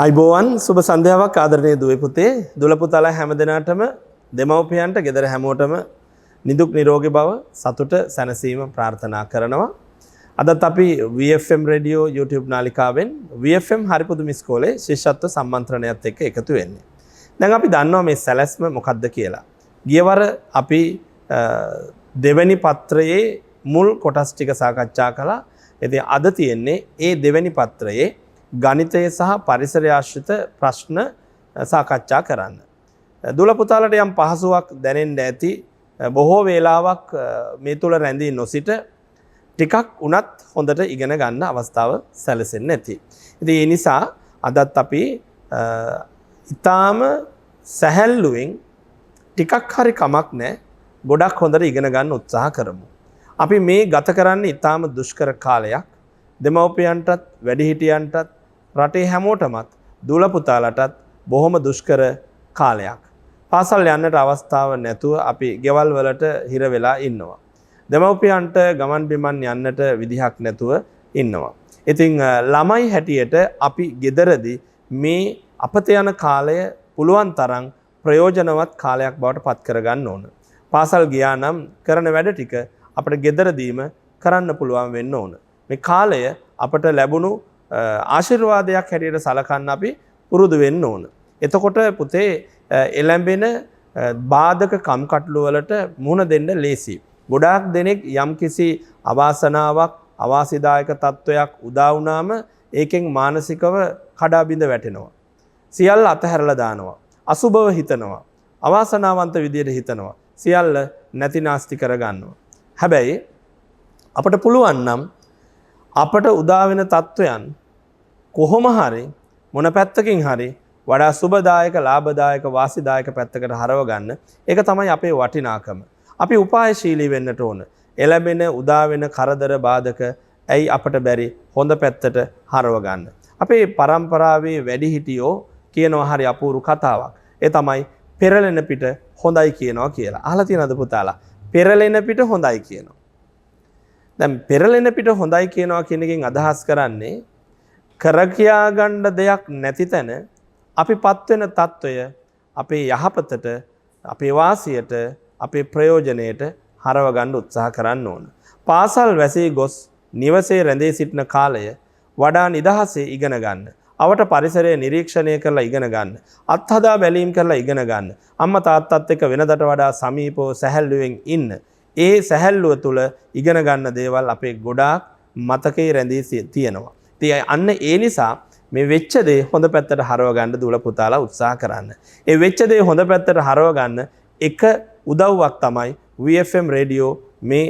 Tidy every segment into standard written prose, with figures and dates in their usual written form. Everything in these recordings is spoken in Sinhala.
අයිබෝවන් සුබ සන්ධ්‍යාවක් ආදරණීය දුවේ පුතේ දුල පුතාලා හැම දිනාටම දෙමව්පියන්ට ගෙදර හැමෝටම නිදුක් නිරෝගී බව සතුට සැනසීම ප්‍රාර්ථනා කරනවා. අදත් අපි VFM රේඩියෝ YouTube නාලිකාවෙන් VFM හරිපුදුම ඉස්කෝලේ ශිෂ්‍යත්ව සම්මන්ත්‍රණයත් එක්ක එකතු වෙන්නේ. දැන් අපි දන්නවා මේ සැලැස්ම මොකක්ද කියලා. ගියවර අපි දෙවැනි පත්‍රයේ මුල් කොටස් ටික සාකච්ඡා කළා. ඉතින් අද තියෙන්නේ ඒ දෙවැනි පත්‍රයේ ගණිතය සහ පරිසරය ආශ්‍රිත ප්‍රශ්න සාකච්ඡා කරන්න. දුල පුතාලට යම් පහසුවක් දැනෙන්න ඇති. බොහෝ වේලාවක් මේ තුල රැඳී නොසිට ටිකක් උනත් හොඳට ඉගෙන ගන්න අවස්ථාව සැලසෙන්නේ නැති. ඉතින් ඒ නිසා අදත් අපි ඊටාම සැහැල්ලුවෙන් ටිකක් හරි කමක් නැහැ. ගොඩක් හොඳට ඉගෙන ගන්න උත්සාහ කරමු. අපි මේ ගත කරන්නේ ඊටාම දුෂ්කර කාලයක්. දෙමව්පියන්ටත් වැඩිහිටියන්ටත් රටේ හැමෝටමත් දුල පුතාලටත් බොහොම දුෂ්කර කාලයක්. පාසල් යන්නට අවස්ථාව නැතුව අපි ගෙවල් වලට හිර වෙලා ඉන්නවා. දෙමව්පියන්ට ගමන් බිමන් යන්නට විදිහක් නැතුව ඉන්නවා. ඉතින් ළමයි හැටියට අපි ගෙදරදී මේ අපත යන කාලය පුළුවන් තරම් ප්‍රයෝජනවත් කාලයක් බවට පත් කරගන්න ඕන. පාසල් ගියා නම් කරන වැඩ ටික අපිට ගෙදරදීම කරන්න පුළුවන් වෙන්න ඕන. මේ කාලය අපට ලැබුණු ආශිර්වාදයක් හැටියට සලකන්න අපි පුරුදු වෙන්න ඕන. එතකොට පුතේ එළඹෙන බාධක කම්කටොළු වලට මුහුණ දෙන්න ලේසි. ගොඩාක් දෙනෙක් යම්කිසි අවාසනාවක් අවාසිදායක තත්වයක් උදා වුණාම ඒකෙන් මානසිකව කඩා බිඳ වැටෙනවා. සියල්ල අතහැරලා දානවා. අසුබව හිතනවා. අවාසනාවන්ත විදියට හිතනවා. සියල්ල නැතිනාස්ති කරගන්නවා. හැබැයි අපට පුළුවන් නම් අපට උදා වෙන තත්වයන් කොහොම හරි මොන පැත්තකින් හරි වඩා සුබදායක ලාභදායක වාසිදායක පැත්තකට හරව ගන්න. ඒක තමයි අපේ වටිනාකම. අපි උපායශීලී වෙන්නට ඕන. එළඹෙන උදා වෙන කරදර බාධක ඇයි අපට බැරි හොඳ පැත්තට හරව ගන්න. අපේ පරම්පරාවේ වැඩිහිටියෝ කියනවා හරි අපූර්ව කතාවක්. ඒ තමයි පෙරලෙන පිට හොඳයි කියනවා කියලා. අහලා තියෙනවද පුතාලා? පෙරලෙන පිට හොඳයි කියනවා. දැන් පෙරලෙන පිට හොඳයි කියනවා කියන එකෙන් අදහස් කරන්නේ කර කියා ගන්න දෙයක් නැති තැන අපිපත් වෙන తত্ত্বය අපේ යහපතට අපේ වාසියට අපේ ප්‍රයෝජනයට හරව ගන්න උත්සාහ කරන්න ඕන. පාසල් වැසී ගොස් නිවසේ රැඳී සිටින කාලය වඩා නිදහසේ ඉගෙන ගන්න. අවට පරිසරය නිරීක්ෂණය කරලා ඉගෙන ගන්න. අත්හදා බැලීම් කරලා ඉගෙන ගන්න. අම්මා තාත්තත් එක්ක වෙනදට වඩා සමීපව සැහැල්ලුවෙන් ඉන්න. ඒ සැහැල්ලුව තුළ ඉගෙන ගන්න දේවල් අපේ ගොඩාක් මතකේ රැඳී තියෙනවා. ඉතින් අන්න ඒ නිසා මේ වෙච්ච දේ හොඳ පැත්තට හරව ගන්න දුල පුතාලා උත්සාහ කරන්න. ඒ වෙච්ච දේ හොඳ පැත්තට හරව ගන්න එක උදව්වක් තමයි VFM රේඩියෝ මේ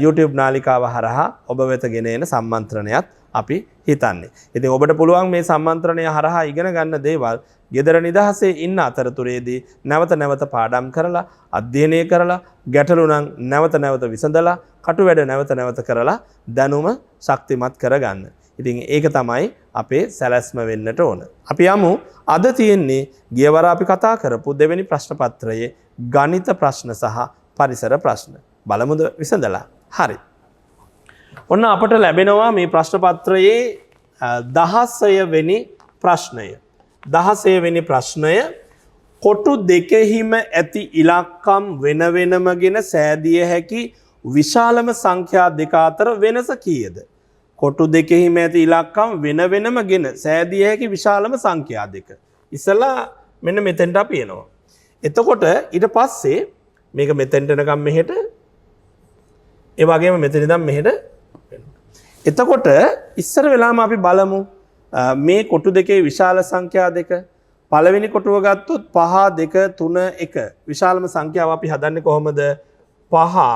YouTube නාලිකාව හරහා ඔබ වෙත ගෙන එන සම්මන්ත්‍රණයත් අපි හිතන්නේ. ඉතින් ඔබට පුළුවන් මේ සම්මන්ත්‍රණය හරහා ඉගෙන ගන්න දේවල් ගෙදර නිදහසේ ඉන්න අතරතුරේදී නැවත නැවත පාඩම් කරලා අධ්‍යයනය කරලා ගැටලු නම් නැවත නැවත විසඳලා කටු වැඩ නැවත නැවත කරලා දැනුම ශක්තිමත් කරගන්න. ඉතින් ඒක තමයි අපේ සැලැස්ම වෙන්නට ඕන. අපි යමු අද තියෙන්නේ ගියවර අපි කතා කරපු දෙවෙනි ප්‍රශ්න පත්‍රයේ ගණිත ප්‍රශ්න සහ පරිසර ප්‍රශ්න. බලමුද විසඳලා? හරි. ඔන්න අපට ලැබෙනවා මේ ප්‍රශ්න පත්‍රයේ 16 වෙනි ප්‍රශ්නය. 16 වෙනි ප්‍රශ්නය කොටු දෙකෙහිම ඇති ඉලක්කම් වෙන වෙනමගෙන සෑදිය හැකි විශාලම සංඛ්‍යා දෙක අතර වෙනස කීයද? කොටු දෙකෙහිම ඇති ඉලක්කම් වෙන වෙනමගෙන සෑදිය හැකි විශාලම සංඛ්‍යා දෙක. ඉස්සලා මෙන්න මෙතෙන්ට අපි එනවා. එතකොට ඊට පස්සේ මේක මෙතෙන්ට එනකම් මෙහෙට ඒ වගේම මෙතන ඉඳන් මෙහෙට එතකොට ඉස්සර වෙලාම අපි බලමු මේ කොටු දෙකේ විශාල සංඛ්‍යා දෙක. පළවෙනි කොටුව ගත්තොත් 5 2 3 1 විශාලම සංඛ්‍යාව අපි හදන්නේ කොහොමද? 5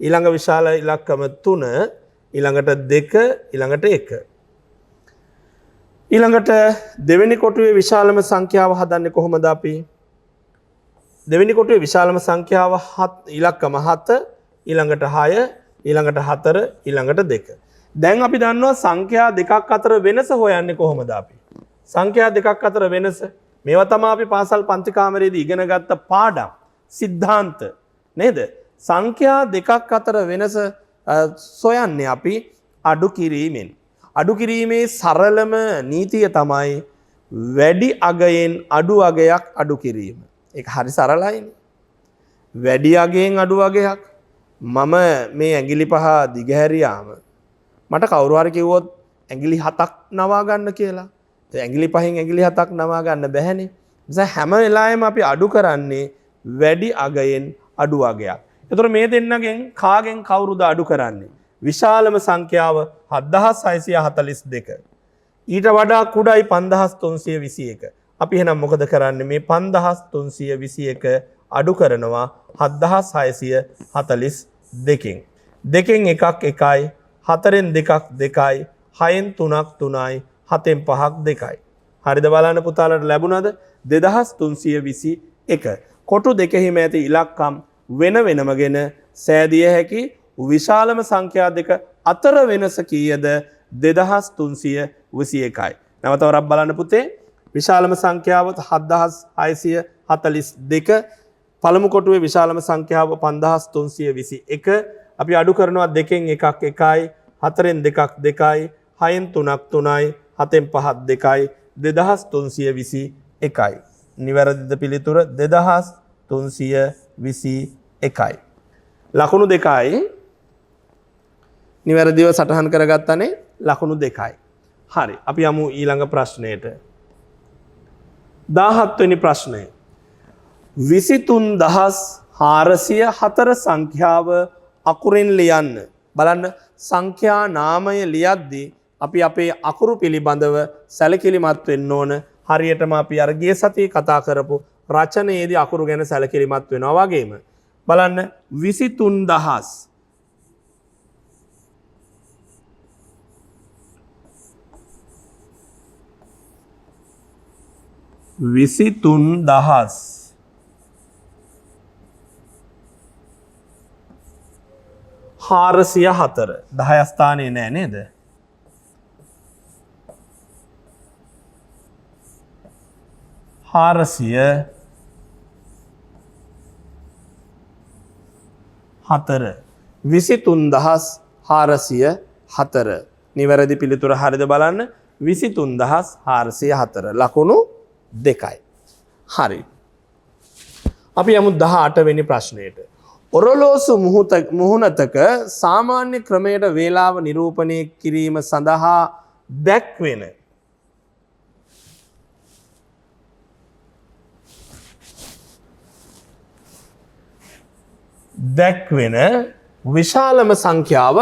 ඊළඟ විශාල ඉලක්කම 3 ඊළඟට 2 ඊළඟට 1. ඊළඟට දෙවෙනි කොටුවේ විශාලම සංඛ්‍යාව හදන්නේ කොහොමද අපි? දෙවෙනි කොටුවේ විශාලම සංඛ්‍යාව ඉලක්කම 7 ඊළඟට 6 ඊළඟට 4 ඊළඟට 2. දැන් අපි දන්නවා සංඛ්‍යා දෙකක් අතර වෙනස හොයන්නේ කොහොමද අපි? සංඛ්‍යා දෙකක් අතර වෙනස මේවා තමයි අපි පාසල් පන්ති කාමරයේදී ඉගෙන ගත්ත පාඩම් සිද්ධාන්ත නේද? සංඛ්‍යා දෙකක් අතර වෙනස සොයන්නේ අපි අඩු කිරීමෙන්. අඩු කිරීමේ සරලම නීතිය තමයි වැඩි අගයෙන් අඩු අගයක් අඩු කිරීම. ඒක හරි සරලයිනේ. වැඩි අගයෙන් අඩු අගයක් මම මේ ඇඟිලි 5 දිගහැරියාම මට කවුරු හරි කිව්වොත් ඇඟිලි 7ක් නවා ගන්න කියලා. ඒ ඇඟිලි 5න් ඇඟිලි 7ක් නවා ගන්න බැහැනේ. නිසා හැම වෙලාවෙම අපි අඩු කරන්නේ වැඩි අගයෙන් අඩු අගයක්. එතකොට මේ දෙන්නගෙන් කාගෙන් කවුරුද අඩු කරන්නේ? විශාලම සංඛ්‍යාව 7642. ඊට වඩා කුඩායි 5321. අපි එහෙනම් මොකද කරන්නේ? මේ 5321 අඩු කරනවා 7642කින්. දෙකෙන් එකක් එකයි, හතරෙන් දෙකක් දෙකයි, හයෙන් තුනක් තුනයි, හතෙන් පහක් දෙකයි. හරිද බලන්න පුතාලට ලැබුණාද? 2321. කොටු දෙකෙහිම ඇති ඉලක්කම් වෙන වෙනමගෙන සෑදිය හැකි විශාලම සංඛ්‍යා දෙක අතර වෙනස කීයද? 2321යි. නැවත වරක් බලන්න පුතේ. විශාලම සංඛ්‍යාව 7642. පළමු කොටුවේ විශාලම සංඛ්‍යාව 5321. අපි අඩු කරනවා දෙකෙන් එකක් එකයි, හතරෙන් දෙකක් දෙකයි, හයෙන් තුනක් තුනයි, හතෙන් පහක් දෙකයි, 2321යි. නිවැරදිද පිළිතුර? 2321යි. ලකුණු දෙකයි. නිවැරදිව සටහන් කරගත්තනේ ලකුණු දෙකයි. හරි. අපි යමු ඊළඟ ප්‍රශ්නයට. 17 වෙනි ප්‍රශ්නය. 23404 සංඛ්‍යාව අකුරින් ලියන්න. බලන්න සංඛ්‍යා නාමය ලියද්දී අපි අපේ අකුරු පිළිබඳව සැලකිලිමත් වෙන්න ඕන. හරියටම අපි අර ගිය සතියේ කතා කරපු රචනයේදී අකුරු ගැන සැලකිලිමත් වෙනවා වගේම. බලන්න 23000 23000 404 10 ස්ථානයේ නෑ නේද? හාරසිය හතර 23404 නිවැරදි පිළිතුර හරිද බලන්න. 23404 ලකුණු 2යි. හරි. අපි යමු 18 වෙනි ප්‍රශ්නයට. ඔරලෝසු මුහුණතක සාමාන්‍ය ක්‍රමයට වේලාව නිරූපණය කිරීම සඳහා දැක්වෙන විශාලම සංඛ්‍යාව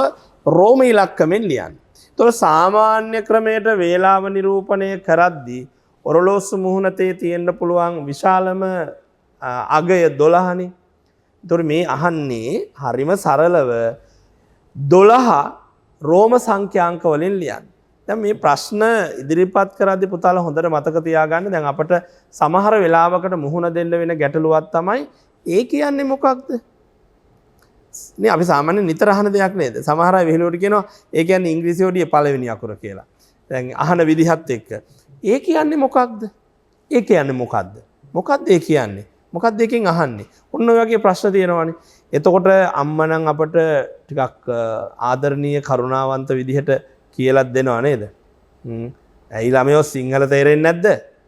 රෝම ඉලක්කමෙන් ලියන්න. එතකොට සාමාන්‍ය ක්‍රමයට වේලාව නිරූපණය කරද්දී ඔරලෝසු මුහුණතේ තියෙන්න පුළුවන් විශාලම අගය 12නේ. එතකොට මේ අහන්නේ හරිම සරලව 12 රෝම සංඛ්‍යාංක වලින් ලියන්න. දැන් මේ ප්‍රශ්න ඉදිරිපත් කරද්දී පුතාලා හොඳට මතක තියාගන්න. දැන් අපට සමහර වෙලාවකට මුහුණ දෙන්න වෙන ගැටලුවක් තමයි ඒ කියන්නේ මොකක්ද? නේ අපි සාමාන්‍යයෙන් නිතර අහන දෙයක් නේද? සමහර අය විහිළුවට කියනවා ඒ කියන්නේ ඉංග්‍රීසි වලියේ පළවෙනි අකුර කියලා. දැන් අහන විදිහත් එක්ක. ඒ කියන්නේ මොකක්ද? ඒ කියන්නේ මොකක්ද? මොකක්ද ඒ කියන්නේ? මොකක්ද එකෙන් අහන්නේ? ඔන්න ඔය වගේ ප්‍රශ්න තියෙනවානේ. එතකොට අම්මා නම් අපට ටිකක් ආදරණීය කරුණාවන්ත විදිහට කියලා දෙනවා නේද? ඇයි ළමයෝ සිංහල තේරෙන්නේ නැද්ද?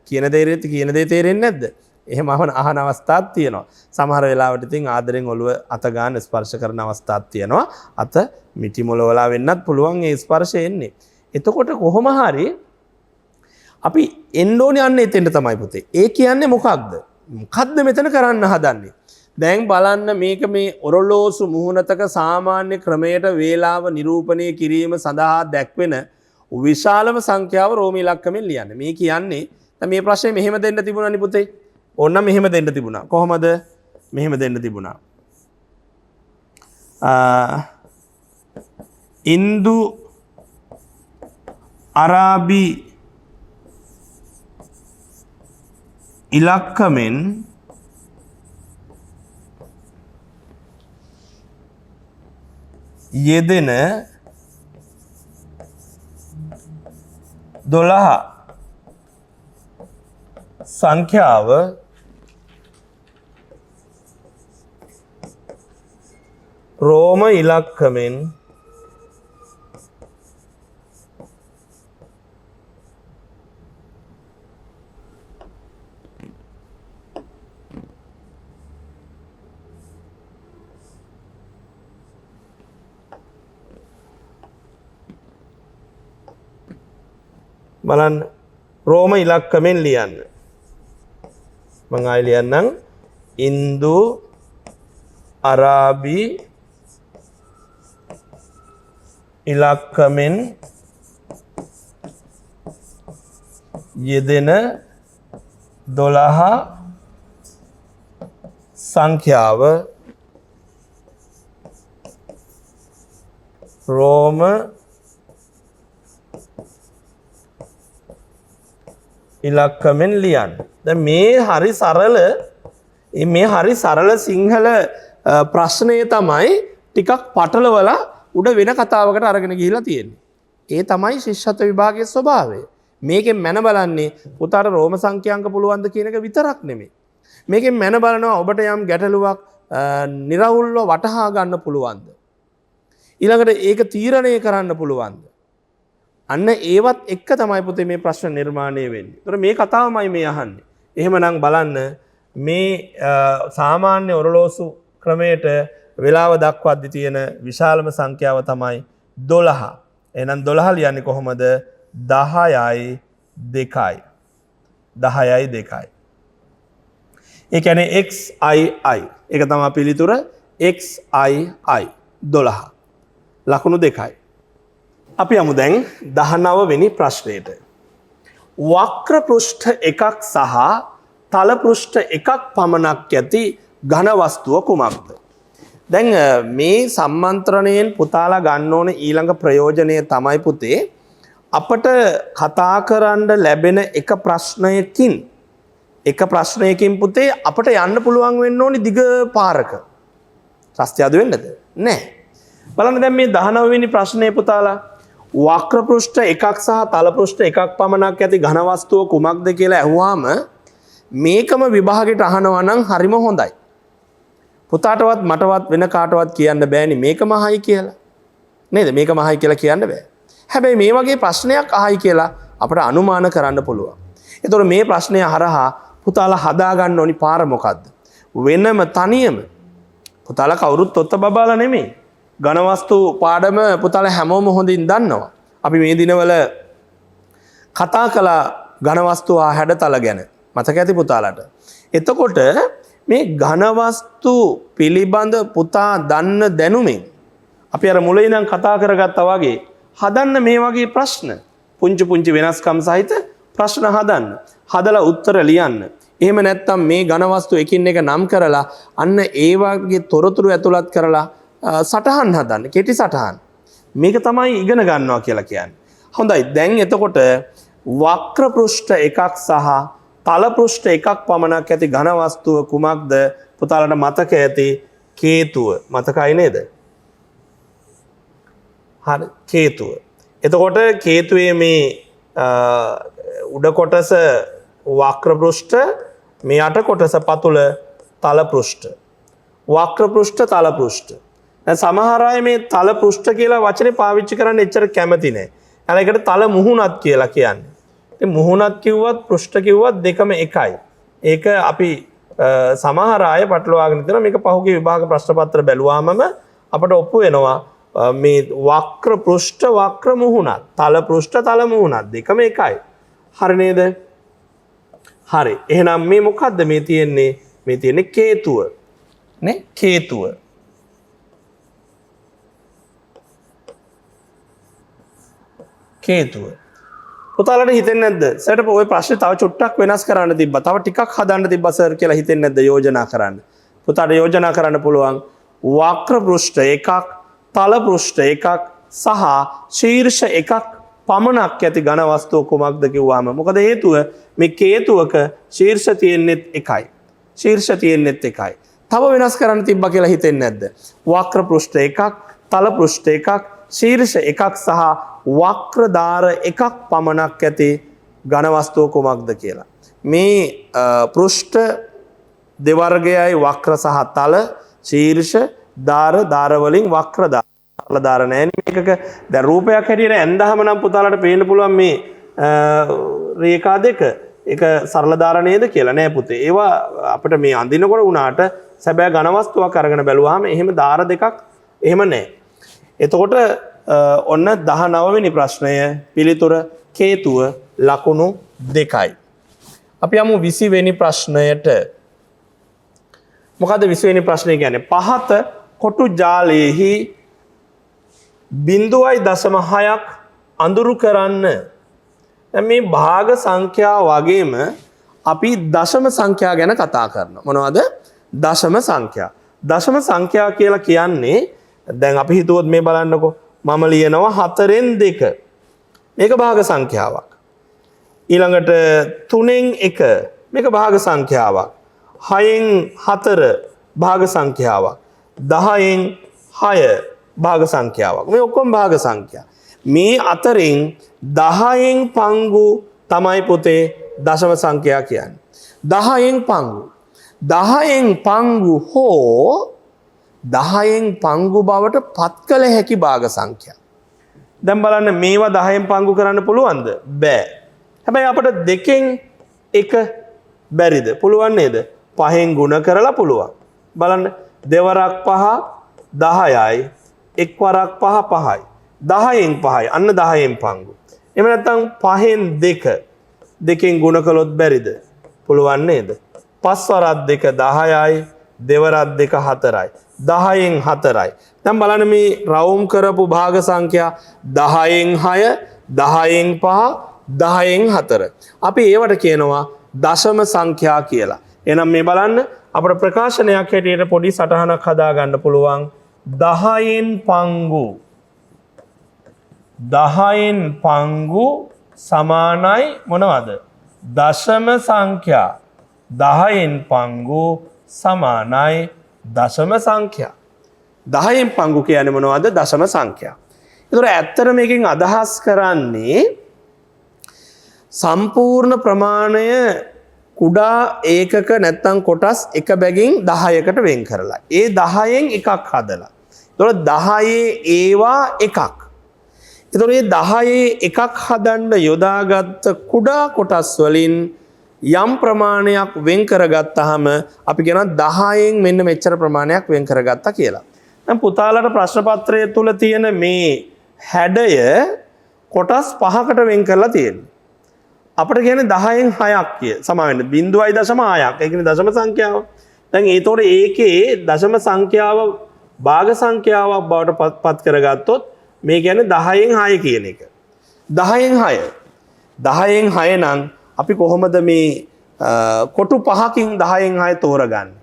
කියන දේ තේරෙන්නේ නැද්ද? එහෙම අහන අවස්ථාවක් තියෙනවා. සමහර වෙලාවට ඉතින් ආදරෙන් ඔළුව අත ගන්න ස්පර්ශ කරන අවස්ථාවක් තියෙනවා. අත මිටි මොලවලා වෙන්නත් පුළුවන් ඒ ස්පර්ශය එන්නේ. එතකොට කොහොම හරි අපි එන්න ඕනේ යන්නේ එතෙන්ට තමයි පුතේ. ඒ කියන්නේ මොකක්ද? මොකද්ද මෙතන කරන්න හදන්නේ? දැන් බලන්න මේක මේ ඔරලෝසු මුහුණතක සාමාන්‍ය ක්‍රමයට වේලාව නිරූපණය කිරීම සඳහා දැක්වෙන විශාලම සංඛ්‍යාව රෝම ඉලක්කමෙන් ලියන්න. මේ කියන්නේ දැන් මේ ප්‍රශ්නේ මෙහෙම දෙන්න තිබුණානේ පුතේ. ඕන්න මෙහෙම දෙන්න තිබුණා. කොහොමද? මෙහෙම දෙන්න තිබුණා. ඉන්දු අරාබි ඉලක්කමෙන් යෙදෙන 12 සංඛ්‍යාව රෝම ඉලක්කමෙන් බලන්න රෝම ඉලක්කමෙන් ලියන්න. මම ආයෙ ලියන්නම්. ඉන්දු අරාබි ඉලක්කමෙන් යෙදෙන 12 සංඛ්‍යාව රෝම ඉලක්කමෙන් ලියන්න. දැන් මේ හරි සරල සිංහල ප්‍රශ්නය තමයි ටිකක් පටලවලා උඩ වෙන කතාවකට අරගෙන ගිහිලා තියෙන්නේ. ඒ තමයි ශිෂ්‍යත්ව විභාගයේ ස්වභාවය. මේකෙන් මැන බලන්නේ පුතාට රෝම සංඛ්‍යාංක පුළුවන්ද කියන එක විතරක් නෙමෙයි. මේකෙන් මැන බලනවා ඔබට යම් ගැටලුවක් निराවුල්ව වටහා ගන්න පුළුවන්ද? ඊළඟට ඒක තීරණය කරන්න පුළුවන්ද? අන්න ඒවත් එක්ක තමයි පුතේ මේ ප්‍රශ්න නිර්මාණය වෙන්නේ. ඒතර මේ කතාවමයි මේ අහන්නේ. එහෙමනම් බලන්න මේ සාමාන්‍ය ඔරලෝසු ක්‍රමයට වේලාව දක්වද්දි තියෙන විශාලම සංඛ්‍යාව තමයි 12. එහෙනම් 12 ලියන්නේ කොහොමද? 10යි 2යි. 10යි 2යි. ඒ කියන්නේ XII. ඒක තමයි පිළිතුර XII 12. ලකුණු 2යි. අපි යමු දැන් 19 වෙනි ප්‍රශ්නයට. වක්‍ර පෘෂ්ඨ එකක් සහ තල පෘෂ්ඨ එකක් පමණක් ඇති ඝන වස්තුව කුමක්ද? දැන් මේ සම්මන්ත්‍රණයෙන් පුතාලා ගන්න ඕන ඊළඟ ප්‍රයෝජනය තමයි පුතේ අපට කතා කරන්න ලැබෙන එක ප්‍රශ්නයකින් පුතේ අපට යන්න පුළුවන් වෙන්න ඕනි දිග පාරක. සත්‍යද වෙන්නද? නැහැ. බලන්න දැන් මේ 19 වෙනි ප්‍රශ්නේ පුතාලා වක්‍ර පෘෂ්ඨ එකක් සහ තල පෘෂ්ඨ එකක් පමණක් ඇති ඝන වස්තුව කුමක්ද කියලා අහුවාම මේකම විභාගයට අහනවා නම් හරිම හොඳයි. පුතාටවත් මටවත් වෙන කාටවත් කියන්න බෑනි මේකම අහයි කියලා. නේද? මේකම අහයි කියලා කියන්න බෑ. හැබැයි මේ වගේ ප්‍රශ්නයක් අහයි කියලා අපට අනුමාන කරන්න පුළුවන්. ඒතකොට මේ ප්‍රශ්නය හරහා පුතාලා හදා ගන්න ඕනි පාර මොකද්ද? වෙනම තනියම පුතාලා කවුරුත් ඔත්ත බබාලා නෙමෙයි. ඝන වස්තු පාඩම පුතාලා හැමෝම හොඳින් දන්නවා. අපි මේ දිනවල කතා කළා ඝන වස්තු හා හැඩතල ගැන. මතක ඇති පුතාලට. එතකොට මේ ඝන වස්තු පිළිබඳ පුතා දන්න දැනුමින් අපි අර මුලින් ඉඳන් කතා කරගත්තා වගේ හදන්න මේ වගේ ප්‍රශ්න පුංචි වෙනස්කම් සහිත ප්‍රශ්න හදන්න. හදලා උත්තර ලියන්න. එහෙම නැත්නම් මේ ඝන වස්තු එකින් එක නම් කරලා අන්න ඒ වගේ තොරතුරු ඇතුළත් කරලා සටහන් හදන්න. කෙටි සටහන්. මේක තමයි ඉගෙන ගන්නවා කියලා කියන්නේ. හොඳයි. දැන් එතකොට වක්‍ර පෘෂ්ඨ එකක් සහ තල පෘෂ්ඨ එකක් පමණක් ඇති ඝන වස්තුව කුමක්ද? පුතාලට මතක ඇති කේතුව. මතකයි නේද? හරි කේතුව. එතකොට කේතුවේ මේ උඩ කොටස වක්‍ර පෘෂ්ඨ මේ යට කොටස පතුල තල පෘෂ්ඨ. වක්‍ර පෘෂ්ඨ තල පෘෂ්ඨ. දැන් සමහර අය මේ තල පෘෂ්ඨ කියලා වචනේ පාවිච්චි කරන්න එච්චර කැමති නැහැ. අර ඒකට තල මුහුණක් කියලා කියන්නේ. ඉතින් මුහුණක් කිව්වත් පෘෂ්ඨ කිව්වත් දෙකම එකයි. ඒක අපි සමහර අය පටලවාගෙන ඉතන මේක පහුගිය විභාග ප්‍රශ්න පත්‍ර බැලුවාමම අපට ඔප්පු වෙනවා මේ වක්‍ර පෘෂ්ඨ වක්‍ර මුහුණක් තල පෘෂ්ඨ තල මුහුණක් දෙකම එකයි. හරි නේද? හරි. එහෙනම් මේ මොකද්ද මේ තියෙන්නේ? මේ තියෙන්නේ කේතුව. නේ? කේතුව. කේතුව. පුතාලට හිතෙන්නේ නැද්ද? සර්ට ඔය ප්‍රශ්නේ තව චුට්ටක් වෙනස් කරන්න තිබ්බා. තව ටිකක් හදන්න තිබ්බා සර් කියලා හිතෙන්නේ නැද්ද යෝජනා කරන්න? පුතාට යෝජනා කරන්න පුළුවන් වක්‍ර පෘෂ්ඨ එකක්, තල පෘෂ්ඨ එකක් සහ ශීර්ෂ එකක් පමණක් ඇති ඝන වස්තුව කුමක්ද කිව්වම මොකද හේතුව මේ කේතුවක ශීර්ෂ තියෙන්නෙත් එකයි. ශීර්ෂ තියෙන්නෙත් එකයි. තව වෙනස් කරන්න තිබ්බා කියලා හිතෙන්නේ නැද්ද? වක්‍ර පෘෂ්ඨ එකක්, තල පෘෂ්ඨ එකක්, ශීර්ෂ එකක් සහ වක්‍ර දාර එකක් පමණක් ඇති ඝන වස්තුව කුමක්ද කියලා. මේ පෘෂ්ඨ දෙවර්ගයයි වක්‍ර සහ තල, ශීර්ෂ, දාර වලින් වක්‍ර දාර. සරල දාර නැහැ මේකක. දැන් රූපයක් හැටියට ඇඳහම නම් පුතාලට පේන්න පුළුවන් මේ රේඛා දෙක. ඒක සරල දාර නේද කියලා නෑ පුතේ. ඒවා අපිට මේ අඳිනකොට උනාට සැබෑ ඝන වස්තුවක් අරගෙන බැලුවාම එහෙම දාර දෙකක් එහෙම නෑ. එතකොට ඔන්න 19 වෙනි ප්‍රශ්නය පිළිතුර කේතුව ලකුණු 2යි. අපි යමු 20 වෙනි ප්‍රශ්නයට. මොකද 20 වෙනි ප්‍රශ්නය කියන්නේ පහත කොටු ජාලයේහි 0.6ක් අඳුරු කරන්න. දැන් මේ භාග සංඛ්‍යා වගේම අපි දශම සංඛ්‍යා ගැන කතා කරනවා. මොනවද? දශම සංඛ්‍යා. දශම සංඛ්‍යා කියලා කියන්නේ දැන් අපි හිතුවොත් මේ බලන්නකෝ. මම ලියනවා 4න් 2. මේක භාග සංඛ්‍යාවක්. ඊළඟට 3න් 1 මේක භාග සංඛ්‍යාවක්. 6න් 4 භාග සංඛ්‍යාවක්. 10න් 6 භාග සංඛ්‍යාවක්. මේ ඔක්කොම භාග සංඛ්‍යා. මේ අතරින් 10න් පංගු තමයි පුතේ දශම සංඛ්‍යා කියන්නේ. 10න් පංගු. 10න් පංගු හෝ 10න් පංගු බවට පත් කළ හැකි භාග සංඛ්‍යා. දැන් බලන්න මේවා 10න් පංගු කරන්න පුළුවන්ද? බෑ. හැබැයි අපිට 2න් 1 බැරිද? පුළුවන් නේද? 5න් ගුණ කරලා පුළුවන්. බලන්න දෙවරක් 5 10යි. එක් වරක් 5 5යි. 10න් 5යි. අන්න 10න් පංගු. එහෙම නැත්නම් 5න් 2 2න් ගුණ කළොත් බැරිද? පුළුවන් නේද? 5 වරක් 2 10යි. දෙවරක් 2 4යි. 10න් 4යි. දැන් බලන්න මේ රවුම් කරපු භාග සංඛ්‍යා 10න් 6 10න් 5 10න් 4. අපි ඒවට කියනවා දශම සංඛ්‍යා කියලා. එහෙනම් මේ බලන්න අපේ ප්‍රකාශනයක් හැටියට පොඩි සටහනක් හදා ගන්න පුළුවන්. 10න් පංගු 10න් පංගු සමානයි මොනවද? දශම සංඛ්‍යා. 10න් පංගු සමානයි දශම සංඛ්‍යා. 10න් පංගු කියන්නේ මොනවද? දශම සංඛ්‍යා. ඒතර ඇත්තට මේකෙන් අදහස් කරන්නේ සම්පූර්ණ ප්‍රමාණය කුඩා ඒකක නැත්තම් කොටස් එක බැගින් 10කට වෙන් කරලා. ඒ 10න් එකක් හදලා. ඒතර 10 ඒවා එකක්. ඒතර මේ 10 එකක් හදන්න යොදාගත්ත කුඩා කොටස් වලින් යම් ප්‍රමාණයක් වෙන් කරගත්තාම අපි කියනවා 10න් මෙන්න මෙච්චර ප්‍රමාණයක් වෙන් කරගත්තා කියලා. දැන් පුතාලට ප්‍රශ්න පත්‍රය තුල තියෙන මේ හැඩය කොටස් 5කට වෙන් කරලා තියෙනවා. අපිට කියන්නේ 10න් 6ක් කිය. සමාවෙන්න 0.6ක්. ඒ කියන්නේ දශම සංඛ්‍යාව. දැන් ඒතකොට ඒකේ දශම සංඛ්‍යාව භාග සංඛ්‍යාවක් බවට පත් කරගත්තොත් මේ කියන්නේ 10න් 6 කියන එක. 10න් 6. 10න් 6 නම් අපි කොහොමද මේ කොටු 5කින් 10න් 6 තෝරගන්නේ?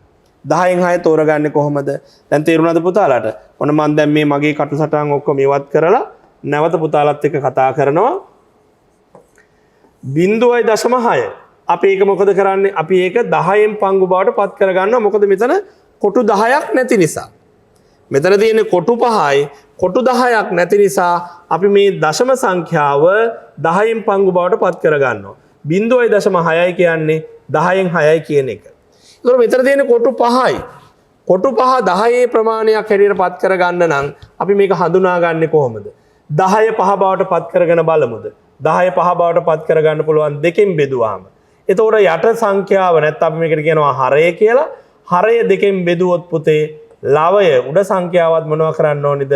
10න් 6 තෝරගන්නේ කොහොමද? දැන් තේරුණාද පුතාලාට? ඔන්න මම දැන් මේ මගේ කටුසටහන් ඔක්කොම ඉවත් කරලා නැවත පුතාලත් එක්ක කතා කරනවා. 0.6. අපි ඒක මොකද කරන්නේ? අපි ඒක 10න් පංගු බවට පත් කරගන්නවා. මොකද මෙතන කොටු 10ක් නැති නිසා. මෙතන තියෙන්නේ කොටු 5යි. කොටු 10ක් නැති නිසා අපි මේ දශම සංඛ්‍යාව 10න් පංගු බවට පත් කරගන්නවා. 0.6යි කියන්නේ 10න් 6යි කියන එක. ඒතකොට මෙතන තියෙන්නේ කොටු 5යි. කොටු 5 10 ප්‍රමාණයක් හැටියට පත් කරගන්න නම් අපි මේක හඳුනාගන්නේ කොහොමද? 10 5 බවට පත් කරගෙන බලමුද? 10 5 බවට පත් කරගන්න පුළුවන් 2කින් බෙදුවාම. එතකොට යට සංඛ්‍යාව නැත්නම් අපි මේකට කියනවා හරය කියලා. හරය 2කින් බෙදුවොත් පුතේ ලවය උඩ සංඛ්‍යාවත් මොනවා කරන්න ඕනේද?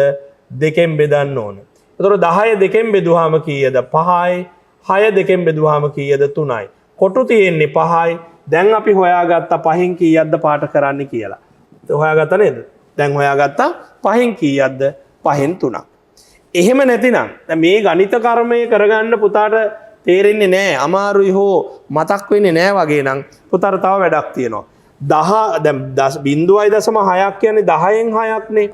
2කින් බෙදන්න ඕන. එතකොට 10 2කින් බෙදුවාම කීයද? 5යි. 6 2කින් බෙදුවාම කීයද? 3යි. කොටු තියෙන්නේ 5යි. දැන් අපි හොයාගත්ත 5න් කීයක්ද පාට කරන්න කියලා. හොයාගත්තා නේද? දැන් හොයාගත්තා 5න් කීයක්ද? 5න් 3ක්. එහෙම නැතිනම් මේ ගණිත කර්මය කරගන්න පුතාට තේරෙන්නේ නැහැ. අමාරුයි හෝ මතක් වෙන්නේ නැහැ වගේ නම් පුතාට තව වැඩක් තියෙනවා. 10 දැන් 0.6ක් කියන්නේ 10න් 6ක්නේ.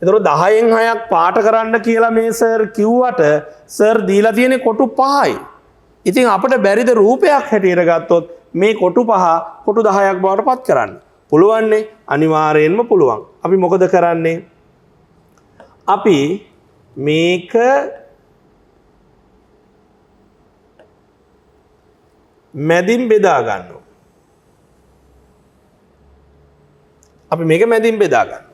ඒතකොට 10න් 6ක් පාට කරන්න කියලා මේ සර් කිව්වට සර් දීලා තියෙන්නේ කොටු 5යි. ඉතින් අපිට බැරිද රූපයක් හැටියට ගත්තොත් මේ කොටු 5 කොටු 10ක් බවට පත් කරන්න? පුළුවන්නේ. අනිවාර්යෙන්ම පුළුවන්. අපි මොකද කරන්නේ? අපි මේක මැදින් බෙදා ගන්නවා. අපි මේක මැදින් බෙදා ගන්නවා.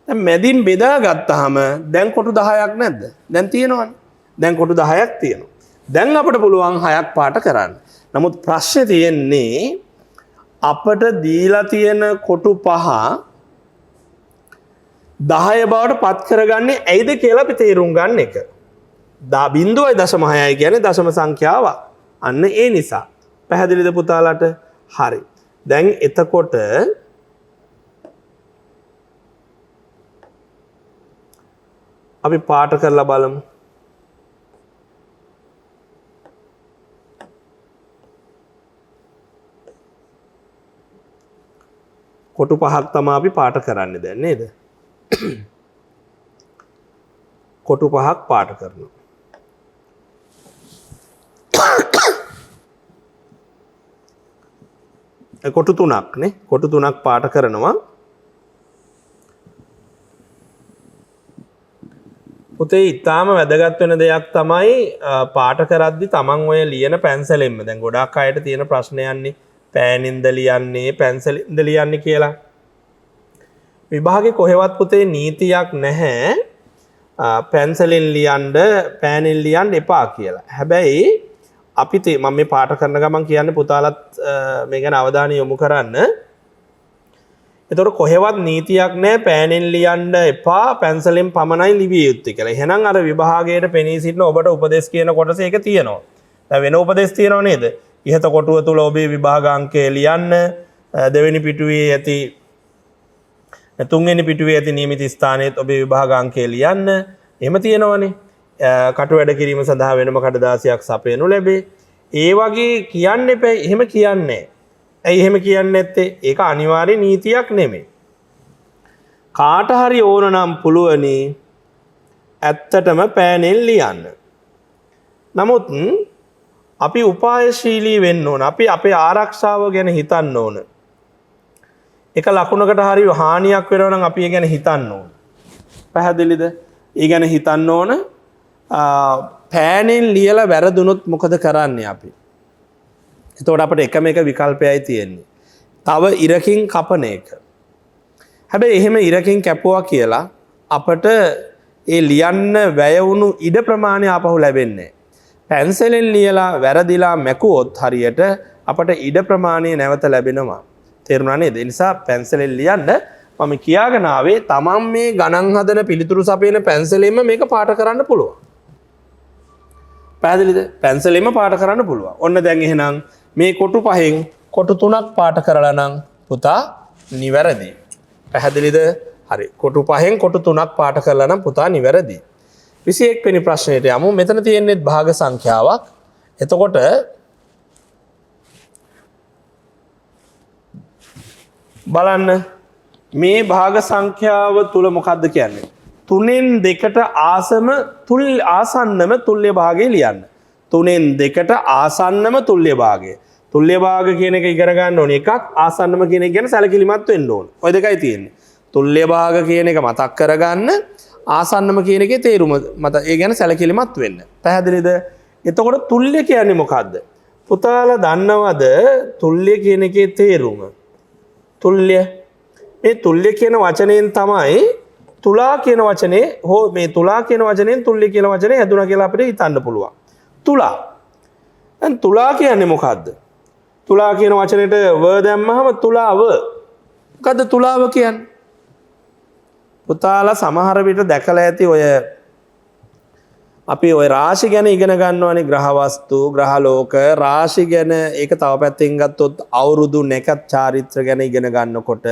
දැන් මැදින් බෙදා ගත්තාම දැන් කොටු 10ක් නැද්ද? දැන් තියෙනවනේ. දැන් කොටු 10ක් තියෙනවා. දැන් අපිට පුළුවන් 6ක් පාට කරන්න. නමුත් ප්‍රශ්නේ තියෙන්නේ අපට දීලා තියෙන කොටු 5 10 බවට පත් කරගන්නේ ඇයිද කියලා අපි තේරුම් ගන්න එක. 0.6යි කියන්නේ දශම සංඛ්‍යාවක්. අන්න ඒ නිසා. පැහැදිලිද පුතාලට? හරි. දැන් එතකොට අපි පාට කරලා බලමු. කොටු 5ක් තමයි අපි පාට කරන්නේ දැන් නේද? කොටු 5ක් පාට කරනවා. කොටු 3ක් නේ. කොටු 3ක් පාට කරනවා. පුතේ ඊටාම වැදගත් වෙන දෙයක් තමයි පාට කරද්දි තමන් ඔය ලියන පැන්සලෙන්ම. දැන් ගොඩාක් අයට තියෙන ප්‍රශ්නයන්නේ පෑනින්ද ලියන්නේ පැන්සලින්ද ලියන්නේ කියලා. විභාගේ කොහෙවත් පුතේ නීතියක් නැහැ පැන්සලෙන් ලියන්න පෑනෙන් ලියන්න එපා කියලා. හැබැයි අපි මම මේ පාට කරන ගමන් කියන්නේ පුතාලත් මේ ගැන අවධානය යොමු කරන්න. එතකොට කොහෙවත් නීතියක් නැහැ පෑනෙන් ලියන්න එපා පැන්සලෙන් පමණයි ලිවිය යුත්තේ කියලා. එහෙනම් අර විභාගයට පෙනී සිටින ඔබට උපදෙස් කියන කොටස ඒක තියෙනවා. දැන් වෙන උපදෙස් තියෙනව නේද? ඉහත කොටුව තුල ඔබේ විභාග අංකය ලියන්න, දෙවෙනි පිටුවේ ඇති තුන්වෙනි පිටුවේ ඇති නියමිත ස්ථානයේත් ඔබේ විභාග අංකය ලියන්න. එහෙම තියෙනවනේ. කටු වැඩ කිරීම සඳහා වෙනම කඩදාසියක් සපයනු ලැබේ. ඒ වගේ කියන්න එපා. එහෙම කියන්නේ. ඇයි එහෙම කියන්නේ නැත්තේ? ඒක අනිවාර්ය නීතියක් නෙමෙයි. කාට හරි ඕන නම් පුළුවනි ඇත්තටම පෑනෙන් ලියන්න. නමුත් අපි උපායශීලී වෙන්න ඕන. අපි අපේ ආරක්ෂාව ගැන හිතන්න ඕන. එක ලකුණකට හරි හානියක් වෙනවා නම් අපි ඒ ගැන හිතන්න ඕන. පැහැදිලිද? ඒ ගැන හිතන්න ඕන. පෑනෙන් ලියලා වැරදුනොත් මොකද කරන්නේ අපි? එතකොට අපිට එකම එක විකල්පයයි තියෙන්නේ. තව ඉරකින් කපන එක. හැබැයි එහෙම ඉරකින් කැපුවා කියලා අපට ඒ ලියන්න වැය වුණු ඉඩ ප්‍රමාණය ආපහු ලැබෙන්නේ නැහැ. පැන්සලෙන් ලියලා වැරදිලා මැකුවොත් හරියට අපට ඉඩ ප්‍රමාණය නැවත ලැබෙනවා. තේරුණා නේද? ඒ නිසා පැන්සලෙන් ලියන්න මම කියාගෙන ආවේ තමන් මේ ගණන් හදන පිළිතුරු සපයන පැන්සලෙන්ම මේක පාට කරන්න පුළුවන්. පැහැදිලිද? පැන්සලෙන්ම පාට කරන්න පුළුවන්. ඔන්න දැන් එහෙනම් මේ කොටු 5න් කොටු 3ක් පාට කරලා නම් පුතා නිවැරදි. පැහැදිලිද? හරි. කොටු 5න් කොටු 3ක් පාට කරලා නම් පුතා නිවැරදි. 21 වෙනි ප්‍රශ්නයට යමු. මෙතන තියෙන්නේ භාග සංඛ්‍යාවක්. එතකොට බලන්න මේ භාග සංඛ්‍යාව තුල මොකද්ද කියන්නේ? 3න් 2ට ආසන්නම තුල්්‍ය භාගය ලියන්න. 3න් 2ට ආසන්නම තුල්්‍ය භාගය. තුල්්‍ය භාග කියන එක ඉගෙන ගන්න ඕනේ. එකක් ආසන්නම කියන එක ගැන සැලකිලිමත් වෙන්න ඕනේ. ඔය දෙකයි තියෙන්නේ. තුල්්‍ය භාග කියන එක මතක් කරගන්න, ආසන්නම කියන එකේ තේරුම මත ඒ ගැන සැලකිලිමත් වෙන්න. පැහැදිලිද? එතකොට තුල්්‍ය කියන්නේ මොකද්ද? පුතාලා දන්නවද තුල්්‍ය කියන එකේ තේරුම? තුල්්‍ය මේ තුල්්‍ය කියන වචනයෙන් තමයි තුලා කියන වචනේ හෝ මේ තුලා කියන වචනයෙන් තුල්්‍ය කියන වචනේ හැදුනා කියලා අපිට හිතන්න පුළුවන්. තුලා. දැන් තුලා කියන්නේ මොකද්ද? තුලා කියන වචනෙට ව දැම්මහම තුලාව. මොකද්ද තුලාව කියන්නේ? පුතාලා සමහර විට දැකලා ඇති ඔය අපි ඔය රාශි ගැන ඉගෙන ගන්නවානේ. ග්‍රහ වස්තු, ග්‍රහ ලෝක, රාශි ගැන ඒක තව පැත්තකින් ගත්තොත් අවුරුදු නැකත් චාරිත්‍ර ගැන ඉගෙන ගන්නකොට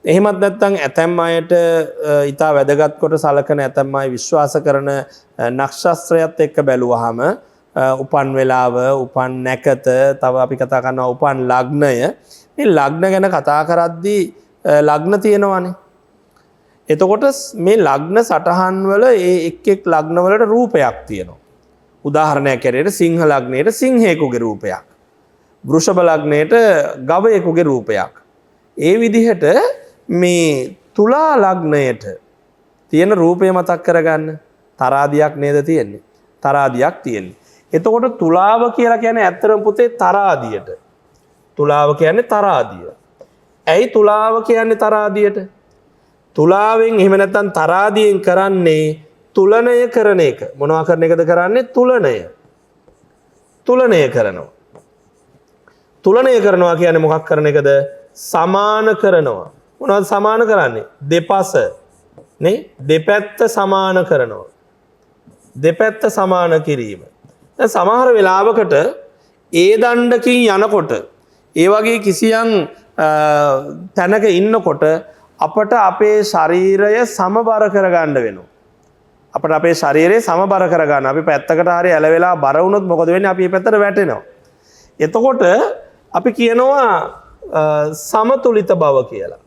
එහෙමත් නැත්නම් ඇතැම් අයට ඊටා වැදගත් කොට සලකන ඇතැම් අය විශ්වාස කරන නක්ෂත්‍රයත් එක්ක බැලුවාම උපන් වේලාව, උපන් නැකත, තව අපි කතා කරනවා උපන් ලග්නය. මේ ලග්න ගැන කතා කරද්දී ලග්න තියෙනවානේ. එතකොට මේ ලග්න සටහන් වල ඒ එක් එක් ලග්න වලට රූපයක් තියෙනවා. උදාහරණයක් ඇරෙන්න සිංහ ලග්නයේට සිංහයෙකුගේ රූපයක්. වෘෂභ ලග්නයේට ගවයෙකුගේ රූපයක්. ඒ විදිහට මේ තුලා ලග්නයට තියෙන රූපය මතක් කරගන්න. තරාදියක් නේද තියෙන්නේ? තරාදියක් තියෙන්නේ. එතකොට තුලාව කියලා කියන්නේ ඇත්තටම පුතේ තරාදියට. තුලාව කියන්නේ තරාදිය. ඇයි තුලාව කියන්නේ තරාදියට? තුලාවෙන් එහෙම නැත්නම් තරාදියෙන් කරන්නේ තුලනය කරන එක. මොනවා කරන එකද කරන්නේ? තුලනය. තුලනය කරනවා. තුලනය කරනවා කියන්නේ මොකක් කරන එකද? සමාන කරනවා. මොනවද සමාන කරන්නේ? දෙපස නේ? දෙපැත්ත සමාන කරනවා. දෙපැත්ත සමාන කිරීම. දැන් සමහර වෙලාවකට ඒ දණ්ඩකින් යනකොට ඒ වගේ කිසියම් තැනක ඉන්නකොට අපට අපේ ශරීරය සමබර කරගන්න වෙනවා. අපට අපේ ශරීරය සමබර කරගන්න. අපි පැත්තකට හරි ඇලවෙලා බර වුණොත් මොකද වෙන්නේ? අපි මේ පැත්තට වැටෙනවා. එතකොට අපි කියනවා සමතුලිත බව කියලා.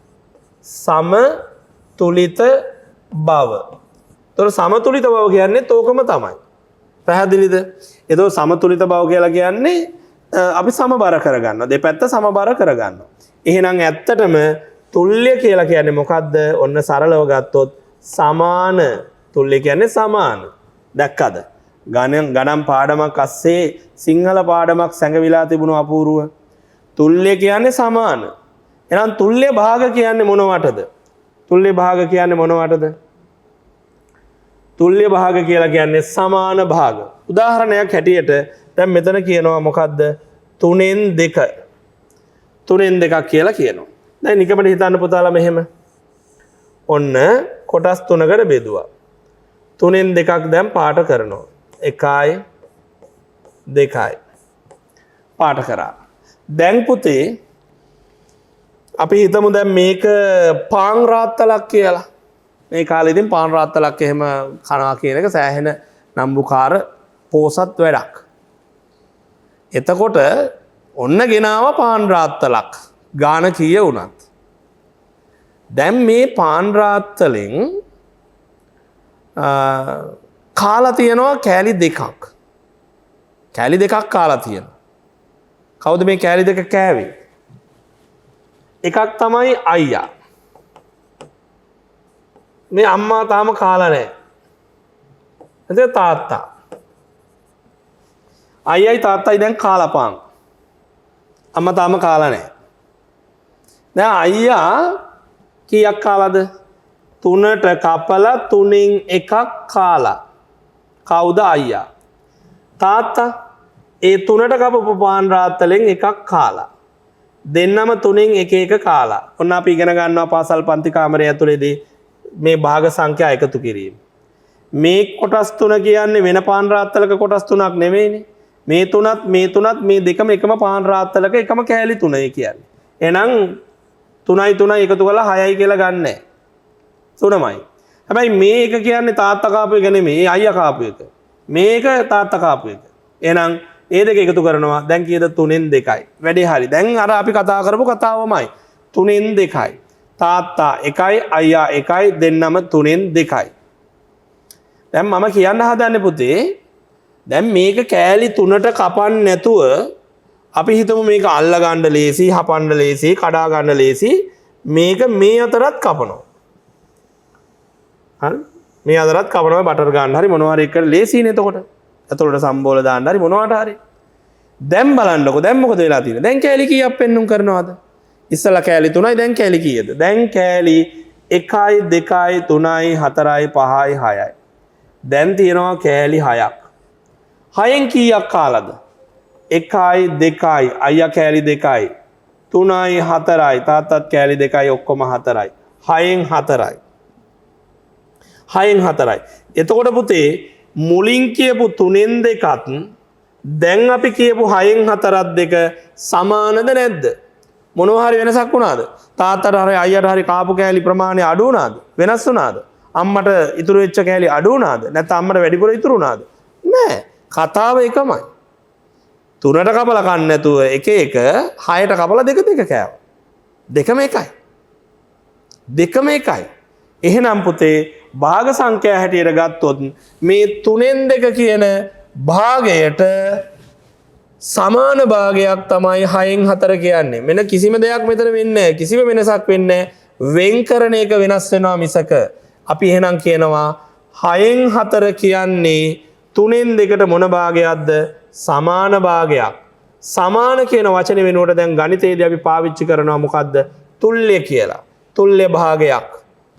සමතුලිත බව. ඒතර සමතුලිත බව කියන්නේ තෝකම තමයි. පැහැදිලිද? එතකොට සමතුලිත බව කියලා කියන්නේ අපි සමබර කරගන්නවා. දෙපැත්ත සමබර කරගන්නවා. එහෙනම් ඇත්තටම තුල්්‍ය කියලා කියන්නේ මොකද්ද? ඔන්න සරලව ගත්තොත් සමාන. තුල්්‍ය කියන්නේ සමාන. දැක්කද? ගණන් පාඩමක් අස්සේ සිංහල පාඩමක් සැඟවිලා තිබුණු අපූර්ව. තුල්්‍ය කියන්නේ සමාන. එහෙනම් තුල්්‍ය භාග කියන්නේ මොනවටද? තුල්්‍ය භාග කියන්නේ මොනවටද? තුල්්‍ය භාග කියලා කියන්නේ සමාන භාග. උදාහරණයක් හැටියට දැන් මෙතන කියනවා මොකද්ද? 3න් 2. 3න් 2ක් කියලා කියනවා. දැන් නිකමට හිතන්න පුතාලා මෙහෙම. ඔන්න කොටස් 3කට බෙදුවා. 3න් 2ක් දැන් පාට කරනවා. 1යි 2යි. පාට කරා. දැන් පුතේ අපි හිතමු දැන් මේක පාන් රාත්තලක් කියලා. මේ කාලේ ඉතින් පාන් රාත්තලක් එහෙම කනවා කියන එක සෑහෙන නම්බුකාර පෝසත් වැඩක්. එතකොට ඔන්න ගෙනාව පාන් රාත්තලක්. ගාන කීය වුණත්. දැන් මේ පාන් රාත්තලෙන් කාලා තියෙනවා කෑලි දෙකක්. කෑලි දෙකක් කාලා තියෙනවා. කවුද මේ කෑලි දෙක කෑවේ? එකක් තමයි අයියා. මේ අම්මා තාම කාලා නැහැ. එතකොට තාත්තා. අයියයි තාත්තයි දැන් කාලා පාන්. අම්මා තාම කාලා නැහැ. දැන් අයියා කීයක් කාලාද? 3ට කපලා 3න් එකක් කාලා. කවුද අයියා? තාත්තා ඒ 3ට කපපු පාන් රාත්තලෙන් එකක් කාලා. දෙන්නම 3න් එක එක කාලා. ඔන්න අපි ඉගෙන ගන්නවා පාසල් පන්ති කාමරය ඇතුලේදී මේ භාග සංඛ්‍යා එකතු කිරීම. මේ කොටස් 3 කියන්නේ වෙන පාන් රාත්තලක කොටස් 3ක් නෙමෙයිනේ. මේ තුනත් මේ දෙකම එකම පාන් රාත්තලක එකම කෑලි 3යි කියන්නේ. එහෙනම් 3යි එකතු කරලා 6යි කියලා ගන්නෑ. 3මයි. හැබැයි මේ එක කියන්නේ තාත්තා කාපු එක නෙමෙයි අයියා කාපු එක. මේක තාත්තා කාපු එක. එහෙනම් ඒ දෙක එකතු කරනවා. දැන් කීයද? 3න් 2යි. වැඩේ හරි. දැන් අර අපි කතා කරපු කතාවමයි. 3න් 2යි. තාත්තා 1යි අයියා 1යි දෙන්නම 3න් 2යි. දැන් මම කියන්න හදන්නේ පුතේ දැන් මේක කෑලි 3ට කපන්න නැතුව අපි හිතමු මේක අල්ල ගන්න ලේසි, හපන්න ලේසි, කඩා ගන්න ලේසි. මේක මේ අතරත් කපනවා. හරි? මේ අතරත් කපනවා බටර් ගන්න හරි මොනවා හරි එක්ක ලේසිනේ එතකොට. ඇතුළට සම්බෝල දාන්න හරි මොනවට හරි. දැන් බලන්නකෝ දැන් මොකද වෙලා තියෙන්නේ? දැන් කෑලි කීයක් පෙන්නුම් කරනවද? ඉස්සලා කෑලි 3යි දැන් කෑලි කීයද? දැන් කෑලි 1යි 2යි 3යි 4යි 5යි 6යි. දැන් තියෙනවා කෑලි 6ක්. 6න් කීයක් කාලාද? 1යි 2යි අයියා කෑලි 2යි 3යි 4යි තාත්තත් කෑලි 2යි ඔක්කොම 4යි. 6න් 4යි. 6න් 4යි. එතකොට පුතේ මුලින් කියපු 3න් 2ත් දැන් අපි කියපු 6න් 4ත් දෙක සමානද නැද්ද? මොනවා හරි වෙනසක් වුණාද? තාත්තට හරි අයියට හරි කාපු කෑලි ප්‍රමාණය අඩු වුණාද? වෙනස් වුණාද? අම්මට ඉතුරු වෙච්ච කෑලි අඩු වුණාද? නැත්නම් අම්මට වැඩිපුර ඉතුරු වුණාද? නෑ. කතාව එකමයි. 3ට කපලා කන්න නැතුව එක 6ට කපලා දෙක කෑවා. දෙකම එකයි. දෙකම එකයි. එහෙනම් පුතේ භාග සංඛ්‍යා හැටියට ගත්තොත් මේ 3න් 2 කියන භාගයට සමාන භාගයක් තමයි 6න් 4 කියන්නේ. මෙන්න කිසිම දෙයක් මෙතන වෙන්නේ නැහැ. කිසිම වෙනසක් වෙන්නේ නැහැ. වෙන් කරන එක වෙනස් වෙනවා මිසක අපි එහෙනම් කියනවා 6න් 4 කියන්නේ 3න් 2ට මොන භාගයක්ද? සමාන භාගයක්. සමාන කියන වචනේ වෙනුවට දැන් ගණිතයේදී අපි පාවිච්චි කරනවා මොකද්ද? තුල්්‍ය කියලා. තුල්්‍ය භාගයක්.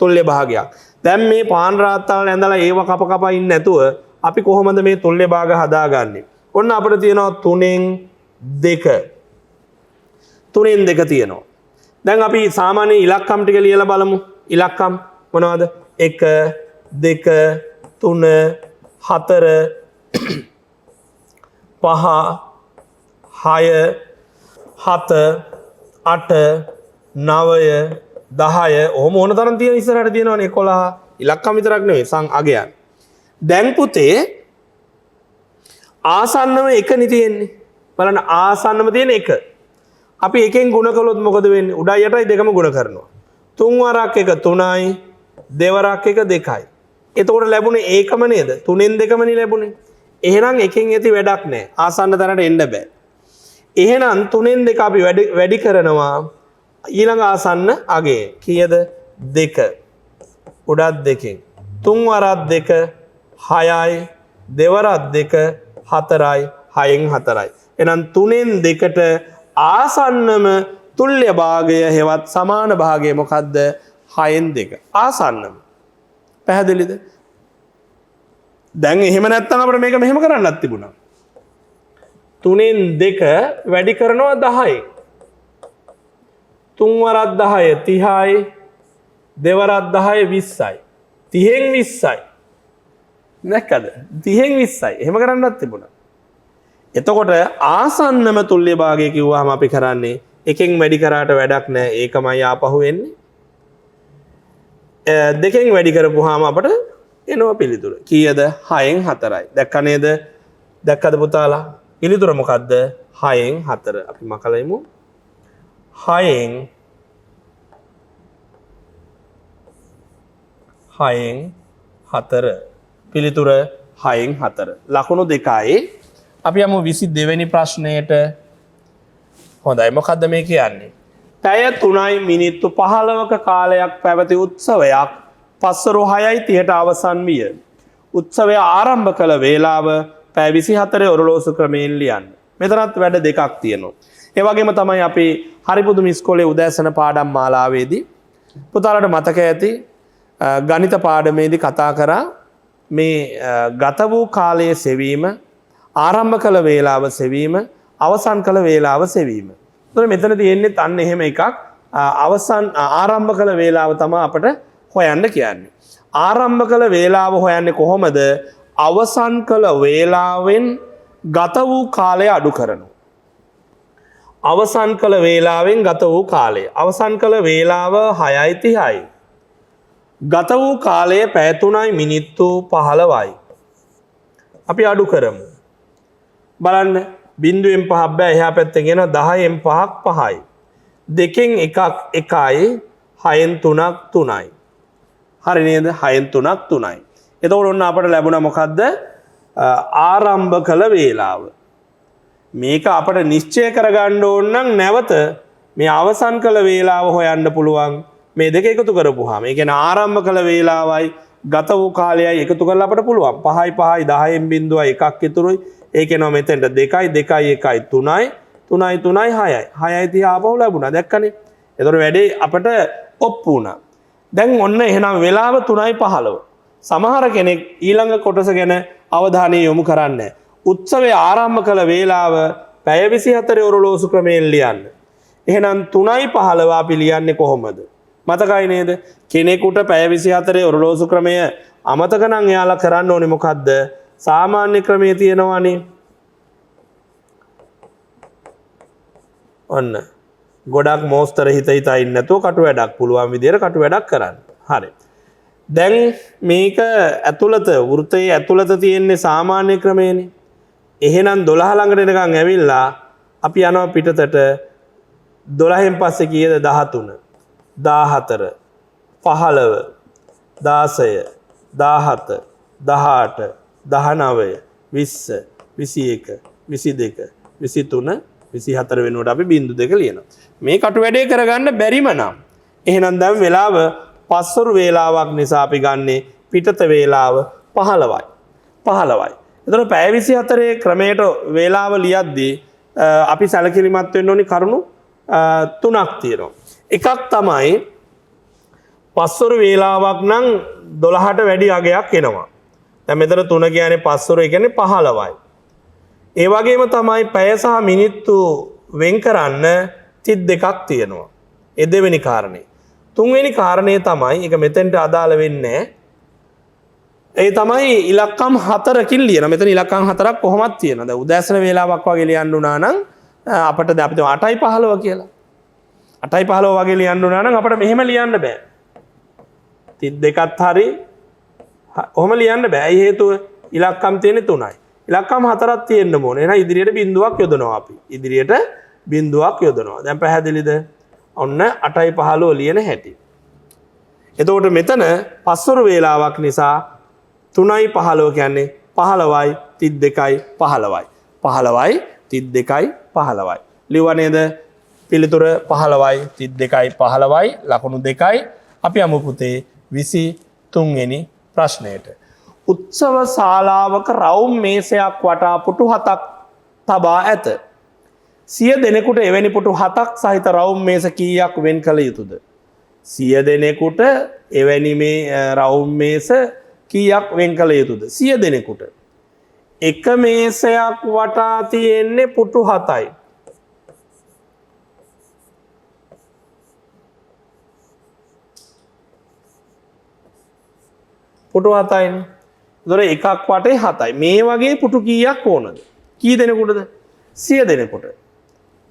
තුල්්‍ය භාගයක්. දැන් මේ පාන් රාත්තල් ඇඳලා ඒව කප ඉන්නේ නැතුව අපි කොහොමද මේ තුල්්‍ය භාග හදාගන්නේ? ඔන්න අපිට තියෙනවා 3න් 2. 3න් 2 තියෙනවා. දැන් අපි සාමාන්‍ය ඉලක්කම් ටික ලියලා බලමු. ඉලක්කම් මොනවද? 1 2 3 4 5 6 7 8 9 10 ඔහොම ඕන තරම් තියෙන ඉස්සරහට තියෙනවනේ 11 ඉලක්කම් විතරක් නෙවෙයි අගයන්. දැන් පුතේ ආසන්නම එකනේ තියෙන්නේ. බලන්න ආසන්නම තියෙන එක. අපි එකෙන් ගුණ කළොත් මොකද වෙන්නේ? උඩයි යටයි දෙකම ගුණ කරනවා. 3 වරක් එක 3යි, දෙවරක් එක 2යි. එතකොට ලැබුණේ ඒකම නේද? 3ෙන් 2මනේ ලැබුණේ. එහෙනම් එකෙන් ඇති වැඩක් නැහැ. ආසන්න තැනට එන්න බෑ. එහෙනම් 3ෙන් 2 අපි වැඩි කරනවා ඊළඟ ආසන්න අගය. කීයද? 2. උඩත් 2කින්. 3 වරක් 2 6යි, දෙවරක් 2 4යි, 6න් 4යි. එහෙනම් 3ෙන් 2ට ආසන්නම තුල්්‍ය භාගය හෙවත් සමාන භාගය මොකක්ද? 6න් 2. ආසන්නම. පැහැදිලිද? දැන් එහෙම නැත්තම් අපිට මේක මෙහෙම කරන්නත් තිබුණා. 3ෙන් 2 වැඩි කරනවා 10යි. 3 වරක් 10 30යි, දෙවරක් 10 20යි. 30න් 20යි. නැක්කද? 30න් 20යි. එහෙම කරන්නත් තිබුණා. එතකොට ආසන්නම තුල්්‍ය භාගය කිව්වහම අපි කරන්නේ එකෙන් වැඩි කරාට වැඩක් නැහැ. ඒකමයි ආපහු එන්නේ. දෙකෙන් වැඩි කරපුවාම අපට එනවා පිළිතුර. කීයද? 6න් 4යි. දැක්ක නේද? දැක්කද පුතාලා? පිළිතුර මොකද්ද? 6න් 4. අපි මකලෙමු. 6න් 4. පිළිතුර 6න් 4. ලකුණු 2යි. අපි යමු 22 වෙනි ප්‍රශ්නයට. හොඳයි. මොකද්ද මේ කියන්නේ? පැය 3යි මිනිත්තු 15ක කාලයක් පැවති උත්සවයක් පස්වරු 6:30ට අවසන් විය. උත්සවය ආරම්භ කළ වේලාව පැය 24 ඔරලෝසු ක්‍රමයෙන් ලියන්න. මෙතනත් වැඩ දෙකක් තියෙනවා. ඒ වගේම තමයි අපි හරිපුදුම ඉස්කෝලේ උදෑසන පාඩම් මාලාවේදී පුතාලට මතක ඇති ගණිත පාඩමේදී කතා කරා මේ ගත වූ කාලයේ සෙවීම, ආරම්භ කළ වේලාව සෙවීම, අවසන් කළ වේලාව සෙවීම. එතකොට මෙතන තියෙන්නේ අන්න එහෙම එකක්. අවසන් ආරම්භ කළ වේලාව තමයි අපිට හොයන්න කියන්නේ. ආරම්භ කළ වේලාව හොයන්නේ කොහොමද? අවසන් කළ වේලාවෙන් ගත වූ කාලය අඩු කරනවා. අවසන් කළ වේලාවෙන් ගත වූ කාලය. අවසන් කළ වේලාව 6:30යි. ගත වූ කාලය පැය 3යි මිනිත්තු 15යි. අපි අඩු කරමු. බලන්න බිංදුවෙන් 5ක් බෑ. එහා පැත්තෙන් එනවා 10න් 5ක් 5යි. දෙකෙන් එකක් 1යි. 6න් 3ක් 3යි. හරි නේද? 6න් 3ක් 3යි. එතකොට ඔන්න අපට ලැබුණා මොකද්ද? ආරම්භ කළ වේලාව. මේක අපට නිශ්චය කරගන්න ඕන නම් නැවත මේ අවසන් කළ වේලාව හොයන්න පුළුවන්. මේ දෙක එකතු කරපුවාම. ඒ කියන්නේ ආරම්භ කළ වේලාවයි ගත වූ කාලයයි එකතු කරලා අපට පුළුවන්. 5යි 5යි 10න් බිංදුවයි එකක් ඉතුරුයි. ඒක එනවා මෙතෙන්ට 2යි 2යි 1යි 3යි 3යි 3යි 6යි 6යි 30 ආපහු ලැබුණා. දැක්කනේ? ඒතර වැඩේ අපට ඔප්පු වුණා. දැන් ඔන්න එහෙනම් වෙලාව 3යි 15. සමහර කෙනෙක් ඊළඟ කොටස ගැන අවධානය යොමු කරන්නේ. උත්සවය ආරම්භ කළ වේලාව පැය 24 ඔරලෝසු ක්‍රමයෙන් ලියන්න. එහෙනම් 3යි 15 අපි ලියන්නේ කොහොමද? මතකයි නේද? කෙනෙකුට පැය 24 ඔරලෝසු ක්‍රමය අමතක නම් එයාලා කරන්න ඕනේ මොකද්ද? සාමාන්‍ය ක්‍රමයේ තියෙනවානේ. ඔන්න. ගොඩක් මෝස්තර හිත හිතා ඉන්න නැතුව කටු වැඩක් පුළුවන් විදියට කටු වැඩක් කරන්න. හරි. දැන් මේක ඇතුළත වෘත්තයේ ඇතුළත තියෙන්නේ සාමාන්‍ය ක්‍රමයනේ. එහෙනම් 12 ළඟට එනකන් ඇවිල්ලා අපි යනවා පිටතට. 12න් පස්සේ කීයද? 13 14 15 16 17 18 19 20 21 22 23 24 වෙනුවට අපි බිංදු දෙක ලියනවා. මේ කටු වැඩේ කරගන්න බැරිම නම් එහෙනම් දැන් වෙලාව පස්වරු වේලාවක් නිසා අපි ගන්නේ පිටත වේලාව 15යි. 15යි. එතකොට පැය 24 ක්‍රමයට වේලාව ලියද්දී අපි සැලකිලිමත් වෙන්න ඕනි කරුණු තුනක් තියෙනවා. එකක් තමයි පස්වරු වේලාවක් නම් 12ට වැඩි අගයක් එනවා. දැන් මෙතන 3 කියන්නේ පස්වරු, ඒ කියන්නේ 15යි. ඒ වගේම තමයි පැය සහ මිනිත්තු වෙන් කරන්න 32ක් තියෙනවා. ඒ දෙවෙනි කාරණේ. තුන්වෙනි කාරණේ තමයි ඒක මෙතෙන්ට අදාළ වෙන්නේ. ඒ තමයි ඉලක්කම් 4කින් ලියන. මෙතන ඉලක්කම් 4ක් කොහොමද තියෙනවා. දැන් උදෑසන වේලාවක් වගේ ලියන්න උනා නම් අපට දැන් අපි 8:15 කියලා. 8:15 වගේ ලියන්න උනා නම් අපිට මෙහෙම ලියන්න බෑ. 32ත් හරි ඔහොම ලියන්න බෑ. ඒ හේතුව ඉලක්කම් තියෙන්නේ 3යි. ඉලක්කම් 4ක් තියෙන්න ඕනේ. එහෙනම් ඉදිරියට බිඳුවක් යොදනවා අපි. ඉදිරියට බිඳුවක් යොදනවා. දැන් පැහැදිලිද? ඔන්න 8:15 ලියන හැටි. එතකොට මෙතන පස්වරු වේලාවක් නිසා 3:15 කියන්නේ 15යි 32යි 15යි. 15යි 32යි 15යි. ලියුවා නේද? පිළිතුර 15යි 32යි 15යි ලකුණු 2යි. අපි යමු පුතේ 23 වෙනි ප්‍රශ්නයට. උත්සව ශාලාවක රවුම් මේසයක් වටා පුටු 7ක් තබා ඇත. 100 දෙනෙකුට එවැනි පුටු 7ක් සහිත රවුම් මේස කීයක් වෙන් කළ යුතුද? 100 දෙනෙකුට එවැනි මේ රවුම් මේස කීයක් වෙන් කළ යුතුද? 100 දෙනෙකුට. එක මේසයක් වටා තියෙන්නේ පුටු 7යි. පුටු 7යිනේ. ඒතොර එකක් වටේ 7යි. මේ වගේ පුටු කීයක් ඕනද? කී දෙනෙකුටද? 100 දෙනෙකුට.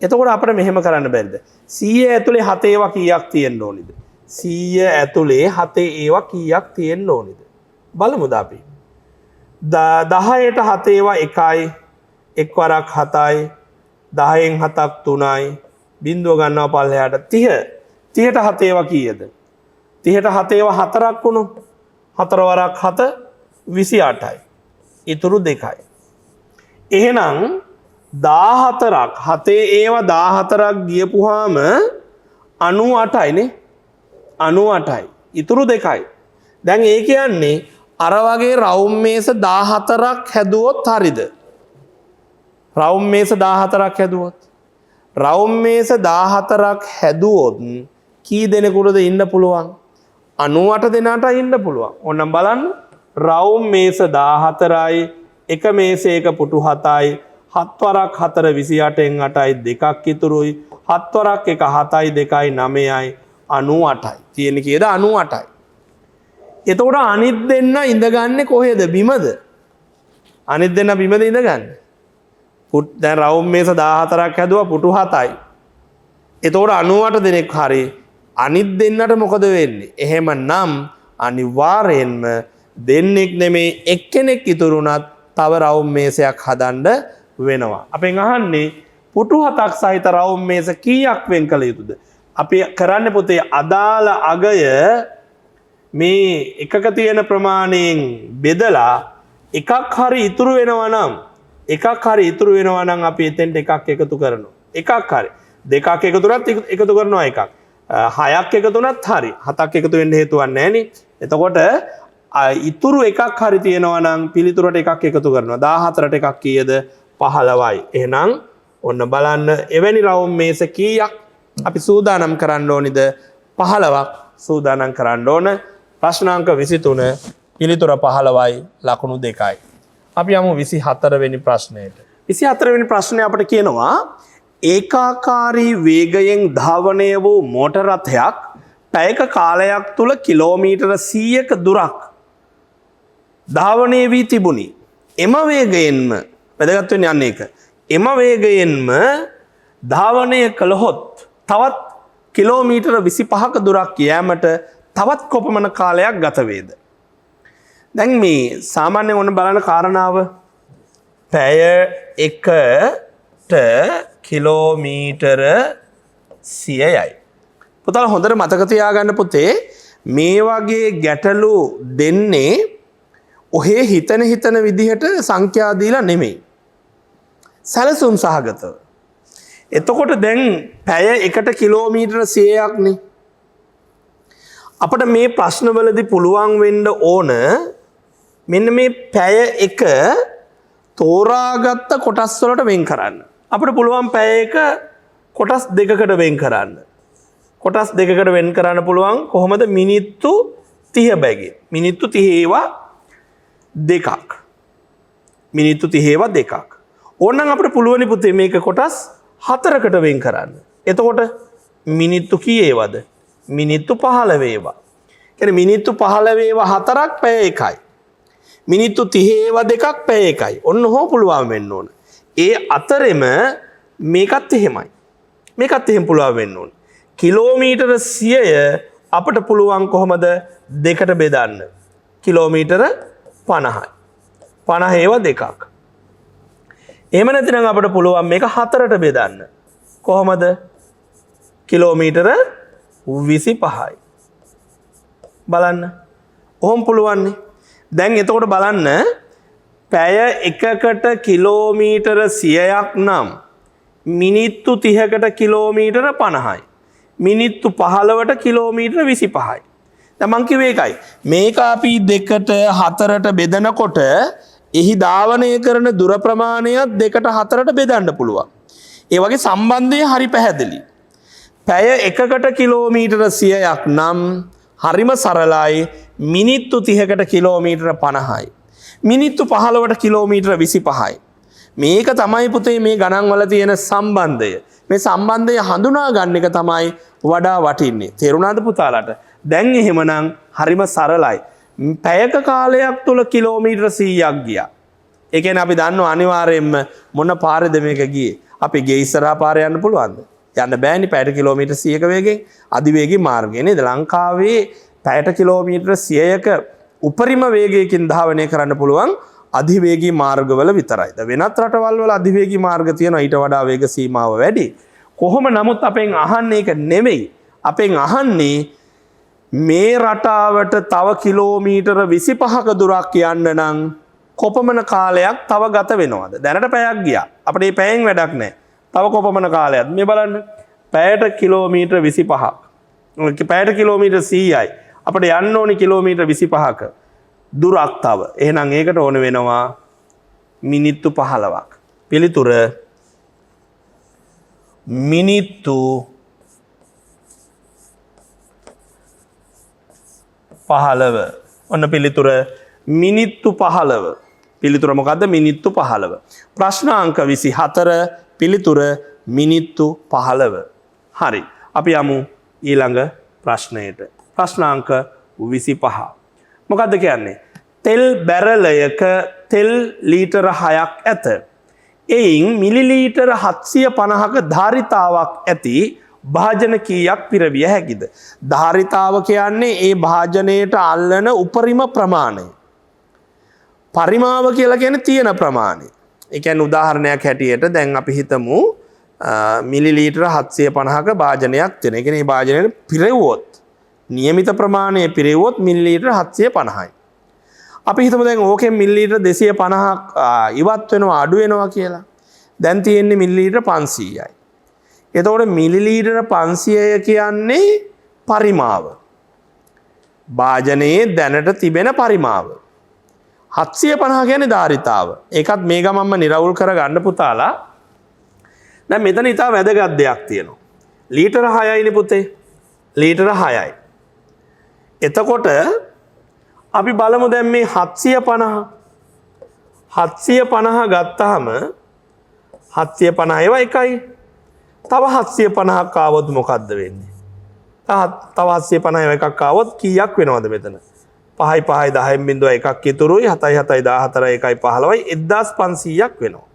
එතකොට අපිට මෙහෙම කරන්න බැරිද? 100 ඇතුලේ 7 ඒවා කීයක් තියෙන්න ඕනිද? 100 ඇතුලේ 7 ඒවා කීයක් තියෙන්න ඕනිද? බලමුද අපි. 10ට 7 ඒවා 1යි. එක් වරක් 7යි. 10න් 7ක් 3යි. බිඳුව ගන්නවා පල්ලෙහාට 30. 30ට 7 ඒවා කීයද? 30ට 7 ඒවා 4ක් වුණොත් 4 වරක් 7 28යි. ඉතුරු 2යි. එහෙනම් 14ක් 7 ඒවා 14ක් ගියපුවාම 98යි නේ. 98යි. ඉතුරු 2යි. දැන් ඒ කියන්නේ අර වගේ රවුම් මේස 14ක් හැදුවොත් හරිද? රවුම් මේස 14ක් හැදුවොත්. රවුම් මේස 14ක් හැදුවොත් කී දෙනෙකුටද ඉන්න පුළුවන්? 98 දෙනාට ඉන්න පුළුවන්. ඕනම් බලන්න. රවුම් මේස 14යි, එක මේසයක පුටු 7යි, 7 වරක් 4 28න් 8යි, දෙකක් ඉතුරුයි. 7 වරක් 1 7යි, 2යි 9යි, 98යි. තියෙන්නේ කීයද? 98යි. එතකොට අනිත් දෙන්න ඉඳගන්නේ කොහෙද? බිමද? අනිත් දෙන්න බිමද ඉඳගන්නේ? දැන් රවුම් මේස 14ක් හැදුවා පුටු 7යි. එතකොට 98 දෙනෙක් හරි අනිත් දෙන්නට මොකද වෙන්නේ? එහෙමනම් අනිවාර්යෙන්ම දෙන්නෙක් නෙමේ එක්කෙනෙක් ඉතුරුනත් තව රවුම් මේසයක් හදන්න වෙනවා. අපෙන් අහන්නේ පුටු 7ක් සහිත රවුම් මේස කීයක් වෙන් කළ යුතුද? අපි කරන්නේ පුතේ අදාළ අගය මේ එකක තියෙන ප්‍රමාණයෙන් බෙදලා එකක් හරි ඉතුරු වෙනවා නම් අපි එතෙන්ට එකක් එකතු කරනවා. එකක් හරි. දෙකක් එකතුනත් එකතු කරනවා එකක්. 6ක් එකතුනත් හරි. 7ක් එකතු වෙන්න හේතුවක් නැහැ නේ. එතකොට ඉතුරු එකක් හරි තියෙනවා නම් පිළිතුරට එකක් එකතු කරනවා. 14ට එකක් කීයද? 15යි. එහෙනම් ඔන්න බලන්න එවැනි රවුම් මේස කීයක් අපි සූදානම් කරන්න ඕනිද? 15ක් සූදානම් කරන්න ඕන. ප්‍රශ්නාංක 23 පිළිතුර 15යි ලකුණු 2යි. අපි යමු 24 වෙනි ප්‍රශ්නයට. 24 වෙනි ප්‍රශ්නේ අපිට කියනවා ඒකාකාරී වේගයෙන් ධාවනය වූ මෝටර රථයක් පැයක කාලයක් තුල කිලෝමීටර 100ක දුරක් ධාවනය වී තිබුණි. එම වේගයෙන්ම වැදගත් වෙන්නේ අන්න ඒක. එම වේගයෙන්ම ධාවනය කළහොත් තවත් කිලෝමීටර 25ක දුරක් යෑමට තවත් කොපමණ කාලයක් ගත වේද? දැන් මේ සාමාන්‍යයෙන් ඔන්න බලන කාරණාව පැය එකට කිලෝමීටර 100යි. පුතාලා හොඳට මතක තියාගන්න පුතේ මේ වගේ ගැටලු දෙන්නේ ඔහේ හිතන විදිහට සංඛ්‍යා දීලා නෙමෙයි. සැලසුම් සහගතව. එතකොට දැන් පැය එකට කිලෝමීටර 100ක් නේ. අපිට මේ ප්‍රශ්නවලදී පුළුවන් වෙන්න ඕන මෙන්න මේ පැය එක තෝරාගත්ත කොටස් වලට වෙන් කරන්න. අපිට පුළුවන් පැය එක කොටස් දෙකකට වෙන් කරන්න. කොටස් දෙකකට වෙන් කරන්න පුළුවන් කොහොමද? මිනිත්තු 30 බැගින්. මිනිත්තු 30 ඒවා දෙකක්. මිනිත්තු 30 ඒවා දෙකක්. ඕනනම් අපිට පුළුවන් පුතේ මේක කොටස් 4කට වෙන් කරන්න. එතකොට මිනිත්තු කීයේවද? මිනිත්තු 15 ඒවා. කියන්නේ මිනිත්තු 15 ඒවා 4ක් පැය එකයි. මිනිත්තු 30 ඒවා දෙකක් පැය එකයි. ඔන්න හො පුළුවන් වෙන්න ඕන. ඒ අතරෙම මේකත් එහෙමයි. මේකත් එහෙම පුළුවන් වෙන්න ඕනේ. කිලෝමීටර 100 අපට පුළුවන් කොහොමද දෙකට බෙදන්න? කිලෝමීටර 50යි. 50 ඒවා දෙකක්. එහෙම නැතිනම් අපට පුළුවන් මේක 4ට බෙදන්න. කොහොමද? කිලෝමීටර 25යි. බලන්න. ඔහොම පුළුවන්නේ. දැන් එතකොට බලන්න පැය එකකට කිලෝමීටර 100ක් නම් මිනිත්තු 30කට කිලෝමීටර 50යි. මිනිත්තු 15ට කිලෝමීටර 25යි. දැන් මං කිව්වේ ඒකයි. මේක අපි දෙකට හතරට බෙදනකොට එහි ධාවනය කරන දුර ප්‍රමාණයත් දෙකට හතරට බෙදන්න පුළුවන්. ඒ වගේ සම්බන්ධය හරි පැහැදිලි. පැය එකකට කිලෝමීටර 100ක් නම් හරිම සරලයි මිනිත්තු 30කට කිලෝමීටර 50යි. මිනිත්තු 15ට කිලෝමීටර 25යි. මේක තමයි පුතේ මේ ගණන් වල තියෙන සම්බන්ධය. මේ සම්බන්ධය හඳුනා ගන්න එක තමයි වඩා වටින්නේ. තේරුණාද පුතාලට? දැන් එහෙමනම් හරිම සරලයි. පැයක කාලයක් තුල කිලෝමීටර 100ක් ගියා. ඒ කියන්නේ අපි දන්නවා අනිවාර්යයෙන්ම මොන පාරේද මේක ගියේ. අපි ගේ ඉස්සරහා පාරේ යන්න පුළුවන්ද? යන්න බෑනේ පැයට කිලෝමීටර 100ක වේගෙන් අධිවේගී මාර්ගය නේද? ලංකාවේ පැයට කිලෝමීටර 100ක උපරිම වේගයකින් ධාවනය කරන්න පුළුවන් අධිවේගී මාර්ගවල විතරයි. වෙනත් රටවල් වල අධිවේගී මාර්ග තියෙනවා ඊට වඩා වේග සීමාව වැඩි. කොහොම නමුත් අපෙන් අහන්නේ ඒක නෙමෙයි. අපෙන් අහන්නේ මේ රටාවට තව කිලෝමීටර 25ක දුරක් යන්න නම් කොපමණ කාලයක් තව ගත වෙනවද? දැනට පැයක් ගියා. අපිට මේ පැයෙන් වැඩක් නැහැ. තව කොපමණ කාලයක්ද? මේ බලන්න. පැයට කිලෝමීටර 25ක්. පැයට කිලෝමීටර 100යි. අපිට යන්න ඕනි කිලෝමීටර 25ක දුරක් තව. එහෙනම් ඒකට ඕන වෙනවා මිනිත්තු 15ක්. පිළිතුර මිනිත්තු 15. ඔන්න පිළිතුර මිනිත්තු 15. පිළිතුර මොකද්ද? මිනිත්තු 15. ප්‍රශ්නාංක 24 පිළිතුර මිනිත්තු 15. හරි. අපි යමු ඊළඟ ප්‍රශ්නයට. ප්‍රශ්නාංක 25. මොකද්ද කියන්නේ? තෙල් බැරලයක තෙල් ලීටර 6ක් ඇත. එයින් මිලිලීටර 750ක ධාරිතාවක් ඇති භාජන කීයක් පිරවිය හැකිද? ධාරිතාව කියන්නේ ඒ භාජනයට අල්ලන උපරිම ප්‍රමාණය. පරිමාව කියලා කියන්නේ තියෙන ප්‍රමාණය. ඒ කියන්නේ උදාහරණයක් හැටියට දැන් අපි හිතමු මිලිලීටර 750ක භාජනයක් තියෙන. ඒ කියන්නේ මේ භාජනයේ පිරෙව්වොත් නියමිත ප්‍රමාණය පිරෙව්වොත් මිලිලීටර 750යි. අපි හිතමු දැන් ඕකෙන් මිලිලීටර 250ක් ඉවත් වෙනවා අඩු වෙනවා කියලා. දැන් තියෙන්නේ මිලිලීටර 500යි. එතකොට මිලිලීටර 500 කියන්නේ පරිමාව. භාජනයේ දැනට තිබෙන පරිමාව. 750 කියන්නේ ධාරිතාව. ඒකත් මේ ගමන්ම නිරවුල් කරගන්න පුතාලා. දැන් මෙතන ඉතා වැදගත් දෙයක් තියෙනවා. ලීටර 6යිනේ පුතේ. ලීටර 6යි. එතකොට අපි බලමු දැන් මේ 750 ගත්තාම 750 ඒවා එකයි. තව 750ක් ආවොත් මොකද්ද වෙන්නේ? තව 750 ඒවා එකක් ආවොත් කීයක් වෙනවද මෙතන? 5යි 5යි 10න් බිඳුව එකක් ඉතුරුයි 7යි 7යි 14යි 1යි 15යි 1500ක් වෙනවා.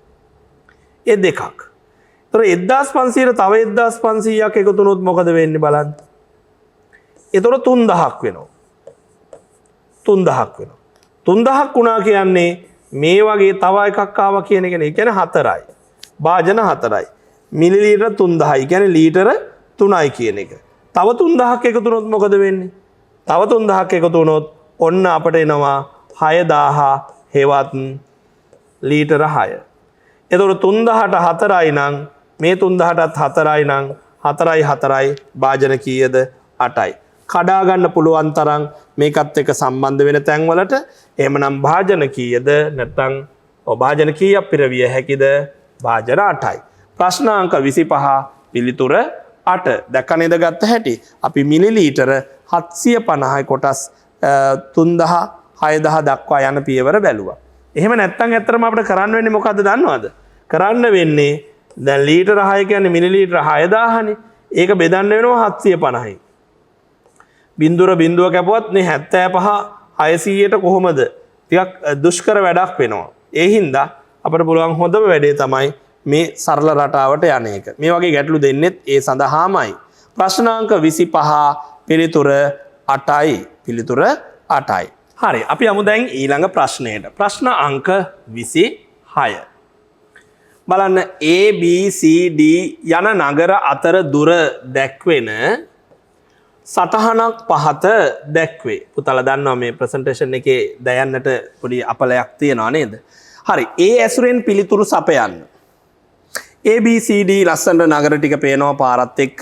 ඒ දෙකක්. ඒතර 1500ට තව 1500ක් එකතු වුණොත් මොකද වෙන්නේ බලන්න. ඒතර 3000ක් වෙනවා. 3000ක් වෙනවා. 3000ක් වුණා කියන්නේ මේ වගේ තව එකක් ආවා කියන එකනේ. ඒ කියන්නේ 4යි. භාජන 4යි. මිලිලීටර 3000යි. කියන්නේ ලීටර 3යි කියන එක. තව 3000ක් එකතු වුණොත් මොකද වෙන්නේ? තව 3000ක් එකතු වුණොත් ඔන්න අපට එනවා 6000 හෙවත් ලීටර 6. එතකොට 3000ට 4යි නම් මේ 3000ටත් 4යි නම් 4යි 4යි භාජන කීයද? 8යි. කඩා ගන්න පුළුවන් තරම් මේකත් එක්ක සම්බන්ධ වෙන තැන් වලට එහෙමනම් භාජන කීයද? නැත්නම් භාජන කීයක් පිරවිය හැකිද? භාජන 8යි. ප්‍රශ්නාංක 25 පිළිතුර 8. දැක්ක නේද ගත්ත හැටි? අපි මිලිලීටර 750යි කොටස් 3000 6000 දක්වා යන පියවර බැලුවා. එහෙම නැත්නම් ඇත්තටම අපිට කරන්න වෙන්නේ මොකද්ද දන්නවද? කරන්න වෙන්නේ දැන් ලීටර 6 කියන්නේ මිලිලීටර 6000නේ. ඒක බෙදන්න වෙනවා 750යි. බිඳුර බිඳුව කැපුවත් මේ 75 600ට කොහොමද? ටිකක් දුෂ්කර වැඩක් වෙනවා. ඒ හින්දා අපිට පුළුවන් හොඳම වැඩේ තමයි මේ සරල රටාවට යන එක. මේ වගේ ගැටලු දෙන්නෙත් ඒ සඳහාමයි. ප්‍රශ්නාංක 25 පිළිතුර 8යි. පිළිතුර 8යි. හරි. අපි යමු දැන් ඊළඟ ප්‍රශ්නයට. ප්‍රශ්න අංක 26. බලන්න A B C D යන නගර අතර දුර දැක්වෙන සටහනක් පහත දැක්වේ. පුතාලා දන්නවා මේ ප්‍රසන්ටේෂන් එකේ දයන්නට පොඩි අපලයක් තියෙනවා නේද? හරි. A ඇසුරෙන් පිළිතුරු සපයන්න. A B C D ලස්සනට නගර ටික පේනවා පාරත් එක්ක.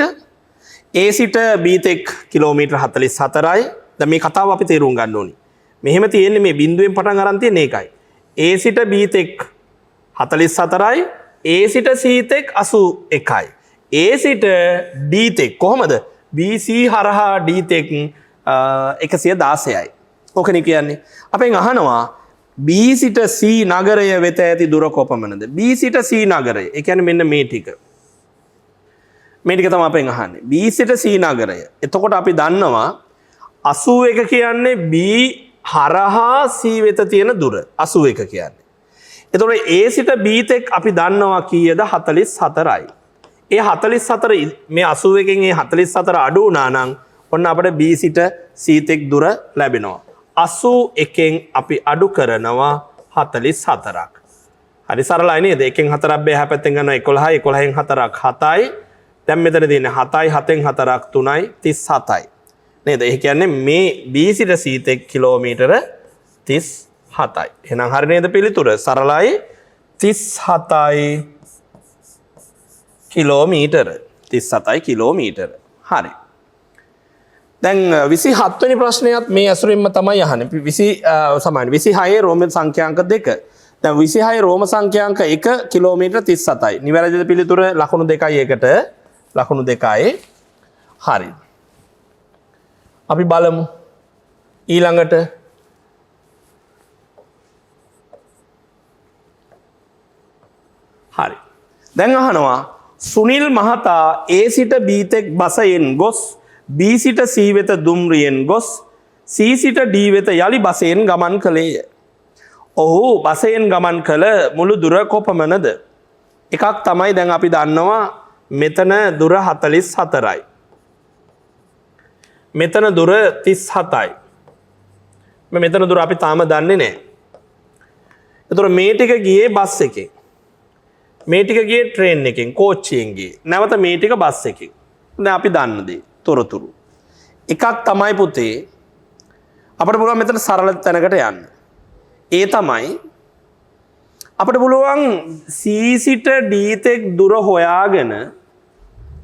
A සිට B තෙක් කිලෝමීටර් 44යි. දැන් මේ කතාව අපි තේරුම් ගන්න ඕනි. මෙහෙම තියෙන්නේ මේ බිඳුවෙන් පටන් අරන් තියෙන එකයි. A සිට B තෙක් 44යි. A සිට C තෙක් 81යි. A සිට D තෙක් කොහමද? BC හරහා D තෙක් 116යි. ඕකනේ කියන්නේ. අපෙන් අහනවා B සිට C නගරය වෙත ඇති දුර කොපමණද? B සිට C නගරය. ඒ කියන්නේ මෙන්න මේ ටික. මේ ටික තමයි අපෙන් අහන්නේ. B සිට C නගරය. එතකොට අපි දන්නවා 81 කියන්නේ B හරහා C වෙත තියෙන දුර. 81 කියන්නේ. එතකොට A සිට B තෙක් අපි දන්නවා කීයද? 44යි. ඒ 44 මේ 81කින් ඒ 44 අඩු වුණා නම් ඔන්න අපිට B සිට C තෙක් දුර ලැබෙනවා. 81න් අපි අඩු කරනවා 44ක්. හරි සරලයි නේද? 1න් 4ක් බෑ පැත්තෙන් ගන්නවා 11යි 11න් 4ක් 7යි. දැන් මෙතන තියෙන්නේ 7යි 7න් 4ක් 3යි 37යි. නේද? ඒ කියන්නේ මේ B සිට C තෙක් කිලෝමීටර 37යි. එහෙනම් හරි නේද පිළිතුර? සරලයි 37යි කිලෝමීටර. 37යි කිලෝමීටර. හරි. දැන් 27 වෙනි ප්‍රශ්නයත් මේ ඇසුරින්ම තමයි අහන්නේ. 26 රෝම සංඛ්‍යාංක 2. දැන් 26 රෝම සංඛ්‍යාංක 1 කිලෝමීටර 37යි. නිවැරදිද පිළිතුර? ලකුණු 2යි එකට. ලකුණු 2යි. හරි. අපි බලමු ඊළඟට හරි. දැන් අහනවා සුනිල් මහතා A සිට B තෙක් බසයෙන් ගොස් B සිට C වෙත දුම්රියෙන් ගොස් C සිට D වෙත යලි බසයෙන් ගමන් කළේය. ඔහු බසයෙන් ගමන් කළ මුළු දුර කොපමණද? එකක් තමයි දැන් අපි දන්නවා මෙතන දුර 44යි. මෙතන දුර 37යි. මෙතන දුර අපි තාම දන්නේ නැහැ. ඒතර මේ ටික ගියේ බස් එකෙන්. මේ ටික ගියේ ට්‍රේන් එකෙන්, කෝච්චියෙන් ගියේ. නැවත මේ ටික බස් එකෙන්. දැන් අපි දන්න දේ තොරතුරු. එකක් තමයි පුතේ අපිට පුළුවන් මෙතන සරල තැනකට යන්න. ඒ තමයි අපිට පුළුවන් C සිට D තෙක් දුර හොයාගෙන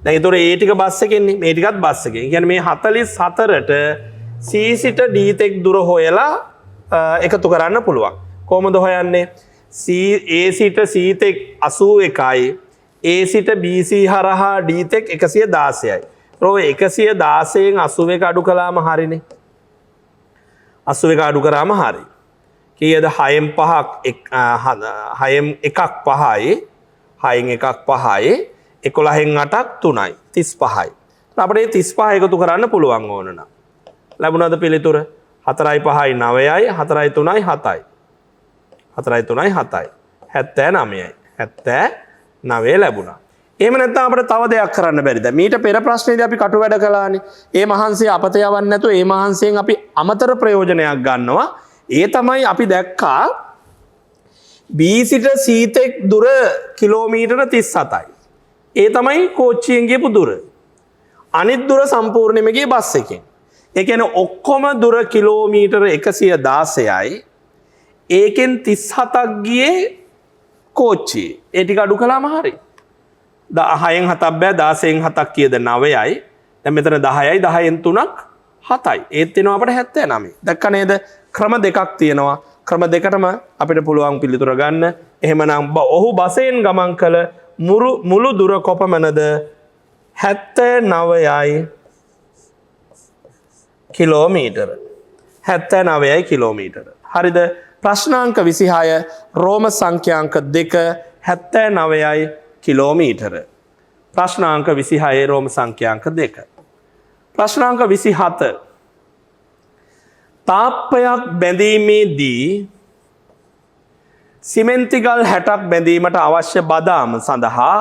දැන් ඒතොර ඒ ටික බස් එකෙන්නේ මේ ටිකත් බස් එකෙන්. කියන්නේ මේ 44ට C සිට D තෙක් දුර හොයලා එකතු කරන්න පුළුවන්. කොහොමද හොයන්නේ? A සිට C තෙක් 81යි. A සිට BC හරහා D තෙක් 116යි. රෝ 116න් 81 අඩු කළාම හරිනේ. 81 අඩු කරාම හරි. කීයද? 6න් 5ක් 6න් එකක් 5යි. 6න් එකක් 5යි. 11න් 8ක් 3යි 35යි. අපිට 35 එකතු කරන්න පුළුවන් ඕන නම්. ලැබුණාද පිළිතුර? 4යි 5යි 9යි 4යි 3යි 7යි. 4යි 3යි 7යි 79යි 79 ලැබුණා. එහෙම නැත්නම් අපිට තව දෙයක් කරන්න බැරිද? මීට පෙර ප්‍රශ්නේදී අපි කටු වැඩ කළානේ. ඒ මහන්සිය අපත යවන්නේ නැතුව ඒ මහන්සියෙන් අපි අමතර ප්‍රයෝජනයක් ගන්නවා. ඒ තමයි අපි දැක්කා B සිට C තෙක් දුර කිලෝමීටර 37යි. ඒ තමයි කෝච්චියෙන් ගියපු දුර. අනිත් දුර සම්පූර්ණයෙන්ම ගියේ බස් එකෙන්. ඒ කියන්නේ ඔක්කොම දුර කිලෝමීටර 116යි. ඒකෙන් 37ක් ගියේ කෝච්චියේ. ඒ ටික අඩු කළාම හරි. 10න් 7ක් බෑ 16න් 7ක් කීයද 9යි. දැන් මෙතන 10යි 10න් 3ක් 7යි. ඒත් එනවා අපිට 79. දැක්ක නේද? ක්‍රම දෙකක් තියෙනවා. ක්‍රම දෙකටම අපිට පුළුවන් පිළිතුර ගන්න. එහෙමනම් ඔහු බසයෙන් ගමන් කළ මුළු දුර කොපමණද? 79යි කිලෝමීටර. 79යි කිලෝමීටර. හරිද? ප්‍රශ්නාංක 26 රෝම සංඛ්‍යාංක 2 79යි කිලෝමීටර. ප්‍රශ්නාංක 26 රෝම සංඛ්‍යාංක 2. ප්‍රශ්නාංක 27 තාප්පයක් බැඳීමේදී සිමෙන්ති ගල් 60ක් බැඳීමට අවශ්‍ය බදාම සඳහා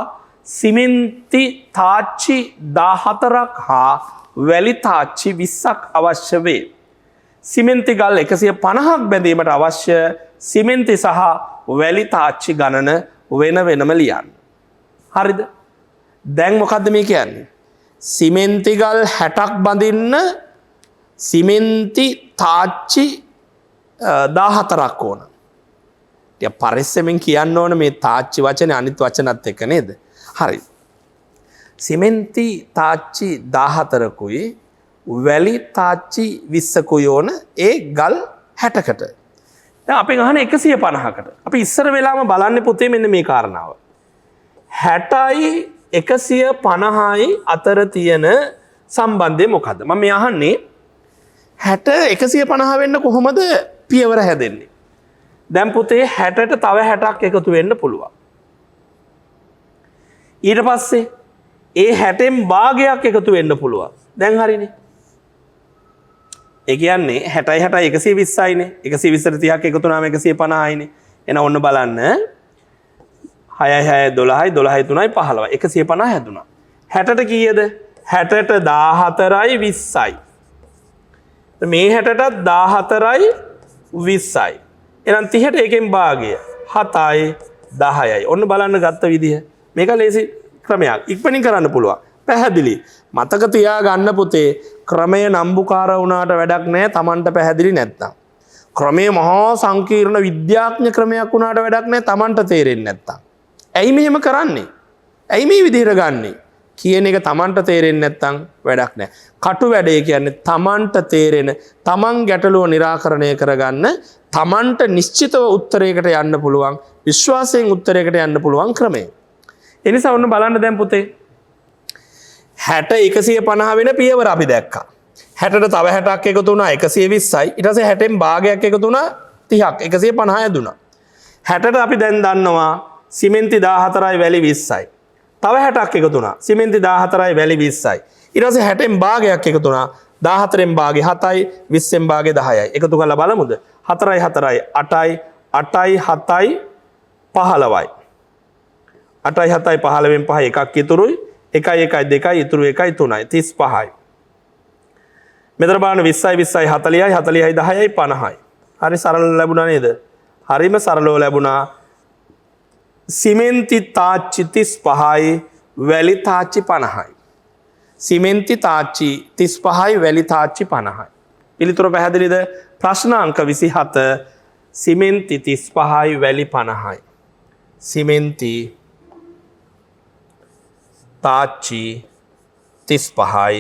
සිමෙන්ති තාච්චි 14ක් හා වැලි තාච්චි 20ක් අවශ්‍ය වේ. සිමෙන්ති ගල් 150ක් බැඳීමට අවශ්‍ය සිමෙන්ති සහ වැලි තාච්චි ගණන වෙන වෙනම ලියන්න. හරිද? දැන් මොකද්ද මේ කියන්නේ? සිමෙන්ති ගල් 60ක් බඳින්න සිමෙන්ති තාච්චි 14ක් ඕන. ටික පරිස්සමෙන් කියන්න ඕන මේ තාච්චි වචනේ අනිත් වචනත් එක්ක නේද? හරි. සිමෙන්ති තාච්චි 14කුයි වැලි තාච්චි 20කුයි ඕන ඒ ගල් 60කට. දැන් අපි ගහන 150කට. අපි ඉස්සර වෙලාම බලන්නේ පුතේ මෙන්න මේ කාරණාව. 60යි 150යි අතර තියෙන සම්බන්ධය මොකද්ද? මම මේ අහන්නේ 60 150 වෙන්න කොහොමද පියවර හැදෙන්නේ? දැන් පුතේ 60ට තව 60ක් එකතු වෙන්න පුළුවන්. ඊට පස්සේ ඒ 60න් භාගයක් එකතු වෙන්න පුළුවන්. දැන් හරිනේ. ඒ කියන්නේ 60යි 60යි 120යිනේ. 120ට 30ක් එකතු වුණාම 150යිනේ. එහෙනම් ඔන්න බලන්න 6යි 6යි 12යි 12යි 3යි 15යි 150 හැදුනා. 60ට කීයද? 60ට 14යි 20යි. මේ 60ටත් 14යි 20යි. එහෙනම් 30ට එකෙන් භාගය 7යි 10යි. ඔන්න බලන්න ගත්ත විදිහ. මේක ලේසි ක්‍රමයක්. ඉක්මනින් කරන්න පුළුවන්. පැහැදිලි. මතක තියාගන්න පුතේ ක්‍රමය නම්බුකාර වුණාට වැඩක් නැහැ Tamanට පැහැදිලි නැත්තම්. ක්‍රමය මහා සංකීර්ණ විද්‍යාඥ ක්‍රමයක් වුණාට වැඩක් නැහැ Tamanට තේරෙන්නේ නැත්තම්. ඇයි මෙහෙම කරන්නේ? ඇයි මේ විදිහට ගන්නෙ? කියන එක Tamanට තේරෙන්නේ නැත්තම් වැඩක් නැහැ. කටු වැඩේ කියන්නේ Tamanට තේරෙන, Taman ගැටලුව निराකරණය කරගන්න, Tamanට නිශ්චිතව උත්තරයකට යන්න පුළුවන්, විශ්වාසයෙන් උත්තරයකට යන්න පුළුවන් ක්‍රමය. ඒ නිසා ඔන්න බලන්න දැන් පුතේ 60 150 වෙන පියවර අපි දැක්කා. 60ට තව 60ක් එකතු වුණා 120යි. ඊට පස්සේ 60න් භාගයක් එකතු වුණා 30ක් 150 හැදුනා. 60ට අපි දැන් දන්නවා සිමෙන්ති 14යි වැලි 20යි. තව 60ක් එකතු වුණා. සිමෙන්ති 14යි වැලි 20යි. ඊට පස්සේ 60න් භාගයක් එකතු වුණා 14න් භාගේ 7යි 20න් භාගේ 10යි. එකතු කරලා බලමුද? 4යි 4යි 8යි 8යි 7යි 15යි. 8යි 7යි 15න් 5 එකක් ඉතුරුයි. 1යි 1යි 2යි ඉතුරු 1යි 3යි 35යි. මෙතන බලන්න 20යි 20යි 40යි 40යි 10යි 50යි. හරි සරල ලැබුණා නේද? හරිම සරලව ලැබුණා. සිමෙන්ති තාච්චි 35යි වැලි තාච්චි 50යි. සිමෙන්ති තාච්චි 35යි වැලි තාච්චි 50යි. පිළිතුර පැහැදිලිද? ප්‍රශ්න අංක 27 සිමෙන්ති 35යි වැලි 50යි. සිමෙන්ති තාච්චි 35යි